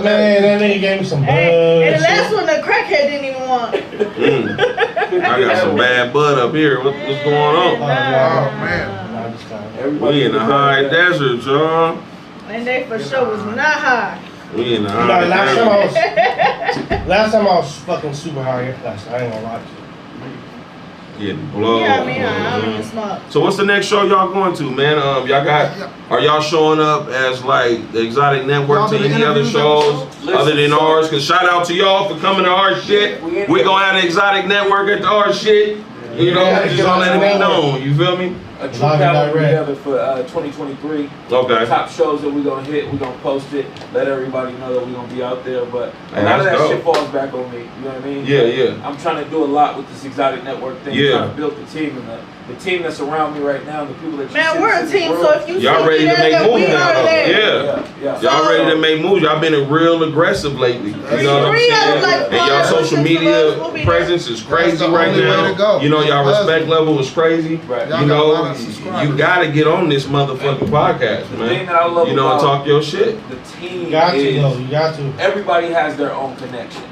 B: Man, that nigga gave me some bud.
A: And the last one, the crackhead didn't even want.
C: I got some bad bud up here. What's going on?
D: Oh, man.
C: We in the high desert, y'all.
A: And they for sure was not high.
C: We in the high
B: desert. Last time I was fucking super high. I ain't gonna lie to you.
C: Getting blown.
A: Yeah, I mean, I don't even smoke.
C: So what's the next show y'all going to, man? Are y'all showing up as like the Exotic Network to any other shows other than ours? Cause shout out to y'all for coming to our shit. We gonna have the Exotic Network at our shit. You know, just all letting it be known. You feel me?
E: A true calendar together for 2023.
C: Okay.
E: Top shows that we're gonna hit, we're gonna post it, let everybody know that we're gonna be out there. But a lot of that shit falls back on me. You know what I mean?
C: Yeah.
E: I'm trying to do a lot with this Exotic Network thing.
C: Yeah.
E: Trying to build the team and the team that's around me right now, the people that you
A: man,
E: see
A: we're a team,
E: world.
A: so if you
C: y'all ready to make moves now?
E: Yeah.
C: Y'all ready to make moves? Y'all been real aggressive lately. You know what I'm saying? And y'all social media presence is crazy right now. You know, y'all respect level is crazy. You know, you gotta get on this motherfucking podcast, man.
E: The thing that I love
C: and talk your shit.
E: The team
B: you got to.
E: Everybody has their own connections.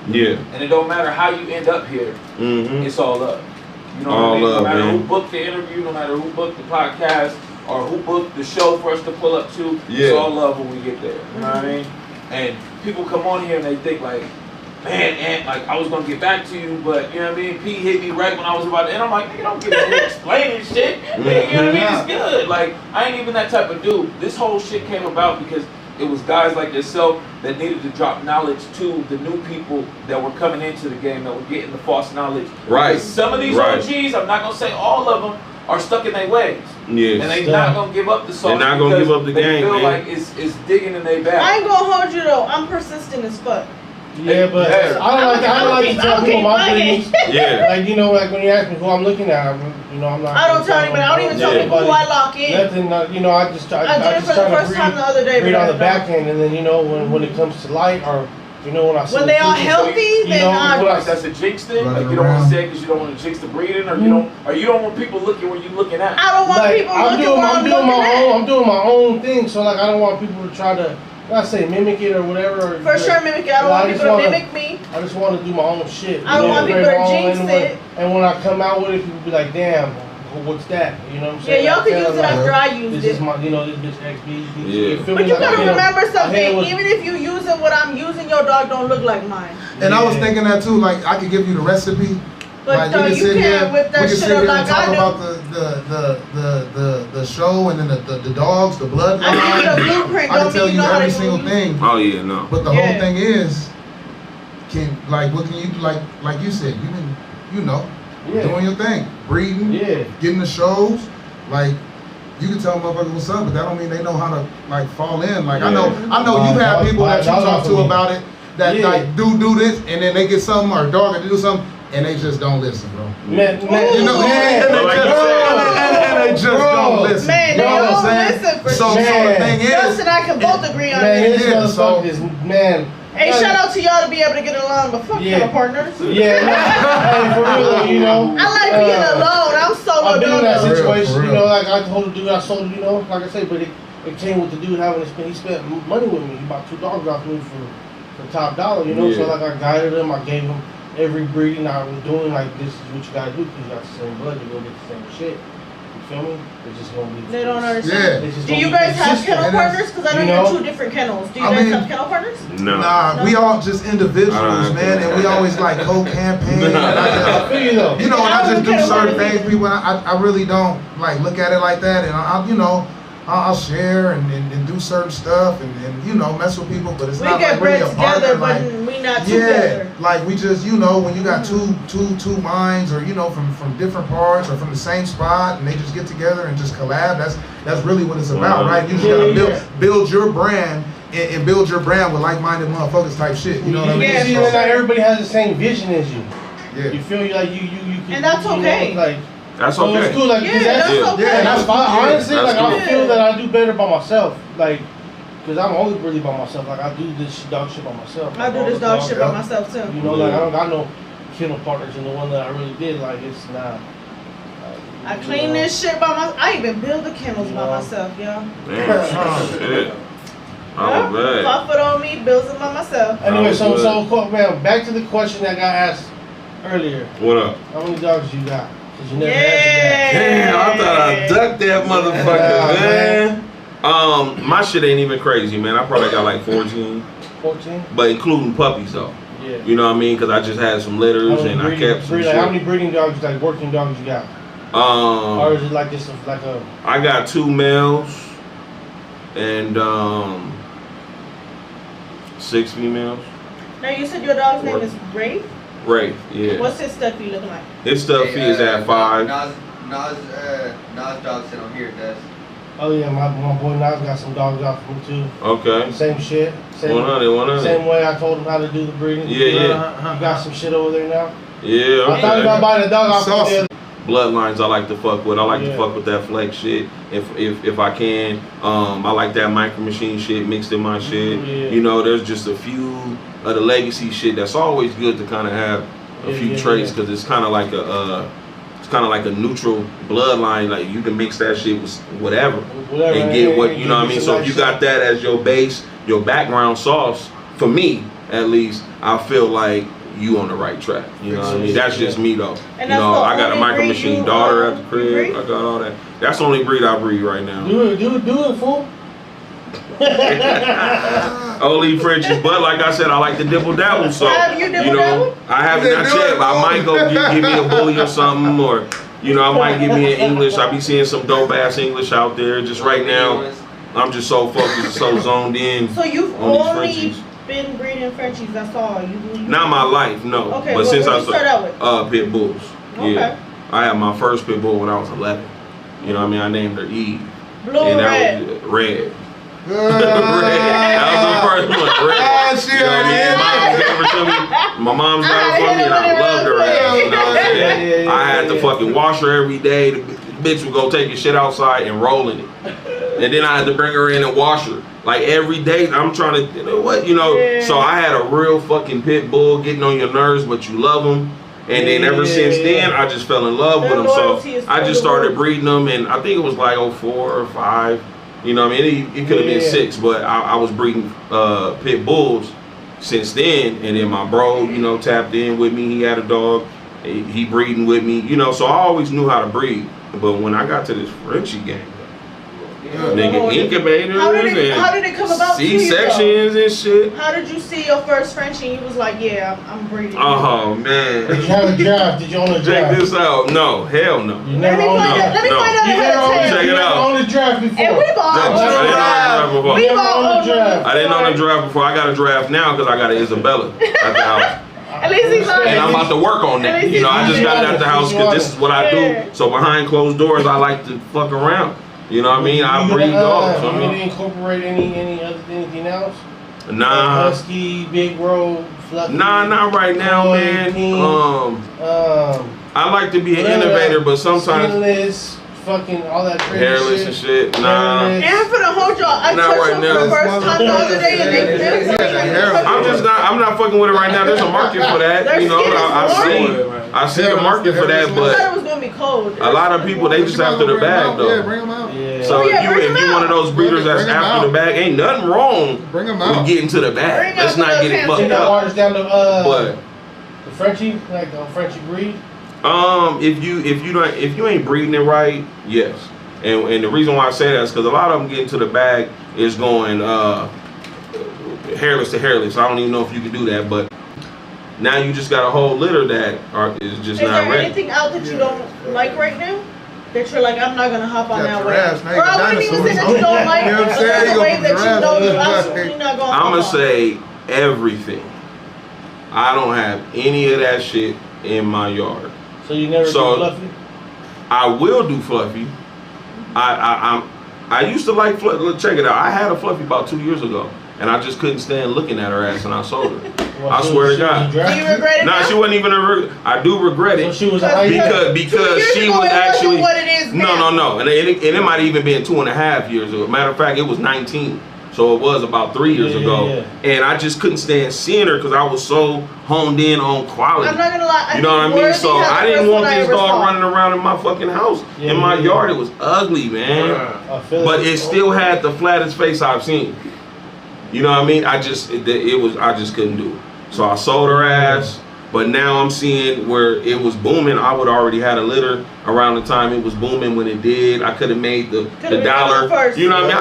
C: Yeah.
E: And it don't matter how you end up here. It's all up. You know what I mean? No matter who booked the interview, no matter who booked the podcast, or who booked the show for us to pull up to, it's all love when we get there. You know what I mean? And people come on here and they think like, man, and like I was gonna get back to you, but you know what I mean. P hit me right when I was about to, and I'm like, nigga, don't get me explaining shit. You know what I mean? It's good. Like I ain't even that type of dude. This whole shit came about because it was guys like yourself that needed to drop knowledge to the new people that were coming into the game that were getting the false knowledge.
C: Right.
E: Because some of these OGs, I'm not gonna say all of them, are stuck in their ways.
C: Yes.
E: And they not gonna give up the sauce.
C: They're not gonna give up the
E: they
C: game,
E: feel
C: man.
E: like it's digging in their back.
A: I ain't gonna hold you though. I'm persistent as fuck.
B: Yeah, but I don't like to tell people my feelings.
C: Yeah.
B: Like, you know, like when you ask me who I'm looking at, I'm not.
A: I don't tell anybody. I don't even tell people who I lock in.
B: Nothing, you know, I just try
A: I did it for the first time the other day.
B: Read on the back end, and then, you know, when it comes to light, or, you know, when I see
A: when they all healthy, then
E: that's a jinx thing. Like you don't want to say it because you don't want to jinx the breeding, or you don't want people looking where you looking at.
A: I don't want people looking where I'm looking at.
B: I'm doing my own thing, so like I don't want people to try to. I say mimic it or whatever.
A: For sure, mimic it. I don't want people to mimic me.
B: I just want to do my own shit.
A: I don't want people to jinx it.
B: And when I come out with it, people be like, "Damn, what's that?" You know what I'm saying?
A: Yeah, y'all can use it after I used it.
B: This is my, you know, this bitch XB.
C: Yeah.
A: But you gotta remember something. Even if you using what I'm using, your dog don't look like mine.
D: And I was thinking that too. Like I could give you the recipe.
A: But
D: like,
A: you can't whip that shit up like I do.
D: Talk about the show and then the dogs, the bloodline.
A: I give you the blueprint.
D: I can tell you every single thing.
C: Oh yeah, no.
D: But the whole thing is, what can you do? Like you said, you can, you know, doing your thing, breeding, getting the shows. Like you can tell motherfuckers what's up, but that don't mean they know how to like fall in. Like I know you have people that you talk to about it that like do this and then they get something or a dog to do something. And they just don't listen, bro.
B: Man,
D: you know, and they just don't listen.
A: Man, they don't listen for
D: so the thing is,
A: Justin and I can both agree on this.
B: Man.
A: Hey, shout out to y'all to be able to get along, but fuck y'all partners.
B: Yeah, hey, for real, you know.
A: I like being alone. I'm solo.
B: I've been in that situation,
D: for real.
B: you know, like I told the dude I sold, you know, like I say, but it came with the dude having to spend, he spent money with me. He bought 2 dogs off me for top dollar, you know, so like I guided him, I gave him every breeding I was doing, like this is what you gotta do because you got the same blood, you're gonna get the same shit. You feel me? It's just gonna be.
A: They don't understand.
B: Yeah.
A: Do you guys have kennel partners? Because I know you're 2 different kennels. Do you guys have kennel partners?
C: No.
D: Nah, we all just individuals, man, and we always like co-campaign.
B: I feel you though.
D: You know, and I just do certain things. People, I really don't like look at it like that, and I'll share and do certain stuff and you know mess with people, but it's not like really a partner.
A: But we not together.
D: Like we just when you got two minds or from different parts or from the same spot and they just get together and just collab. That's really what it's about, right? You just gotta build your brand and build your brand with like-minded motherfuckers type shit. You know what I mean?
B: Yeah, see, not everybody has the same vision as you.
D: Yeah.
B: You feel like you
A: and that's okay.
B: Like.
C: That's
B: so
C: okay.
B: It's cool. Like,
A: that's okay.
B: Yeah, that's fine. Honestly,
C: that's
B: like
C: cool.
B: I feel that I do better by myself. Like, cause I'm only really by myself. Like I do this dog shit by myself.
A: I do this dog shit by myself too.
B: You know, like I don't got no kennel partners, and the one that I really did, like it's not.
A: I clean this shit by myself. I even build the kennels by myself, y'all.
C: Damn, shit. I'm bad.
A: Pop it on me, builds them by myself.
B: Anyway, so man, back to the question that got asked earlier.
C: What up?
B: How many dogs you got? You never answered that.
C: Damn, I thought I ducked that motherfucker, man. My shit ain't even crazy, man. I probably got like 14.
B: 14?
C: But including puppies, though.
B: Yeah.
C: You know what I mean? Because I just had some litters and I kept some shit.
B: How many breeding dogs, like working dogs you got? Or is it like this, like a...
C: I got 2 males and 6 females.
A: Now you said your dog's name is Rafe?
C: Rafe, yeah.
A: What's his stuffy looking like?
C: His stuffy is at 5.
F: Nas dog sit on here, Des.
B: Oh yeah, my boy Nas got some dogs off me too.
C: Okay.
B: Same shit.
C: 100.
B: Same way I told him how to do the breeding.
C: Yeah.
B: You got some shit over there now?
C: Yeah.
B: I thought about buying a dog off there.
C: Bloodlines I like to fuck with. I like to fuck with that flex shit if I can. I like that micro machine shit mixed in my shit.
B: Yeah.
C: You know, there's just a few of the legacy shit that's always good to kind of have a few traits because it's kind of like a neutral bloodline. Like you can mix that shit with whatever and get what you know what I mean. So if you got that as your base, your background sauce, for me at least, I feel like you on the right track. You know what I mean? That's just me though.
A: And
C: you know, I got a micro
A: breed
C: machine daughter at the crib. I got all that. That's the only breed I breed right now.
B: Do it, fool.
C: Only Frenchies, but like I said, I like to dibble dabble. So
A: Have you dibble dabble?
C: I haven't not yet. But I might go give me a bully or something, or I might give me an English. I be seeing some dope ass English out there. Just right now, I'm just so focused, so zoned in.
A: So you've
C: on these
A: only
C: Frenchies.
A: been breeding Frenchies. That's all. You
C: Not my life, no.
A: Okay,
C: but since
A: what
C: I
A: did you start out with?
C: Pit bulls.
A: Okay.
C: Yeah, I had my first pit bull when I was 11. You know what I mean? I named her Eve.
A: Blue
C: and
A: or red?
C: That was red. Red. That was the first one. Red.
D: Shit,
C: You know what I mean? My mom's got it for me, and I loved her ass. You know what I'm saying? I had to fucking wash her every day. The bitch would go take your shit outside and roll in it. And then I had to bring her in and wash her. Like every day, I'm trying to, So I had a real fucking pit bull getting on your nerves, but you love them. And then ever since then, I just fell in love with them. So I just started breeding them, and I think it was like 04 or 05. You know what I mean? It could have been 6, but I was breeding pit bulls since then. And then my bro, tapped in with me. He had a dog. He breeding with me. So I always knew how to breed. But when I got to this Frenchie game, nigga, incubators
A: how did it come about
C: C-sections and shit.
A: How did you see your first Frenchie and you was like, yeah, I'm breeding?
C: Oh, man.
B: Did you have a draft? Did you own a draft?
C: Check this out. No, hell no.
B: You never owned a draft?
A: Let me find out.
C: Check it out.
B: You owned a draft before.
A: And we've all owned a draft. We've all owned a draft.
C: I didn't own a draft before. I got a draft now because I got an Isabella at the house.
A: At least he's on it.
C: And I'm about to work on that. I just got it at the house because this is what I do. So behind closed doors, I like to fuck around. You know what I mean? I breed dogs.
B: You gonna incorporate anything else?
C: Nah.
B: Husky, Big Road, Fluffy.
C: Nah, not right now, man. I like to be an innovator, but sometimes
B: skinless, fucking all that crazy
C: hairless and shit. Nah.
A: And I'm finna hold y'all. I touched
C: right
A: them for the first time the other day, and
C: I'm not fucking with it right now. There's a market for that. I see a market for that,
A: I
C: but
A: thought it was gonna be cold.
C: a lot of people, they just after the bag though.
D: Yeah, bring them out.
B: Yeah.
C: So if you one of those breeders that's
D: Bring 'em
C: after the bag, ain't nothing wrong
D: Bring them
C: with
D: out.
C: getting to the bag. Let's not get it fucked
B: That
C: up.
B: waters down to
C: But
B: the Frenchie, like the Frenchie breed.
C: if you ain't breeding it right, yes. And the reason why I say that is because a lot of them getting to the bag is going hairless to hairless. I don't even know if you can do that, but now you just got a whole litter that is just not ready.
A: Is there anything out that you don't like right now? That you're like, I'm not gonna hop on that wave.
D: giraffes, now you
A: Or I
D: got
A: wouldn't even say that
D: dinosaurs.
A: you don't like
D: You know what I'm
A: it,
D: saying?
A: but
D: You
A: there's a
D: go
A: wave
D: from
A: that you
D: giraffes
A: know
D: to
A: you're
D: black.
A: absolutely not gonna hop
C: I'ma
A: on.
C: say everything. I don't have any of that shit in my yard.
B: So you never do Fluffy?
C: I will do Fluffy. I used to like Fluffy. Look, check it out. I had a Fluffy about 2 years ago, and I just couldn't stand looking at her ass, and I sold her.
B: Well,
C: I swear to God.
A: Do you regret it?
C: Nah,
A: now?
C: she wasn't even I do regret it.
B: So she was
C: because she was actually
A: what it is now.
C: No, and it might have even been 2.5 years ago. Matter of fact, it was 19, so it was about 3 years ago.
B: Yeah.
C: And I just couldn't stand seeing her because I was so honed in on quality.
A: I'm not gonna lie.
C: You know what I mean? So I didn't want this dog running around in my fucking house. In my yard, it was ugly, man. But it still had the flattest face I've seen. You know what I mean? I just couldn't do it. So I sold her ass. But now I'm seeing where it was booming. I would already had a litter around the time it was booming when it did. I could have made the dollar. You know what I mean?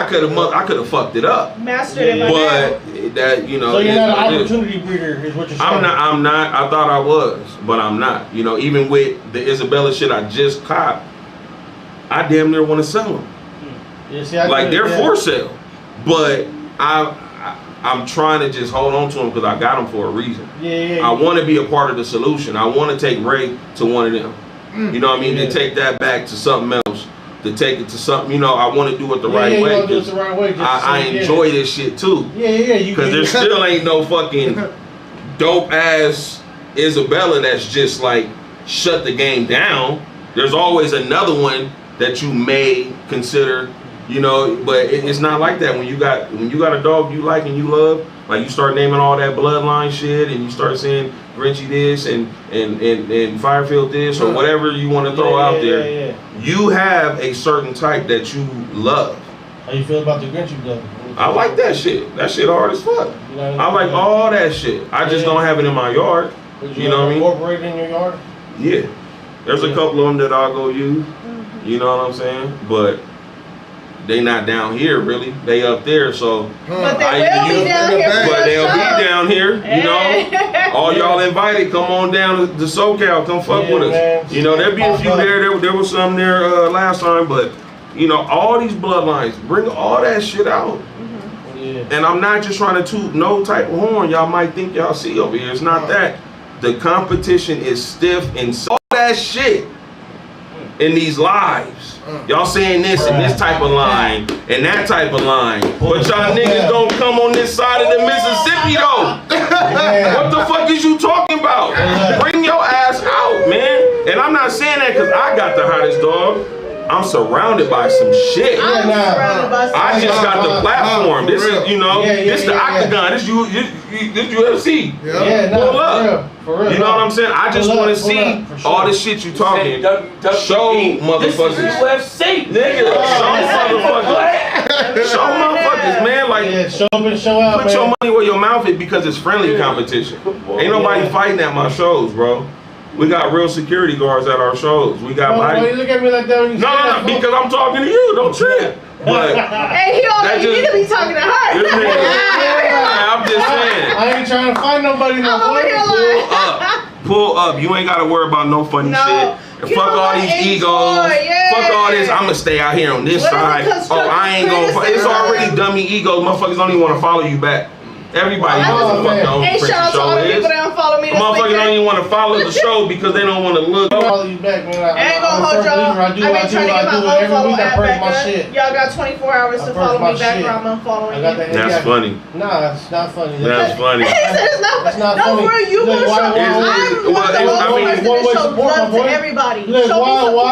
C: I could have fucked it up.
A: Mastered it.
C: But that
B: So you're not an opportunity breeder, is what you're saying.
C: I'm not. I thought I was, but I'm not. Even with the Isabella shit I just caught, I damn near want to sell them.
B: Yeah, see,
C: They're for sale, but I'm trying to just hold on to them because I got them for a reason.
B: Yeah.
C: I want to be a part of the solution. I want to take Ray to one of them. You know what I mean? To take that back to something else. To take it to something. I want to do it the right way.
B: Do it the right way.
C: I enjoy this shit too.
B: Yeah.
C: Because there still ain't no fucking dope ass Isabella that's just like shut the game down. There's always another one that you may consider. But it's not like that when you got a dog you like and you love. Like you start naming all that bloodline shit, and you start saying Grinchy this and Firefield this or whatever you want to throw out there.
B: Yeah.
C: You have a certain type that you love.
B: How you feel about the Grinchy though?
C: I like that shit. That shit hard as fuck. I like all that shit. I just don't have it in my yard. You know what I mean?
B: Incorporate it in your yard?
C: Yeah. There's a couple of them that I'll go use. You know what I'm saying? But they not down here really. They up there, so
A: but they will be down here.
C: But they'll be down here, you know. All y'all invited, come on down to SoCal, come fuck with us.
B: Man.
C: You know, there'll be a few there. There was some there last time, but you know, all these bloodlines, bring all that shit out.
B: Yeah.
C: And I'm not just trying to toot no type of horn y'all might think y'all see over here. It's not that. The competition is stiff and all that shit in these lives. Y'all saying this and this type of line and that type of line. But y'all niggas don't come on this side of the Mississippi though. What the fuck is you talking about? Bring your ass out, man. And I'm not saying that because I got the hottest dog. I'm surrounded by some shit. I just got the platform. This is, you know, this the octagon. This UFC. Pull up. For real, you know what I'm saying? I just want to see all this shit you talking. Show motherfuckers.
E: UFC,
C: nigga. Show motherfuckers, man. Like,
B: show up and show out.
C: Put your money where your mouth is because it's friendly competition. Ain't nobody fighting at my shows, bro. We got real security guards at our shows. We got
B: why you look at me like that when you
C: No, because I'm talking to you. Don't trip. But
A: hey, you need to be talking to her.
C: I'm just saying.
B: I ain't trying to find nobody.
C: Pull up. You ain't got to worry about no funny shit. Fuck all these egos. Fuck all this. I'm going to stay out here on this side. Oh, I ain't going to. It's already dummy egos. Motherfuckers don't even want to follow you back. Everybody knows what the fuck the
A: Hey, shout out to all the people that don't follow me.
C: Motherfuckers don't even want to follow the show because they don't want to look.
B: Follow you back, man.
A: I ain't gonna hold y'all. I've been trying to get my unfollow app back up. Y'all got 24 hours to follow me back or I'm unfollowing you.
C: That's funny.
B: Nah, it's not funny.
C: That's funny.
A: It's not funny. No, for you gonna show. I'm the most person that show love to everybody. Show me support.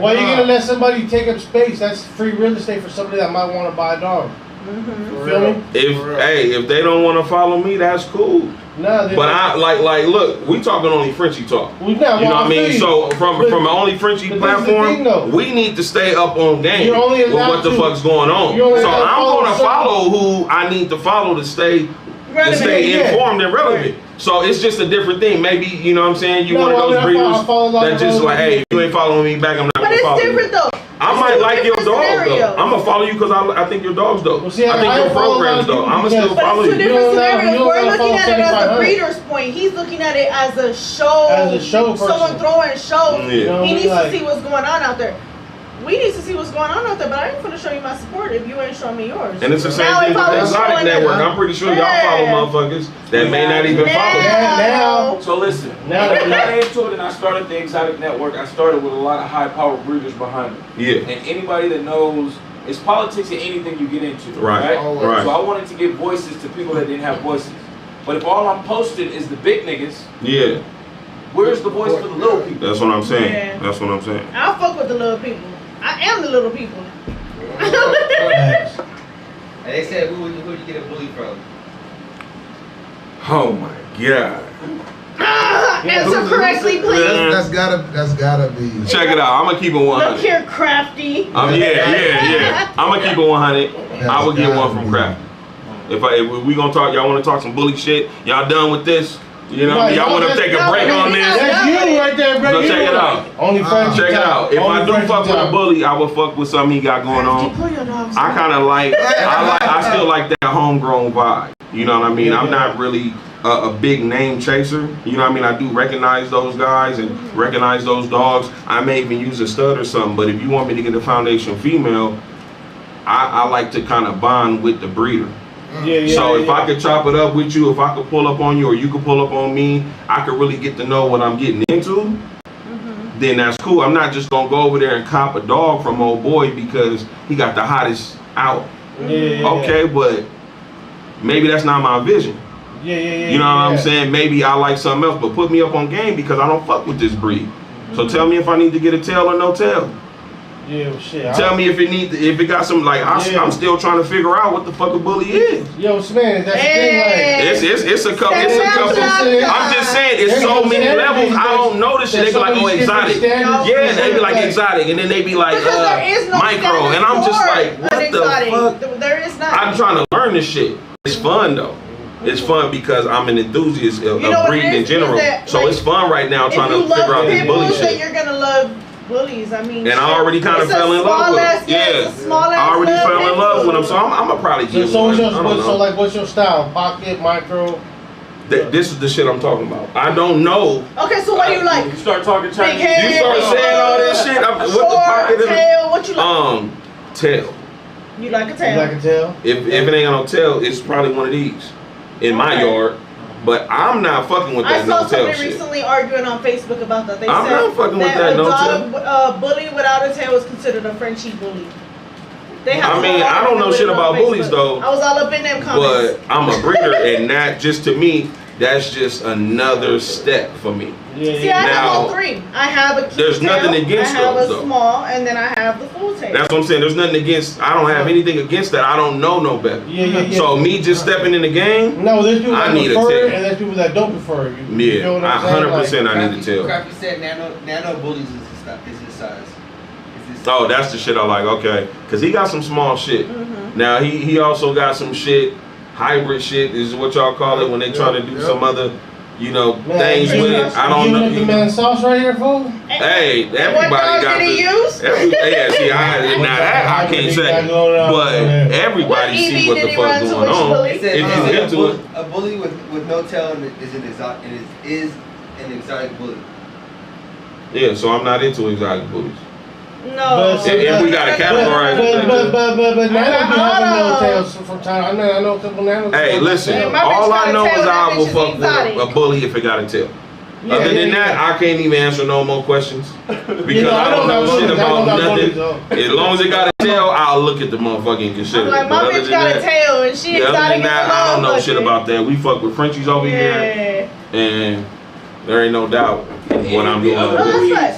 B: Why you gonna let somebody take up space? That's free real estate for somebody that might want to buy a dog. Feel me?
C: If they don't want to follow me, that's cool.
B: Nah,
C: but I like look, we talking only Frenchie talk. You know what I mean? So from the only Frenchie platform, we need to stay up on game with what the fuck's going on. So I'm gonna follow who I need to follow to stay informed and relevant. So it's just a different thing. Maybe, you know what I'm saying, you one of those breeders that just like, hey, if you ain't following me back, I'm not gonna follow you.
A: But it's different though.
C: I might like your dog though. I'm gonna follow you because I think your dog's dope. I think your program's dope. I'm gonna still follow you.
A: But it's two different scenarios. We're looking at it as a breeder's point. He's looking at it as a show. Someone throwing shows. He needs to see what's going on out there. We need to see what's going on out there, but I ain't gonna show you my support if you ain't showing me yours.
C: And it's the same thing with the Exotic Network. I'm pretty sure y'all follow motherfuckers that may not even follow you.
E: Now. So listen, when I got into it and I started the Exotic Network, I started with a lot of high-powered breeders behind me.
C: Yeah.
E: And anybody that knows, it's politics in anything you get into.
C: Right.
E: So I wanted to give voices to people that didn't have voices. But if all I'm posting is the big niggas, where's the voice for the little people?
C: That's what I'm saying. That's what I'm saying.
A: I'll fuck with the little people. I am the little people.
F: And they said, who would you get a bully from?
C: Oh my God.
A: Answer correctly, please.
D: That's gotta be.
C: Check it out. I'm gonna keep it 100.
A: Look here, Crafty.
C: Yeah. I'm gonna keep it 100. I would get one from Crafty. If we gonna talk, y'all want to talk some bully shit? Y'all done with this? You know, y'all want to take a break on this?
B: That's you right there, bro.
C: So check it out.
B: Only friends.
C: Check it out. If I do fuck with a bully, I will fuck with something he got going on. I kind of like. I still like that homegrown vibe. You know what I mean? I'm not really a big name chaser. You know what I mean? I do recognize those guys and recognize those dogs. I may even use a stud or something. But if you want me to get a foundation female, I like to kind of bond with the breeder. So if I could chop it up with you, if I could pull up on you or you could pull up on me, I could really get to know what I'm getting into, then that's cool. I'm not just gonna go over there and cop a dog from old boy because he got the hottest out. Okay, but maybe that's not my vision. You know what I'm saying? Maybe I like something else, but put me up on game because I don't fuck with this breed. So tell me if I need to get a tail or no tail. Tell me if it got some I'm still trying to figure out what the fuck a bully is.
B: Yo, man, that's the thing.
C: It's a couple. I'm just saying, it's so many levels. I don't know this shit. They be like, oh, exotic. Yeah, they be like exotic, and then they be like micro, and I'm just like, what the fuck?
A: There is not.
C: I'm trying to learn this shit. It's fun though. It's fun because I'm an enthusiast of breeding in general. So it's fun right now trying to figure out this bully shit.
A: You're gonna love bullies. I mean,
C: and I already kind of fell in love with him.
A: Yeah,
C: I already fell in love with him, so I'm gonna probably give him.
B: So like, what's your style? Pocket, micro.
C: This is the shit I'm talking about. I don't know.
A: Okay, so what do you like?
E: You start talking Chinese.
C: You start saying all this shit. What the pocket is?
A: Tail. What you like?
C: Tail.
A: You like a tail?
B: You like a tail?
C: If it ain't got no tail, it's probably one of these in my yard. But I'm not fucking with that no tail shit.
A: I saw somebody recently arguing on Facebook about that. They
C: I'm
A: said
C: not fucking with that no tail.
A: Bully without a tail is considered a Frenchie bully.
C: I mean, I don't know shit about bullies though.
A: I was all up in them comments.
C: But I'm a breeder, and that just to me, that's just another step for me.
A: See, I have all three. I have a cute
C: There's nothing
A: tail,
C: against
A: I have
C: those,
A: a small, and then I have the full tail.
C: That's what I'm saying. There's nothing against. I don't have anything against that. I don't know no better.
B: Yeah.
C: So me just stepping in the game.
B: No, there's people that prefer it, and
C: tail.
B: there's people that don't prefer it. You know what I'm
C: 100% I need a tail.
F: Crappy said nano bullies is his size.
C: Oh, that's the shit I like. Okay, because he got some small shit. Now he also got some shit. Hybrid shit is what y'all call it when they try to do some other, things with it. I don't know.
B: The man sauce right here, fool.
C: Hey, everybody got
A: the.
C: Yeah, see, now that I can't say, but everybody see what the fuck going on. If you into it,
F: a bully with no tail is an exotic bully.
C: Yeah, so I'm not into exotic bullies.
A: No.
C: If we gotta categorize it.
B: But nanos be having no tails from time. I know a couple nanos.
C: Hey, listen. All I know is I will fuck with a bully if it got a tail. Other than that, I can't even answer no more questions because I don't know shit about nothing. As long as it got a tail, I'll look at the motherfucking and consider.
A: Like my bitch got a tail and she exotic.
C: Other than that, I don't know shit about that. We fuck with Frenchies over here, and there ain't no doubt what I'm doing.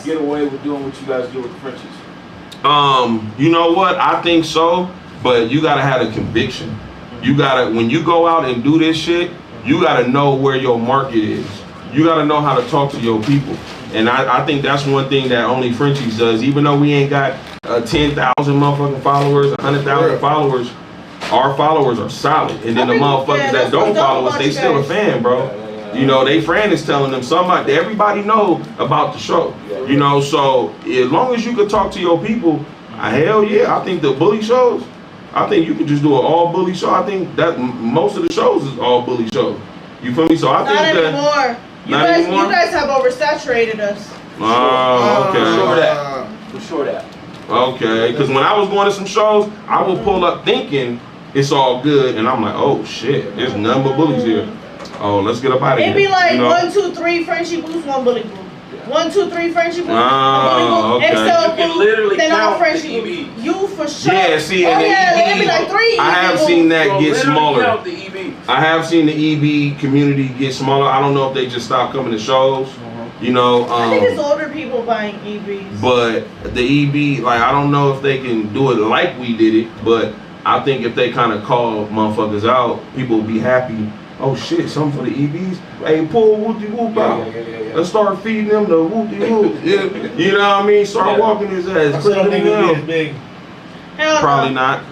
E: Get away with doing what you guys do with the Frenchies.
C: You know what? I think so, but you gotta have a conviction. You gotta, when you go out and do this shit, you gotta know where your market is. You gotta know how to talk to your people. And I think that's one thing that only Frenchies does. Even though we ain't got 10,000 motherfucking followers, 100,000 followers, our followers are solid. And then the motherfuckers that don't follow us, they still a fan, bro. They friend is telling them somebody, everybody know about the show. So as long as you can talk to your people, hell yeah, I think the bully shows, I think you can just do an all bully show. I think that most of the shows is all bully shows. You feel me? So I think that
A: anymore. You guys have oversaturated us.
C: Oh, okay.
E: For sure that.
C: Okay, because when I was going to some shows, I would pull up thinking it's all good, and I'm like, oh shit, there's none but bullies here. Oh, let's get up out of here.
A: It'd be like 1, 2, 3 Frenchie booths, 1 bully booth. 1, 2, 3 Frenchie booths, 1 bully booth,
C: okay.
A: Excel booth, then all
E: count
A: Frenchie booths. You for sure.
C: Yeah, see,
A: and it'd be like 3
C: I have seen that get smaller.
E: Count the EBs.
C: I have seen the EB community get smaller. I don't know if they just stopped coming to shows.
A: I think it's older people buying EBs.
C: But the EB, like, I don't know if they can do it like we did it, but I think if they kind of call motherfuckers out, people will be happy. Oh shit, something for the EBs? Hey, pull whoop-de-whoop out. Let's start feeding them the whoop-de-whoop. You know what I mean? Start walking his ass.
B: I still don't think it'll be as big.
C: Probably not.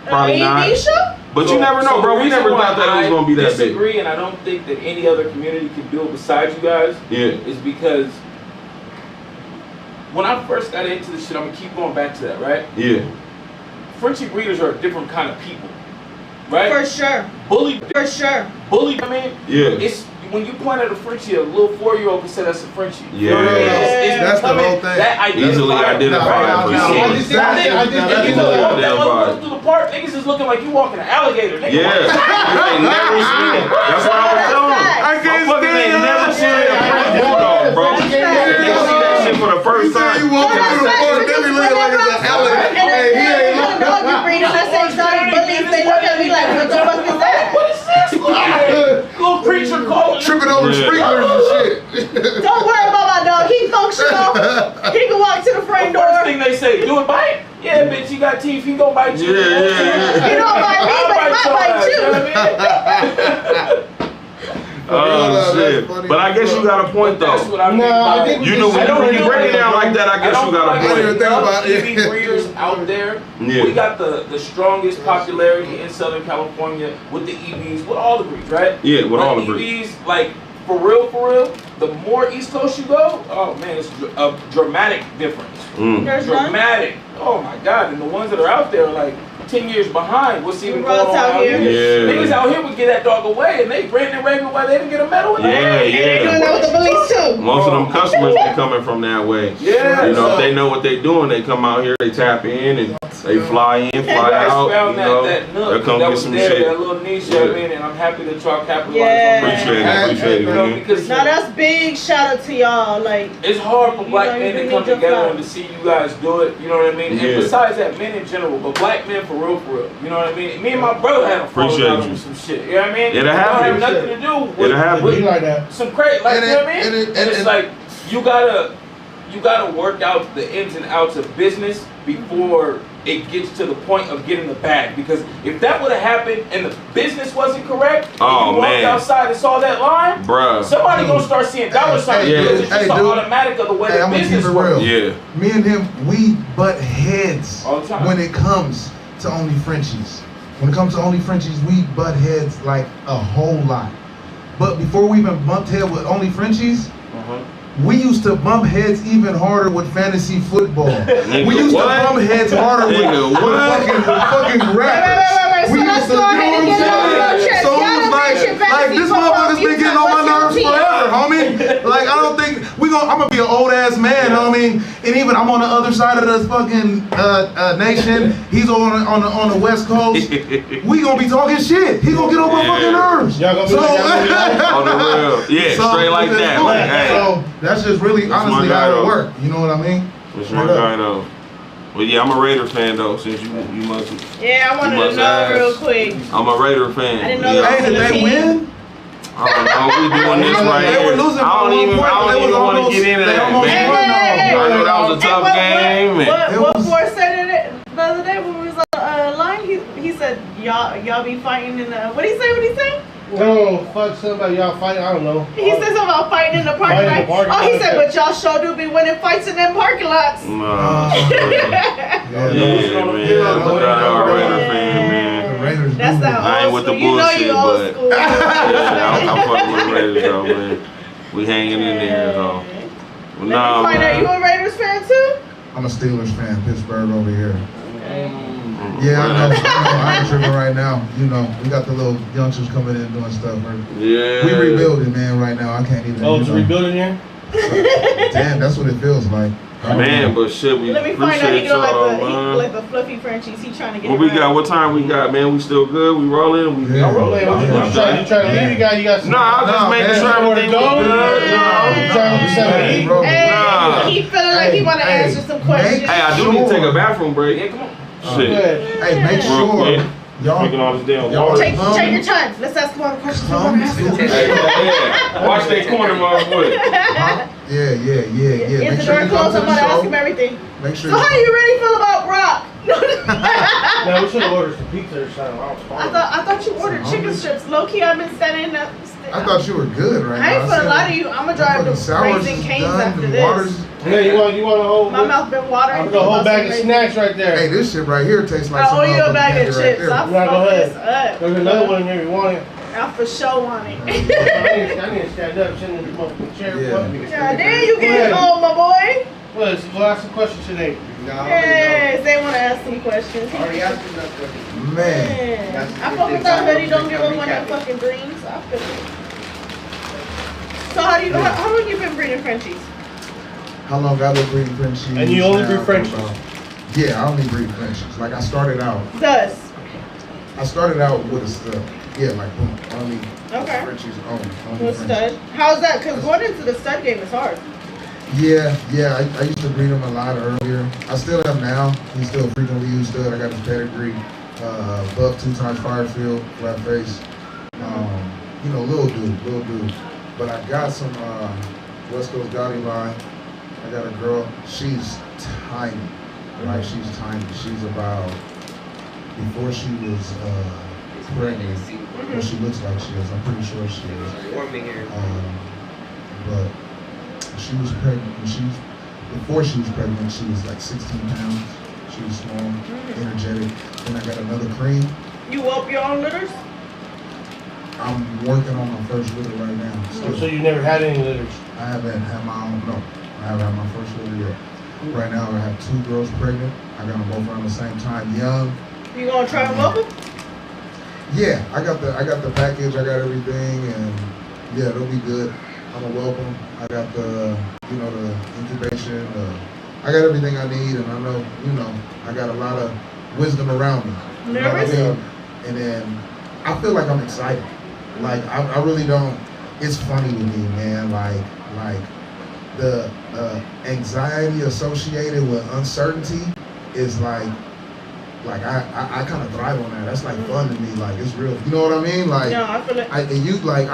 C: Probably not.
A: EB show?
C: But you never know, bro. We never thought that it was gonna be that big.
E: I disagree, and I don't think that any other community can do it besides you guys.
C: Yeah.
E: Is because when I first got into this shit, I'm gonna keep going back to that, right?
C: Yeah.
E: Frenchie breeders are a different kind of people, right?
A: For sure.
E: Bully.
A: For sure.
E: Bully. I mean,
C: yeah.
E: It's when you point at a Frenchie, a little 4-year-old can say that's a Frenchie.
C: Yeah.
E: You know what I mean?
D: That's the whole thing.
E: That
C: easily identified.
E: That through the park, niggas is looking like you walking an alligator. Nigga.
C: Yeah. You ain't never seen it. That's what I was telling them.
D: I can't stand
C: ain't never seen a French bulldog, bro. They see that shit for the first time.
D: You walking through the park, they be looking like it's an alligator. Hey, he ain't
A: look at the breeders that say exotic bullies. They look at me like, what the fuck is that?
E: What is this? Little creature calling.
D: Tripping over sprinklers and shit.
A: Don't worry about my dog. He functional. He can walk to the front door.
E: First thing they say, do it bite? Yeah, bitch, he got teeth. He gonna bite you.
C: Yeah.
A: He don't bite me, but he might bite you.
C: Oh shit! But I guess you got a point though.
E: That's what I mean.
B: I think
C: you know when you break it down like that, I guess you got a point.
E: EB breeders out there.
C: Yeah.
E: We got the strongest popularity in Southern California with the EBs, with all the breeds, right?
C: Yeah, with all the breeds.
E: EBs, like for real, the more East Coast you go, oh man, it's a dramatic difference. Dramatic. Oh my God, and the ones that are out there are like 10 years behind what's even going on out here. Niggas out here would get that dog away and they brand and regular why they didn't get a medal in the
C: hand.
A: They doing that with the police too.
C: Most of them customers be coming from that way.
E: Yeah.
C: You know, if they know what they doing, they come out here, they tap in and they fly in, fly out. You know, they'll come get some shit.
E: That little niche, I mean, and I'm happy that y'all capitalize on
C: that. Appreciate it, man.
E: Because
A: now that's big shout out to y'all. Like,
E: it's hard for black men to come together and to see you guys do it. You know what I mean? And besides that, men in general, but black men for real. You know what I mean? Me and my brother had a falling out with some shit. You know what I mean?
C: It'll happen.
E: It don't have nothing to do with
B: like that.
E: Some crazy, like, you know what I mean? And it's like you gotta work out the ins and outs of business before it gets to the point of getting the bag. Because if that would have happened and the business wasn't correct, and you walked outside and saw that line,
C: bruh,
E: somebody gonna start seeing dollar signs. It's just automatic of the way the business works.
D: Yeah. Me and him, we butt heads
E: all the time
D: when it comes to Only Frenchies. When it comes to Only Frenchies, we butt heads like a whole lot. But before we even bumped head with Only Frenchies, we used to bump heads even harder with fantasy football. We used to bump heads harder with fucking rappers. We used to do it. So it was like this motherfucker's been getting on my nerves forever, homie. Like, I don't think I'm gonna be an old ass man, homie. And even I'm on the other side of the fucking nation. He's on the West Coast. We gonna be talking shit. He gonna get on my fucking nerves.
B: Y'all gonna be
C: on the real. Yeah, straight like that. Like, hey.
D: So that's just really honestly how it works. You know what I mean?
C: That's my guy though. Well, yeah, I'm a Raider fan though. Since you must.
A: Yeah, I wanted to know real quick.
C: I'm a Raider fan.
A: I didn't know
D: Hey, did they win?
C: I don't know. We doing this right here.
D: They were losing.
C: I don't even want to get into that, man. I know that was a tough game.
A: What Ford said it the other day when we was on line, he said y'all be fighting in the. What did he say?
B: No, fuck somebody, y'all fighting, I don't know.
A: He said something about fighting in the parking lot. Oh, he said, but y'all sure do be winning fights in them parking lots.
C: Nah. Yeah, man. I'm a Raider fan, man.
A: That's that
C: I ain't with the bullshit, but yeah, I'm fucking with the Raiders, though, man. We hanging in there, though.
A: Nah, find out you a Raiders fan, too?
D: I'm a Steelers fan, Pittsburgh over here. Yeah, I know. I ain't tripping right now. You know, we got the little youngsters coming in doing stuff.
C: Yeah.
D: We rebuilding, man, right now. I can't even.
B: Oh, it's rebuilding here?
D: Damn, that's what it feels like.
C: Man, but shit, we
A: let me find out he like the fluffy Frenchies. He trying to get.
C: What we got? What time we got, man? We still good? We rolling? We
B: rolling. You trying to leave? You got some.
C: Nah, I'm just making sure everything was good.
A: Hey, he feeling like he want to answer some questions.
C: Hey, I do need to take a bathroom break. Yeah, come on. Shit.
D: Hey, make sure
C: y'all all this damn
A: take your time. Let's ask one question.
C: Watch that corner, motherfucker.
D: Yeah.
A: Is the door closed? I'm about to ask him everything.
D: Make sure.
A: So how you really feel about Brock?
B: No, we should have ordered some pizza or something.
A: I thought you ordered chicken strips. Low key, I've been standing up.
D: I thought you were good right now.
A: I ain't gonna lie to you. I'm gonna drive to Raising Cane's after this.
B: Yeah, you want a whole?
A: My mouth been watering.
B: I'm gonna whole bag of snacks right there.
D: Hey, this shit right here tastes like.
A: I owe you a bag of chips.
D: Right
A: I'll fuck this up.
B: There's another one in there. You want it?
A: I for sure want it.
B: I need to stand up, sitting in the motherfucking chair.
A: Yeah, there you get home, my boy.
B: Well, we'll ask some questions today.
A: Yes, they want to ask some questions.
F: Already asked enough questions.
D: Man.
A: I fuck with that hoodie. Don't give up on that fucking dreams. I feel it. So how long you been breeding Frenchies?
D: How long I been breeding Frenchies?
B: And you only breed Frenchies?
D: Yeah, I only breed Frenchies. Like I started out with a stud. Yeah, like boom. Only Frenchies only.
A: With stud? How's that? Because going into the stud game is hard.
D: Yeah. I used to breed him a lot earlier. I still am now. He's still frequently used stud. I got his pedigree. Buck 2 times Firefield, flat face. You know, little dude. But I got some West Coast Gotti line. I got a girl. She's tiny. Like she's tiny. She's about before she was pregnant. Well, she looks like she is. I'm pretty sure she is. But she was pregnant. Before she was pregnant, she was like 16 pounds. She was small, energetic. Then I got another cream.
A: You whoop your own litters?
D: I'm working on my first litter right now.
B: So you never had any litters?
D: I haven't had my own, no. I haven't had my first litter yet. Right now I have 2 girls pregnant. I got them both around the same time, young.
A: You gonna try them open?
D: Yeah, I got the package, I got everything, and yeah, it'll be good. I'm a welcome. I got the, you know, the incubation, I got everything I need, and I know, you know, I got a lot of wisdom around me.
A: Nervous?
D: You know what I mean? And then I feel like I'm excited. Like I really don't. It's funny to me, man. Like the anxiety associated with uncertainty is like I kind of thrive on that. That's like fun to me. Like it's real. You know what I mean? Like
A: no, I feel it.
D: I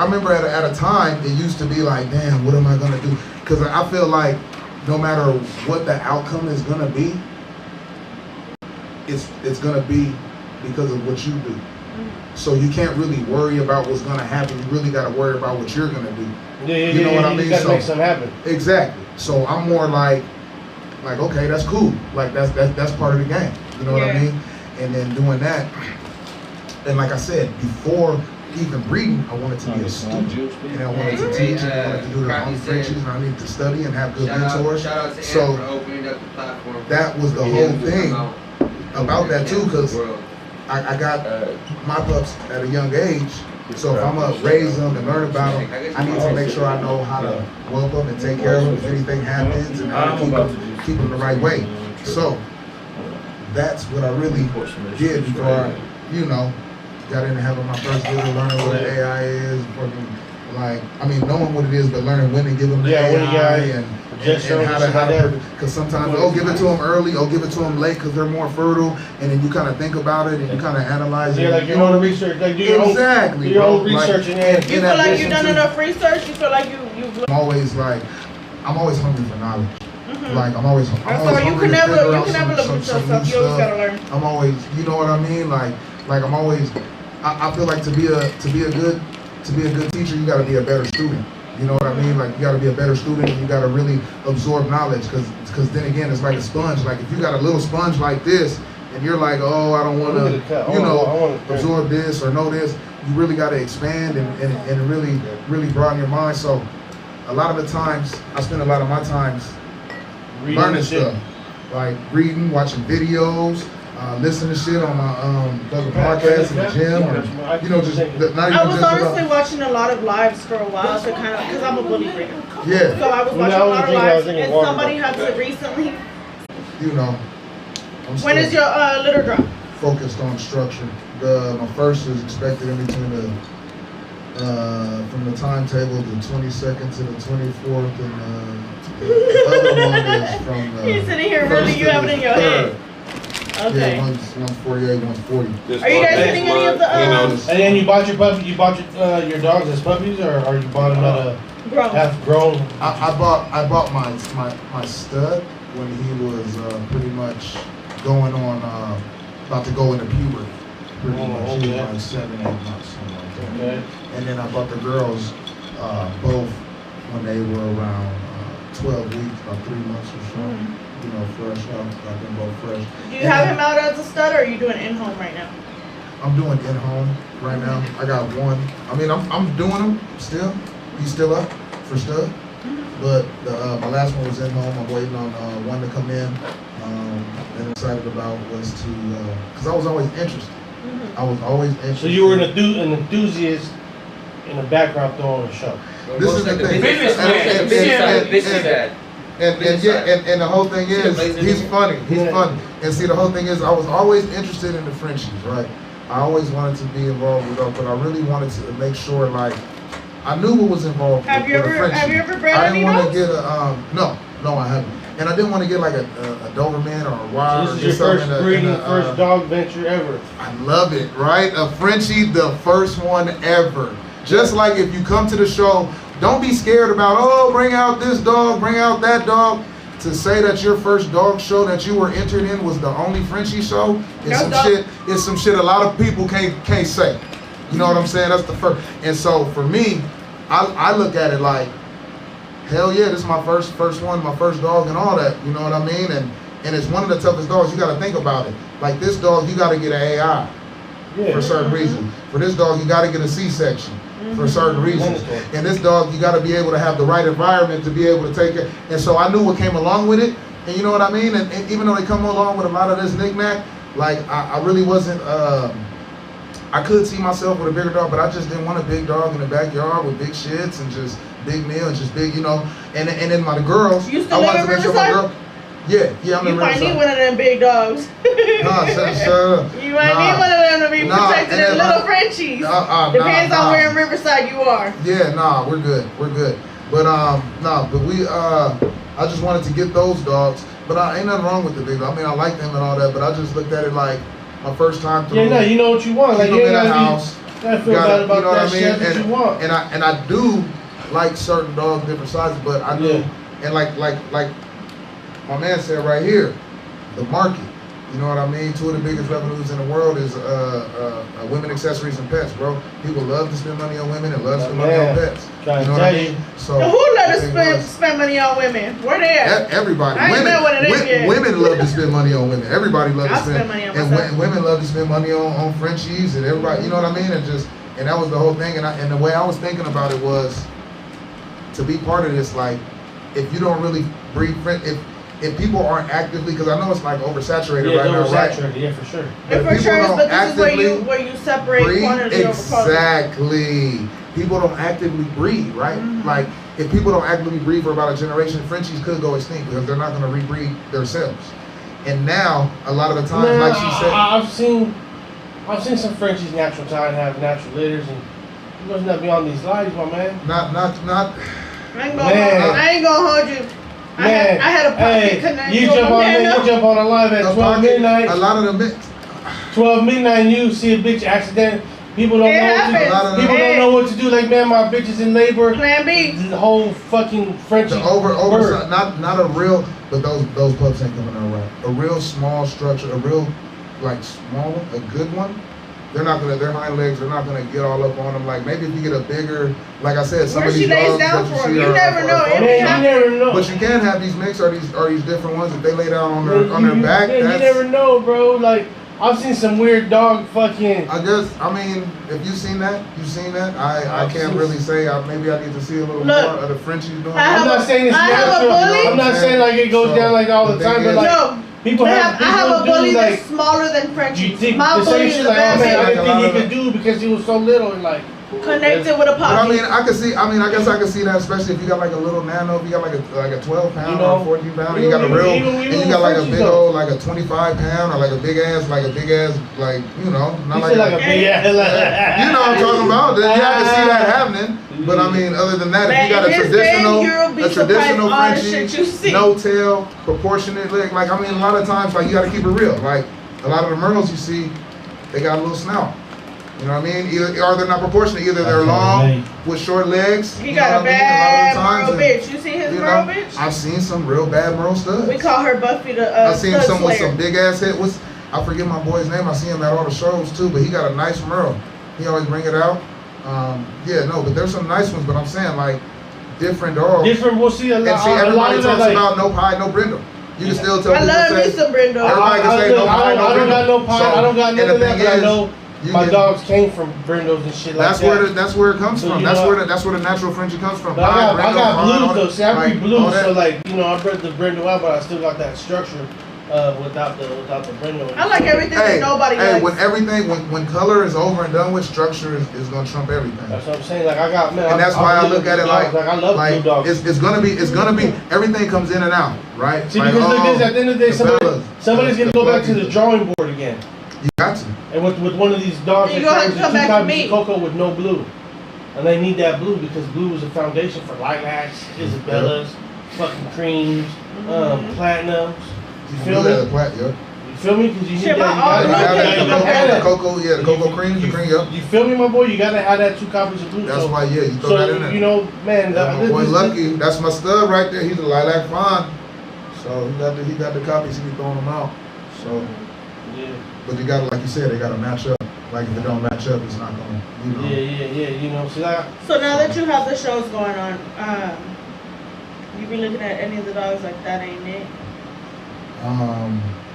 D: remember at a time it used to be like, damn, what am I gonna do? Because I feel like no matter what the outcome is gonna be, it's gonna be because of what you do. So you can't really worry about what's gonna happen. You really gotta worry about what you're gonna do. You know what I mean?
B: You gotta make something happen.
D: Exactly. So I'm more like okay, that's cool. Like that's part of the game. You know what I mean? And then doing that, and like I said, before even breeding, I wanted to be a student, and I wanted to teach, and I wanted to do the own Frenchies, and I needed to study and have good mentors.
F: Shout out to
D: so
F: for opening up the platform.
D: That was the whole thing about that too, because I got my pups at a young age. So if I'm gonna raise them and learn about them, I need to make sure I know how to whelp them and take care of them if anything happens, and how to keep them the right way. So that's what I really did before I, you know, got into having my first litter, learning what an AI is, knowing what it is, but learning when to give them the AI and how to, because sometimes, give it to them early, give it to them late because they're more fertile, and then you kind of think about it and you kind of analyze it.
B: Yeah, like your own research, like do your own research.
A: You feel like you've done enough research? You feel like you've
D: I'm always hungry for knowledge. Like I'm always
A: hungry. You can never look at yourself. You always gotta learn.
D: I'm always, you know what I mean? Like I'm always. I feel like to be a good teacher, you gotta be a better student. You know what I mean? Like you gotta be a better student, and you gotta really absorb knowledge. Because then again, it's like a sponge. Like if you got a little sponge like this, and you're like, oh, I don't want to, absorb this or know this. You really gotta expand and really broaden your mind. So a lot of the times, I spend a lot of my times learning stuff, like reading, watching videos, listening to shit on my other podcasts in the gym, or, you know, just not even.
A: I was honestly watching a lot of lives for a while to kind of, because I'm a bully breeder.
D: Yeah.
A: So I was watching a lot of lives, and somebody had to recently.
D: You know.
A: When is your litter drop?
D: Focused on structure. My first is expected in between from the timetable, the 22nd to the 24th, and the other one is from the.
A: You're sitting here really, you have it in your head. Okay.
D: Yeah, one's 48, one's 40.
A: Are you guys getting any of the?
B: And then you bought your puppy. You bought your dogs as puppies, or you bought them at a half grown?
D: I bought my stud when he was pretty much going on about to go into puberty. Pretty much, he was like 7, 8 months, something like that. Okay. And then I bought the girls both when they were around 12 weeks, about 3 months or so. You know, fresh. Got them both fresh.
A: Do you have him out as a stud, or are you doing in-home right now?
D: I'm doing in-home right now. I got one. I mean, I'm doing him still. He's still up for stud. But my last one was in-home. I'm waiting on one to come in. And excited about was to, because I was always interested. I was always interested.
B: So you were an enthusiast in the background throwing a show.
D: This is the thing.
F: Businessman.
D: And the whole thing is, he's funny. He's funny. And see, the whole thing is, I was always interested in the Frenchies, right? I always wanted to be involved with them, but I really wanted to make sure, like, I knew what was involved with the Frenchies.
A: Have you ever bred any
D: dogs? I
A: dogs?
D: didn't want to get no, I haven't. And I didn't want to get like a Doberman or a Wire.
B: So this is your first breeding, first dog venture ever.
D: I love it, right? A Frenchie, the first one ever. Just like if you come to the show, don't be scared about, bring out this dog, bring out that dog. To say that your first dog show that you were entered in was the only Frenchie show is some shit a lot of people can't say. You know what I'm saying? That's the first. And so for me, I look at it like, hell yeah, this is my first one, my first dog and all that. You know what I mean? And it's one of the toughest dogs. You got to think about it. Like this dog, you got to get an AI. for certain reasons. For this dog, you got to get a C-section for certain reasons. And this dog, you got to be able to have the right environment to be able to take it. And so I knew what came along with it. And you know what I mean? And even though they come along with a lot of this knick-knack, like I really wasn't, I could see myself with a bigger dog, but I just didn't want a big dog in the backyard with big shits and just big meal and just big, you know. And then my girls,
A: you still live in Riverside?
D: Yeah, I'm in Riverside.
A: You might need one of them big dogs.
D: Nah, shut up.
A: You might need one of them to be protected in little Frenchies. Depends on where in Riverside you are.
D: Yeah, nah, we're good. But but we I just wanted to get those dogs. But ain't nothing wrong with the big dog. I mean, I like them and all that, but I just looked at it like my first time through.
B: Yeah, no, you know what you want. Like you
D: in a house.
B: Gotta feel bad about that shit.
D: And,
B: what you want.
D: And I do like certain dogs, different sizes, but I do and like my man said right here, the market. You know what I mean? 2 of the biggest revenues in the world is women accessories and pets, bro. People love to spend money on women and love to spend money on pets. You know what I mean? So
A: who love to spend money on women? Where they at?
D: Everybody.
A: I ain't met one of them yet.
D: Women love to spend money on women. Everybody loves to
A: spend money on
D: myself. And women love to spend money on Frenchies and everybody. You know what I mean? And that was the whole thing. And the way I was thinking about it was to be part of this. Like, if you don't really breed if people aren't actively, because I know it's like oversaturated right now, right?
B: Yeah, for sure.
A: But for sure, but this is where you separate quantity over quality.
D: Exactly. People don't actively breed, right? Mm-hmm. Like, if people don't actively breed for about a generation, Frenchies could go extinct because they're not going to rebreed themselves. And now, a lot of the time, like she said,
B: I've seen some Frenchies natural time have natural litters, and you must not be on these lives, my man.
D: Not.
A: I ain't gonna hold you.
B: Man,
A: I had a pocket connect.
B: You jump on a live at 12 midnight.
D: A lot of them.
B: 12 midnight, you see a bitch accident. People don't know what to do. Like, man, my bitch is in labor.
A: Plan B.
B: The whole fucking Frenchie.
D: Not a real, but those pups ain't coming out right. A real small structure, a real small one, a good one. Their hind legs, they're not gonna get all up on them. Like, maybe if you get a bigger, like I said, some of these dogs that you see
A: you never know.
D: But you can have these mix or these different ones if they lay down on their back.
B: You never know, bro. Like, I've seen some weird dog fucking.
D: I mean, if you've seen that. I can't really say. Maybe I need to see a little more of the Frenchies doing.
B: I'm not saying it's natural. I'm not saying like it goes down like all the time, but like. I
A: have a bully that's smaller than Frenchie.
B: You think the same shit like, oh man, I didn't think he could do because he was so little and like
A: connected with a pocket.
D: But I guess I can see that, especially if you got like a little nano, if you got like a 12 pound or 14 pound, and you got a real, and you got like a big old, like a 25 pound or like a big ass, not like
B: a big ass,
D: you know what I'm talking about. Then you have to see that happening. But I mean, other than that, if you got a traditional Frenchie, no tail, proportionate leg, like, I mean, a lot of times, like, you got to keep it real. Like, a lot of the Merles you see, they got a little snout. You know what I mean? Or they're not proportionate. Either they're long with short legs.
A: He got a bad Merle bitch. You see his Merle bitch?
D: I've seen some real bad Merle studs.
A: We call her Buffy the
D: I've seen some with some big ass head. I forget my boy's name. I see him at all the shows too, but he got a nice Merle. He always bring it out. But there's some nice ones. But I'm saying, like, different dogs.
B: We'll see a lot.
D: And see, everybody talks about no pie, no brindle. You can still tell people
A: I love me some brindle.
D: Everybody can say no pie, no brindle.
B: I don't got no pie. I don't got none of that. But I know my dogs came from brindles and shit like that.
D: That's where it comes from. That's where the natural Frenchie comes from.
B: But I got blues though. See, I breed blues, so like, you know, I bred the brindle out, but I still got that structure. Without the brindle.
A: I like everything that nobody likes.
D: When color is over and done with, structure is gonna trump everything.
B: That's what I'm saying. Like, I got, man,
D: and that's why I look at it like
B: I love blue dogs.
D: It's gonna be everything comes in and out, right?
B: See, because look, at the end of the day, somebody's gonna go back to the drawing board again.
D: You got to.
B: And with one of these dogs, that carries 2 copies of Coco with no blue, and they need that blue because blue is a foundation for lilacs, Isabellas, fucking creams, platinums. You feel me? You feel me? Because you need
D: the cocoa, the cocoa cream, the cream,
B: You feel me, my boy? You gotta have that 2 copies of blue.
D: That's why, you throw that in there.
B: You know, man.
D: My boy Lucky, that's my stud right there. He's a lilac fawn. So he got the copies. He be throwing them out. So,
B: yeah.
D: But you got, like you said, they gotta match up. Like, if it don't match up, it's not gonna. You know.
B: Yeah. You know,
A: so now that you have the shows going on, you be looking at any of the dogs like that ain't it?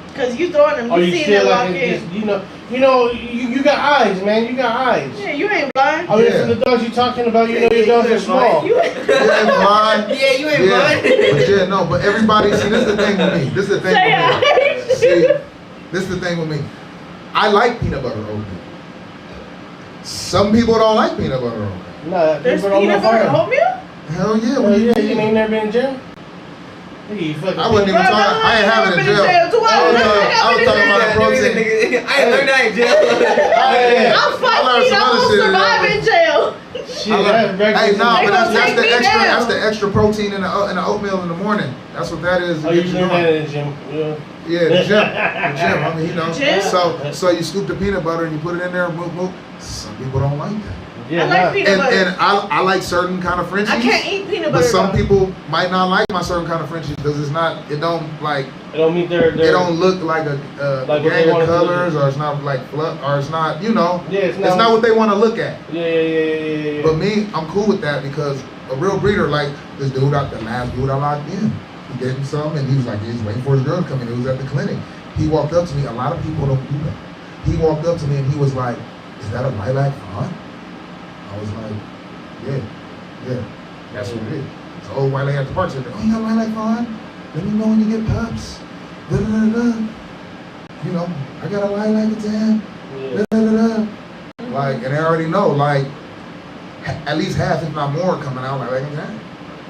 A: Because you throwing them, you see them walk in.
B: You know, you know, you got eyes, man. You got eyes.
A: Yeah, you ain't blind.
B: I mean, from the dogs you talking about, you know your dogs are small.
D: You ain't blind.
F: Yeah, you ain't blind.
D: But everybody, see, this is the thing with me. This is the thing with me. See, this is the thing with me. I like peanut butter oatmeal. Some people don't like peanut butter oatmeal.
B: Nah,
A: there's peanut butter oatmeal?
D: Hell yeah.
B: Well, yeah, you ain't never been in jail?
D: I wasn't even talking. I ain't having a jail. I was talking about the protein.
F: I ain't learned that in jail.
A: I'm fighting. I won't survive in jail.
D: Hey, nah, but that's the extra protein in the oatmeal in the morning. That's what that is.
B: Oh, you learned that in the gym?
D: Yeah, the gym. I mean, you know. So you scoop the peanut butter and you put it in there. Move. Some people don't like that.
A: Yeah, I like peanut butter.
D: And I like certain kind of Frenchies.
A: I can't eat peanut butter.
D: But some people might not like my certain kind of Frenchies because it don't meet their it don't look like a gang of colors, or it's not like fluff, or it's not, you know. Yeah, it's not what they want to look at.
B: Yeah.
D: But me, I'm cool with that because a real breeder, like this dude the last dude I locked in, he gave him some and he was like, he was waiting for his girl to come in. He was at the clinic. He walked up to me. A lot of people don't do that. He walked up to me and he was like, "Is that a lilac fawn?" I was like, yeah, that's what it is. So old white lady at the park said, "Oh, you got lilac fawn? Let me know when you get pups. Da da da da. You know, I got a lilac exam. Da da da da." Like, and I already know, like, at least half, if not more, coming out lilac exam.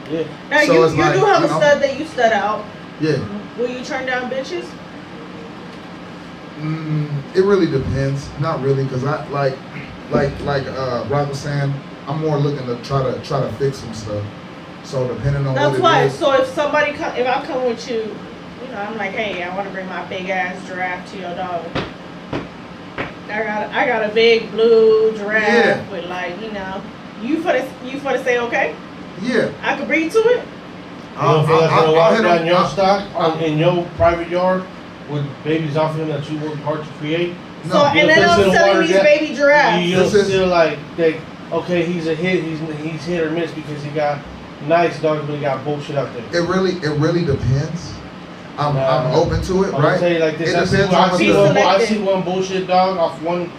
A: Yeah. Now so you do have a stud that you stud out.
D: Yeah.
A: Will you turn down bitches?
D: It really depends. Not really, because I like Rob was saying, I'm more looking to try to fix some stuff. So depending on
A: that's
D: what
A: why.
D: it is.
A: So if somebody if I come with you, you know, I'm like, hey, I want to bring my big ass giraffe to your dog. I got a big blue giraffe with, like, you know, you for to say okay?
D: Yeah.
A: I could breed to it.
B: You don't feel like gonna walk down your stock in your private yard with babies off him that you worked hard to create?
A: No. So and then I'm selling these baby giraffes.
B: You'll still like think, okay, he's a hit. He's hit or miss because he got nice dogs, but he got bullshit out there.
D: It really depends. I'm open to it,
B: I'm
D: right?
B: gonna tell you like this. I see one bullshit dog off one.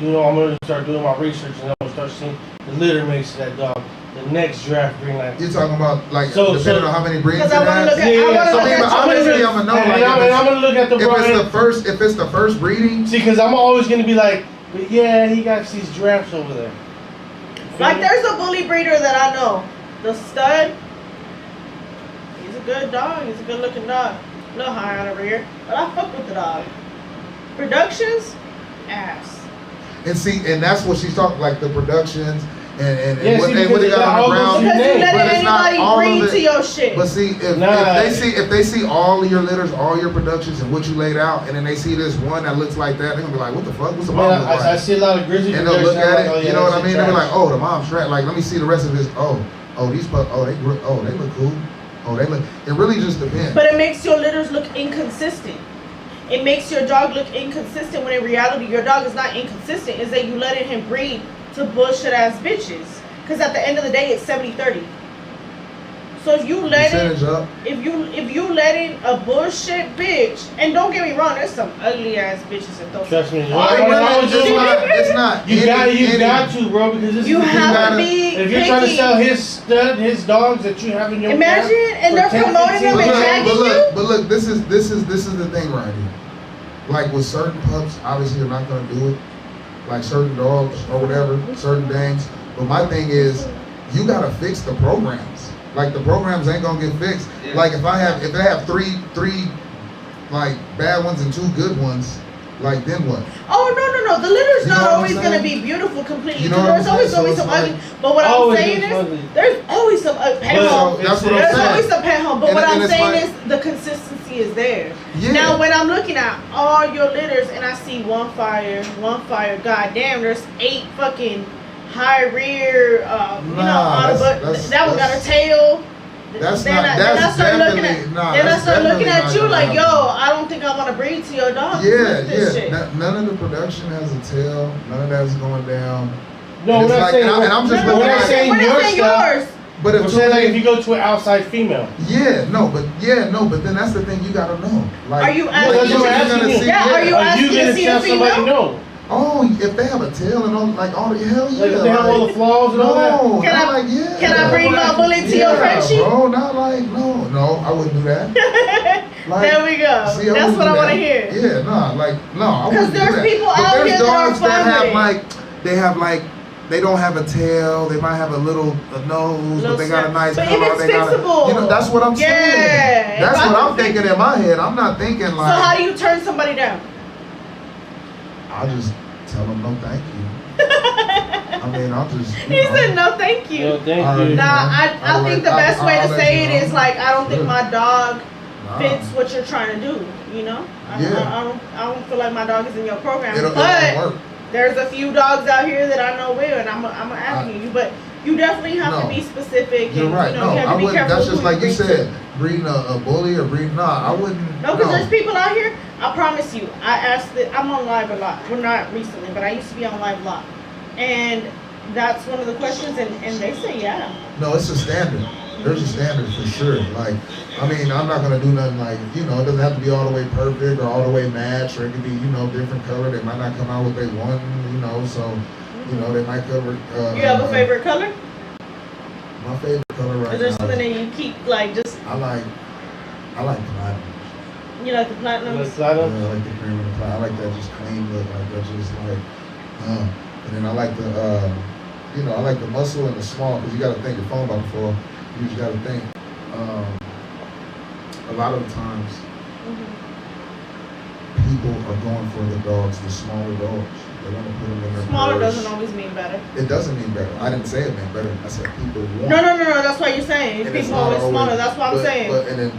B: You know, I'm gonna start doing my research and I'm gonna start seeing the litter mates of that dog. The next giraffe breed, like
D: you're talking about, like depending on how many breeds it has.
A: I'm gonna
D: know. Like,
B: I'm gonna look at the.
D: If it's the first breeding.
B: See, because I'm always gonna be like, but yeah, he got these giraffes over there.
A: Like there's a bully breeder that I know. The stud. He's a good dog. He's a good looking dog. A little high on the rear, but I fuck with the dog. Productions, ass.
D: And see, and that's what she's talking, like the productions. And what they got on the ground,
A: because you letting anybody breed to your shit.
D: But see, if they see all of your litters, all your productions, and what you laid out, and then they see this one that looks like that, they're gonna be like, "What the fuck? What's the mom look like?"
B: I see a lot of grizzly.
D: And they'll look at it, you know what I mean? They'll be like, "Oh, the mom's trash. Like, let me see the rest of this. These pups. They look cool. They look." It really just depends.
A: But it makes your litters look inconsistent. It makes your dog look inconsistent when in reality your dog is not inconsistent. Is that you letting him breed to bullshit ass bitches, because at the end of the day it's 70-30. So if you let it, if you letting a bullshit bitch, and don't get me wrong, there's some ugly ass bitches in those.
B: Trust me,
D: it's not.
B: You got to, bro, because this
A: you have to be.
B: If you're trying to sell his dogs that you have in your
A: imagine, and they're promoting them and tagging you.
D: But look, this is the thing right here. Like with certain pups, obviously you're not gonna do it. Like certain dogs or whatever, certain things. But my thing is, you gotta fix the programs. Like the programs ain't gonna get fixed. Yeah. Like if they have three like bad ones and 2 good ones, like then what?
A: Oh no. The litter's not always gonna be beautiful completely.
D: You know
A: there's always gonna be some ugly. But what I'm saying is, there's always some pet home.
D: That's what I'm saying.
A: There's always some pet home. But what I'm saying is the consistency is there.
D: Yeah.
A: Now when I'm looking at all your litters and I see one fire, goddamn, there's 8 fucking high rear, that one got a tail. Then I start looking at you like, yo, I don't think I want to breed to your dog.
D: Yeah. None of the production has a tail. None of that's going down.
B: No, we're not saying.
A: And I'm just looking at
B: yours.
D: But
B: if you go to an outside female.
D: But then that's the thing you gotta know. Like,
A: are you asking? Are you asking to see a female?
B: No.
D: Oh, if they have a tail and all, like all the hell yeah.
B: Like if they have all the flaws and all that.
A: Can I bring my bullet to your Frenchie?
D: Bro, not like no, I wouldn't do that.
A: There we go. See, that's what I want to hear.
D: Yeah, I wouldn't do that.
A: Because there's people out here that are
D: they don't have a tail. They might have a little nose, but they got a nice color.
A: If it's fixable.
D: That's what I'm saying. That's what I'm thinking in my head. I'm not thinking like.
A: So how do you turn somebody down?
D: I'll just tell them no, thank you. I'll just.
A: He said no, thank you.
B: No, thank you.
A: I think the best way to say it is like, I don't think my dog fits what you're trying to do. You know, I don't feel like my dog is in your program, but there's a few dogs out here that I know will, and I'm asking you, but you definitely have to be specific.
D: You're right.
A: You have to be careful.
D: That's just like you said, breeding a bully or breeding. I wouldn't.
A: No, because there's people out here. I promise you. I'm on live a lot. Well, not recently, but I used to be on live a lot, and that's one of the questions, and they say yeah.
D: No, it's a standard. There's a standard for sure. Like, I'm not gonna do nothing like, it doesn't have to be all the way perfect or all the way matched, or it could be, different color. They might not come out what they want, so, they might cover.
A: You have a favorite color?
D: My favorite color right now.
A: Is there something that you keep, like, just?
D: I like platinum.
A: You like the platinum?
B: Yeah, I
D: like the cream and the platinum. I like that just clean look, like that just like, and then I like the, I like the muscle and the small, because you got to think, your phone about to fall. You just got to think. A lot of the times, people are going for the dogs, the smaller dogs. They want to put them in their
A: Smaller
D: purse.
A: doesn't always mean better.
D: It doesn't mean better. I didn't say it meant better. I said people want.
A: No. That's what you're saying. People always smaller. That's what I'm saying.
D: And then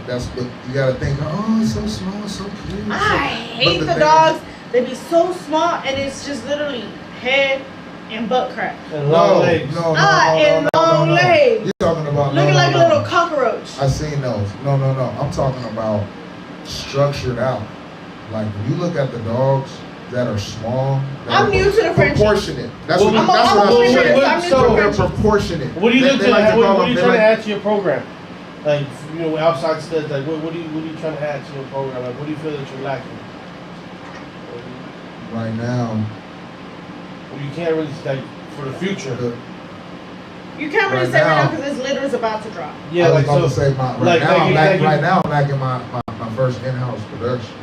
D: you got to think. Oh, it's so small, it's so cute.
A: I hate the dogs. They be so small, and it's just literally head and butt crack.
B: And long legs.
A: And long legs.
D: You're talking about
A: looking like a little cockroach.
D: I seen those. No. I'm talking about structured out. Like when you look at the dogs that are small,
A: I'm new to the French.
D: Proportionate. That's what I'm saying. So they're proportionate.
B: What do you look at? What are you trying to add to your program? Like outside studs. Like what are you trying to add to your program? Like what do you feel that you're lacking?
D: Right now.
B: You can't really like for the future.
A: You can't really say right now because this litter is about to drop.
D: Yeah, right now I'm lacking my first in-house production,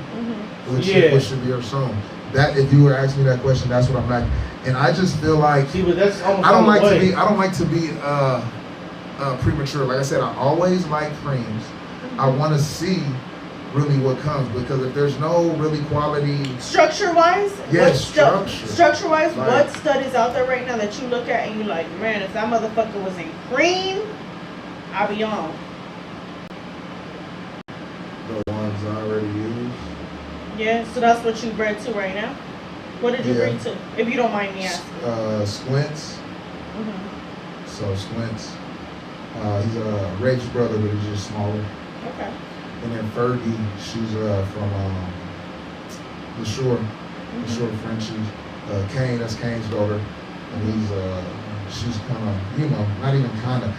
D: which should be here soon. That if you were asking me that question, that's what I'm lacking, and I just feel like
B: but that's almost
D: I don't like to be premature. Like I said, I always like creams. I want to see really what comes, because if there's no really quality
A: structure-wise,
D: structure-wise,
A: like, what stud is out there right now that you look at and you're like, man, if that motherfucker was in cream, I'll be on.
D: The ones I already use.
A: Yeah, so that's what you bred to right now. What did you breed to, if you don't mind me asking?
D: Squints. So Squints, he's a Rage's brother, but he's just smaller.
A: Okay.
D: And then Fergie, she's from the Shore Frenchies. Kane, that's Kane's daughter, and she's kind of, not even kind of.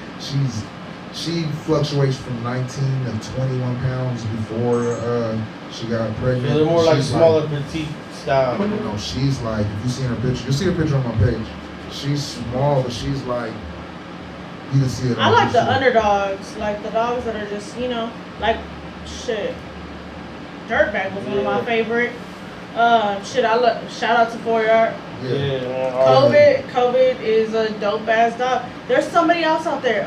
D: She fluctuates from 19 to 21 pounds before she got pregnant.
B: Yeah, they're more like smaller, petite style.
D: No, she's like, if you see her picture, you'll see her picture on my page. She's small, but she's like, you can see it.
A: I like the underdogs, like the dogs that are just, like. Shit, Dirtbag was one of my favorite. Shout out to 4 Yard. COVID is a dope ass dog. There's somebody else out there.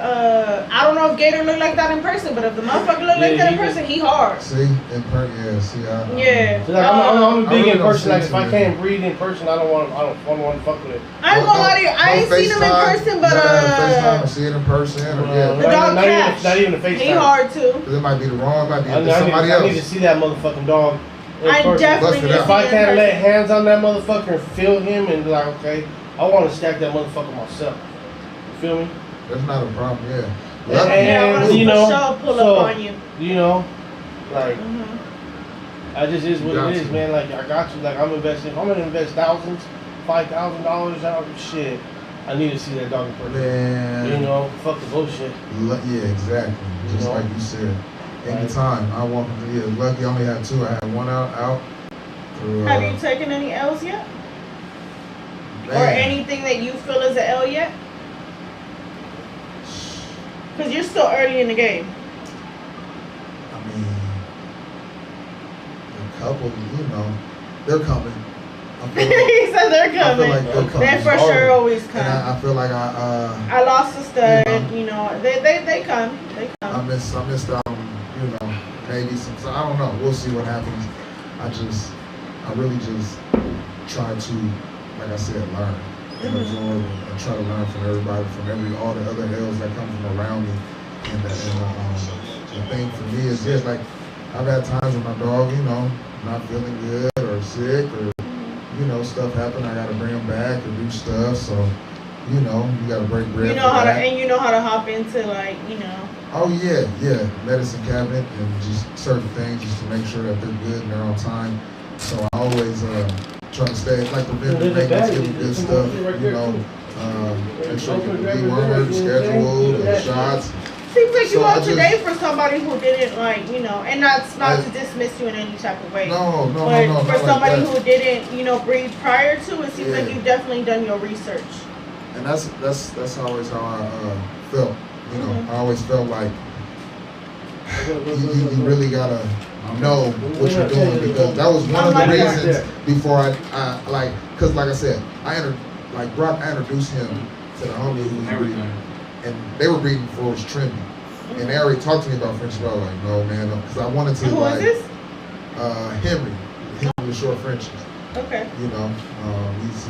A: I don't know if Gator look like that in person, but if the motherfucker look like that in person, he hard.
D: See, in person,
B: So like, I'm a big in person. Like if I can't breed in person, I don't want to fuck with it.
A: I ain't gonna lie to you. I ain't seen him in person, but
D: FaceTime or see it in person,
A: the dog Cash.
B: Not even a FaceTime.
A: He hard too.
D: Because it might be the wrong, it might be somebody else.
B: I need to see that motherfucking dog.
A: I definitely need to see
B: if I can't lay hands on that motherfucker and feel him and be like, okay, I want to stack that motherfucker myself. You feel me?
D: That's not a problem, yeah.
A: And pull up on you.
B: Like, I just is what it is, man. Like, I got you. Like, I'm gonna invest thousands, $5,000 out. Shit, I need to see that dog in person.
D: Man.
B: You know, fuck the bullshit.
D: Yeah, exactly. Just like you said. Anytime I walk into lucky I only had 2. I had 1 out.
A: Have you taken any L's yet? Man. Or anything that you feel is an L yet? Because you're still early in the game.
D: I mean, a couple, they're coming.
A: He said they're coming.
D: I feel like they're coming.
A: They for sure always come.
D: And I feel like I
A: lost a stud. They come. They come.
D: I missed out on, maybe some. So I don't know. We'll see what happens. I really just try to, like I said, learn and absorb and try to learn from everybody, from all the other L's that come from around me. And the thing for me is this: like I've had times with my dog, not feeling good or sick or. Stuff happen. I gotta bring them back or do stuff. So, you gotta break bread.
A: You know how to hop into
D: Oh yeah, medicine cabinet and just certain things just to make sure that they're good and they're on time. So I always try to stay like preventative maintenance, give them good stuff. Make sure you can be worried, scheduled, shots.
A: Seems like you up to date for somebody who didn't and not to dismiss you in any type of way.
D: No.
A: But for somebody who didn't, breathe prior to, it seems like you've definitely done your research.
D: And that's always how I felt. I always felt like you really gotta know what you're doing because that was one of the reasons before I because like I said, Brock, I introduced him to the homie who was breeding. And they were breeding before it was trendy. And they already talked to me about Frenchies. I was like, no, man, because I wanted to,
A: Who is this?
D: Henry the short Frenchies.
A: Okay.
D: He's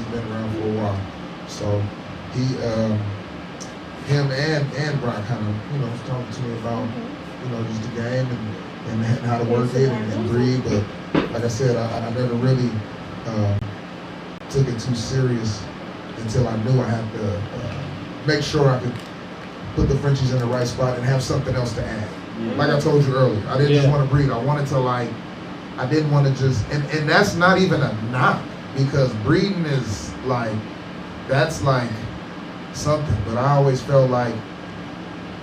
D: been around for a while. So him and Brock kind of, was talking to me about, just the game and how to work it and breed. But like I said, I never really took it too serious until I knew I had to make sure I could put the Frenchies in the right spot and have something else to add. Yeah. Like I told you earlier, I didn't just want to breed. I wanted to I didn't want to just, and that's not even a knock because breeding is that's something. But I always felt like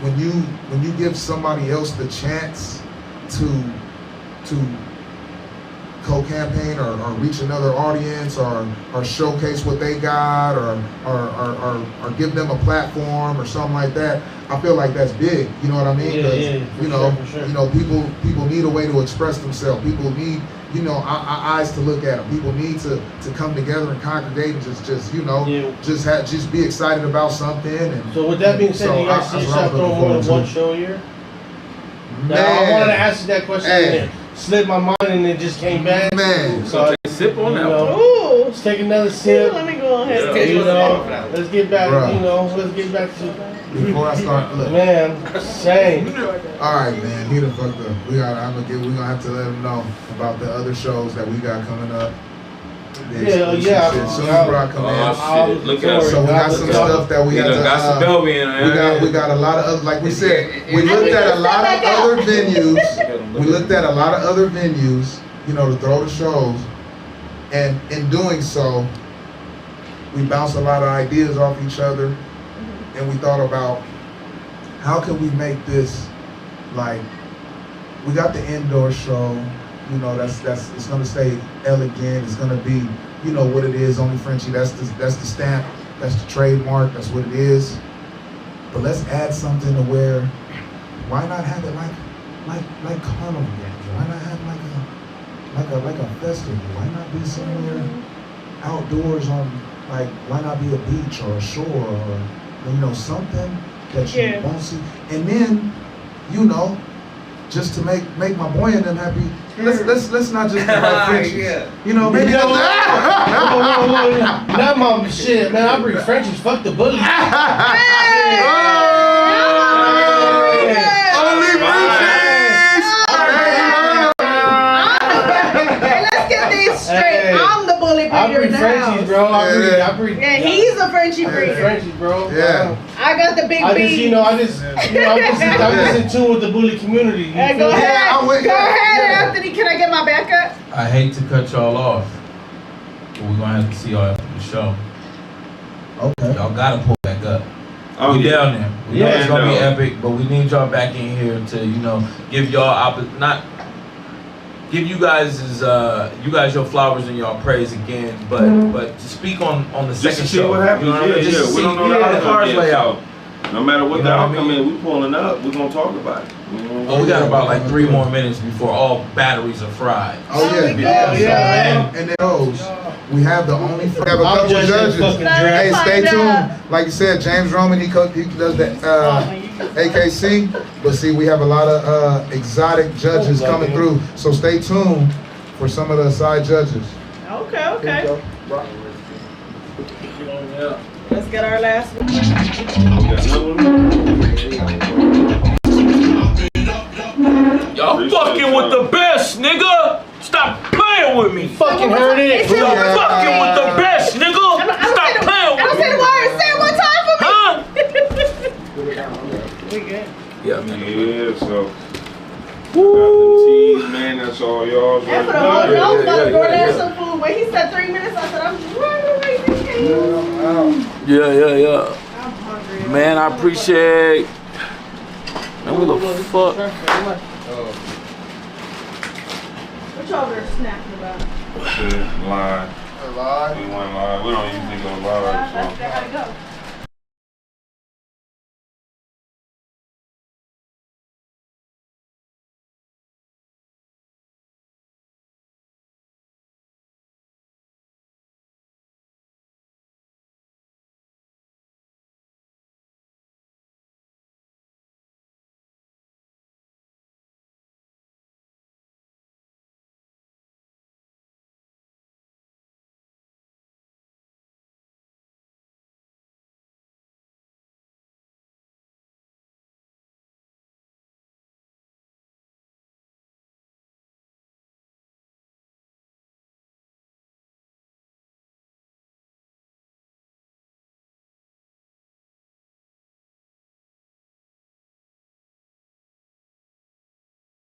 D: when you give somebody else the chance to co-campaign or reach another audience or showcase what they got or give them a platform or something like that, I feel like that's big. You know what I mean? Sure. People need a way to express themselves. People need eyes to look at them. People need to come together and congregate and just be excited about something. And
B: so with that being said, you guys see yourself throwing more than one show a year? Now, I wanted to ask you that question again. Slid my mind and it just came back.
D: Man,
B: so
E: take a sip on that.
A: Ooh,
B: let's take another sip.
A: Let me go ahead.
B: Let's get back. Let's get back to.
D: Before I start, look.
B: Man, same.
D: All right, man. He done fucked up. We're gonna have to let him know about the other shows that we got coming up.
B: Yeah.
D: Soon as Brock come in.
E: Look at us.
D: So we got some stuff that we had to.
E: Got some Belby in there.
D: We got a lot of other, like we said. We looked at a lot of other venues. We looked at a lot of other venues, to throw the shows, and in doing so, we bounced a lot of ideas off each other, and we thought about how can we make this we got the indoor show. That's it's gonna stay elegant. It's gonna be, what it is. Only Frenchie. That's the stamp. That's the trademark. That's what it is. But let's add something to where, why not have it like carnival? Why not have like a festival? Why not be somewhere outdoors on why not be a beach or a shore or something that you won't see? And then, just to make my boy and them happy. Let's not just about Frenchies. Maybe
B: not my shit, man. I breed Frenchies. Fuck the bullies.
D: Only Frenchies.
A: Let's get these straight. I'm the bully breeder in the house.
B: Bro. I breed.
A: Yeah, he's a Frenchie breeder.
B: Frenchies, bro.
D: Yeah.
A: I got the big B.
B: I'm just in tune with the bully community.
A: Go ahead. Go ahead, Anthony. Can I get my backup?
H: I hate to cut y'all off, but we're gonna have to see y'all after the show.
D: Okay.
E: Y'all gotta pull back up.
C: Oh,
E: We
C: yeah.
E: down there. We know it's gonna be
C: no.
E: epic, but we need y'all back in here to, you know, give y'all give you guys your flowers and y'all praise again, but to speak on the
C: Just
E: second
C: to see
E: show.
C: what happens.
E: You know what I mean? Just to
C: We
E: see
C: don't know the
E: how the
C: outcome
E: cards
C: yet,
E: lay
C: so
E: out.
C: no matter what
E: You
C: the
E: know what I
C: outcome
E: mean?
C: is, we pulling up. We're gonna talk about it.
E: Oh, we got about like 3 more minutes before all batteries are fried.
D: Oh yeah. And then those, we have the only we have a couple judges. Hey, stay tuned. Like you said, James Roman, he does the AKC, but see, we have a lot of exotic judges coming through. So stay tuned for some of the side judges.
A: Okay. Let's get our last one.
E: Y'all fucking with the best, nigga. Stop playing with me.
B: Fucking heard it.
E: Y'all fucking with the best, nigga. Stop playing with me.
A: Say the word. Say it one time for me.
E: Huh?
A: We good.
E: Yeah, man.
C: Yeah, so. Got the teas, man. That's all y'all.
A: And for the whole note, about to DoorDash some food. When he said 3 minutes, I said, I'm right away.
E: Yeah.
A: I'm hungry.
E: Man, I appreciate. Man, what the fuck?
A: What y'all over there snapping about?
C: Live. We went live. We don't usually go live.
A: That's gotta go.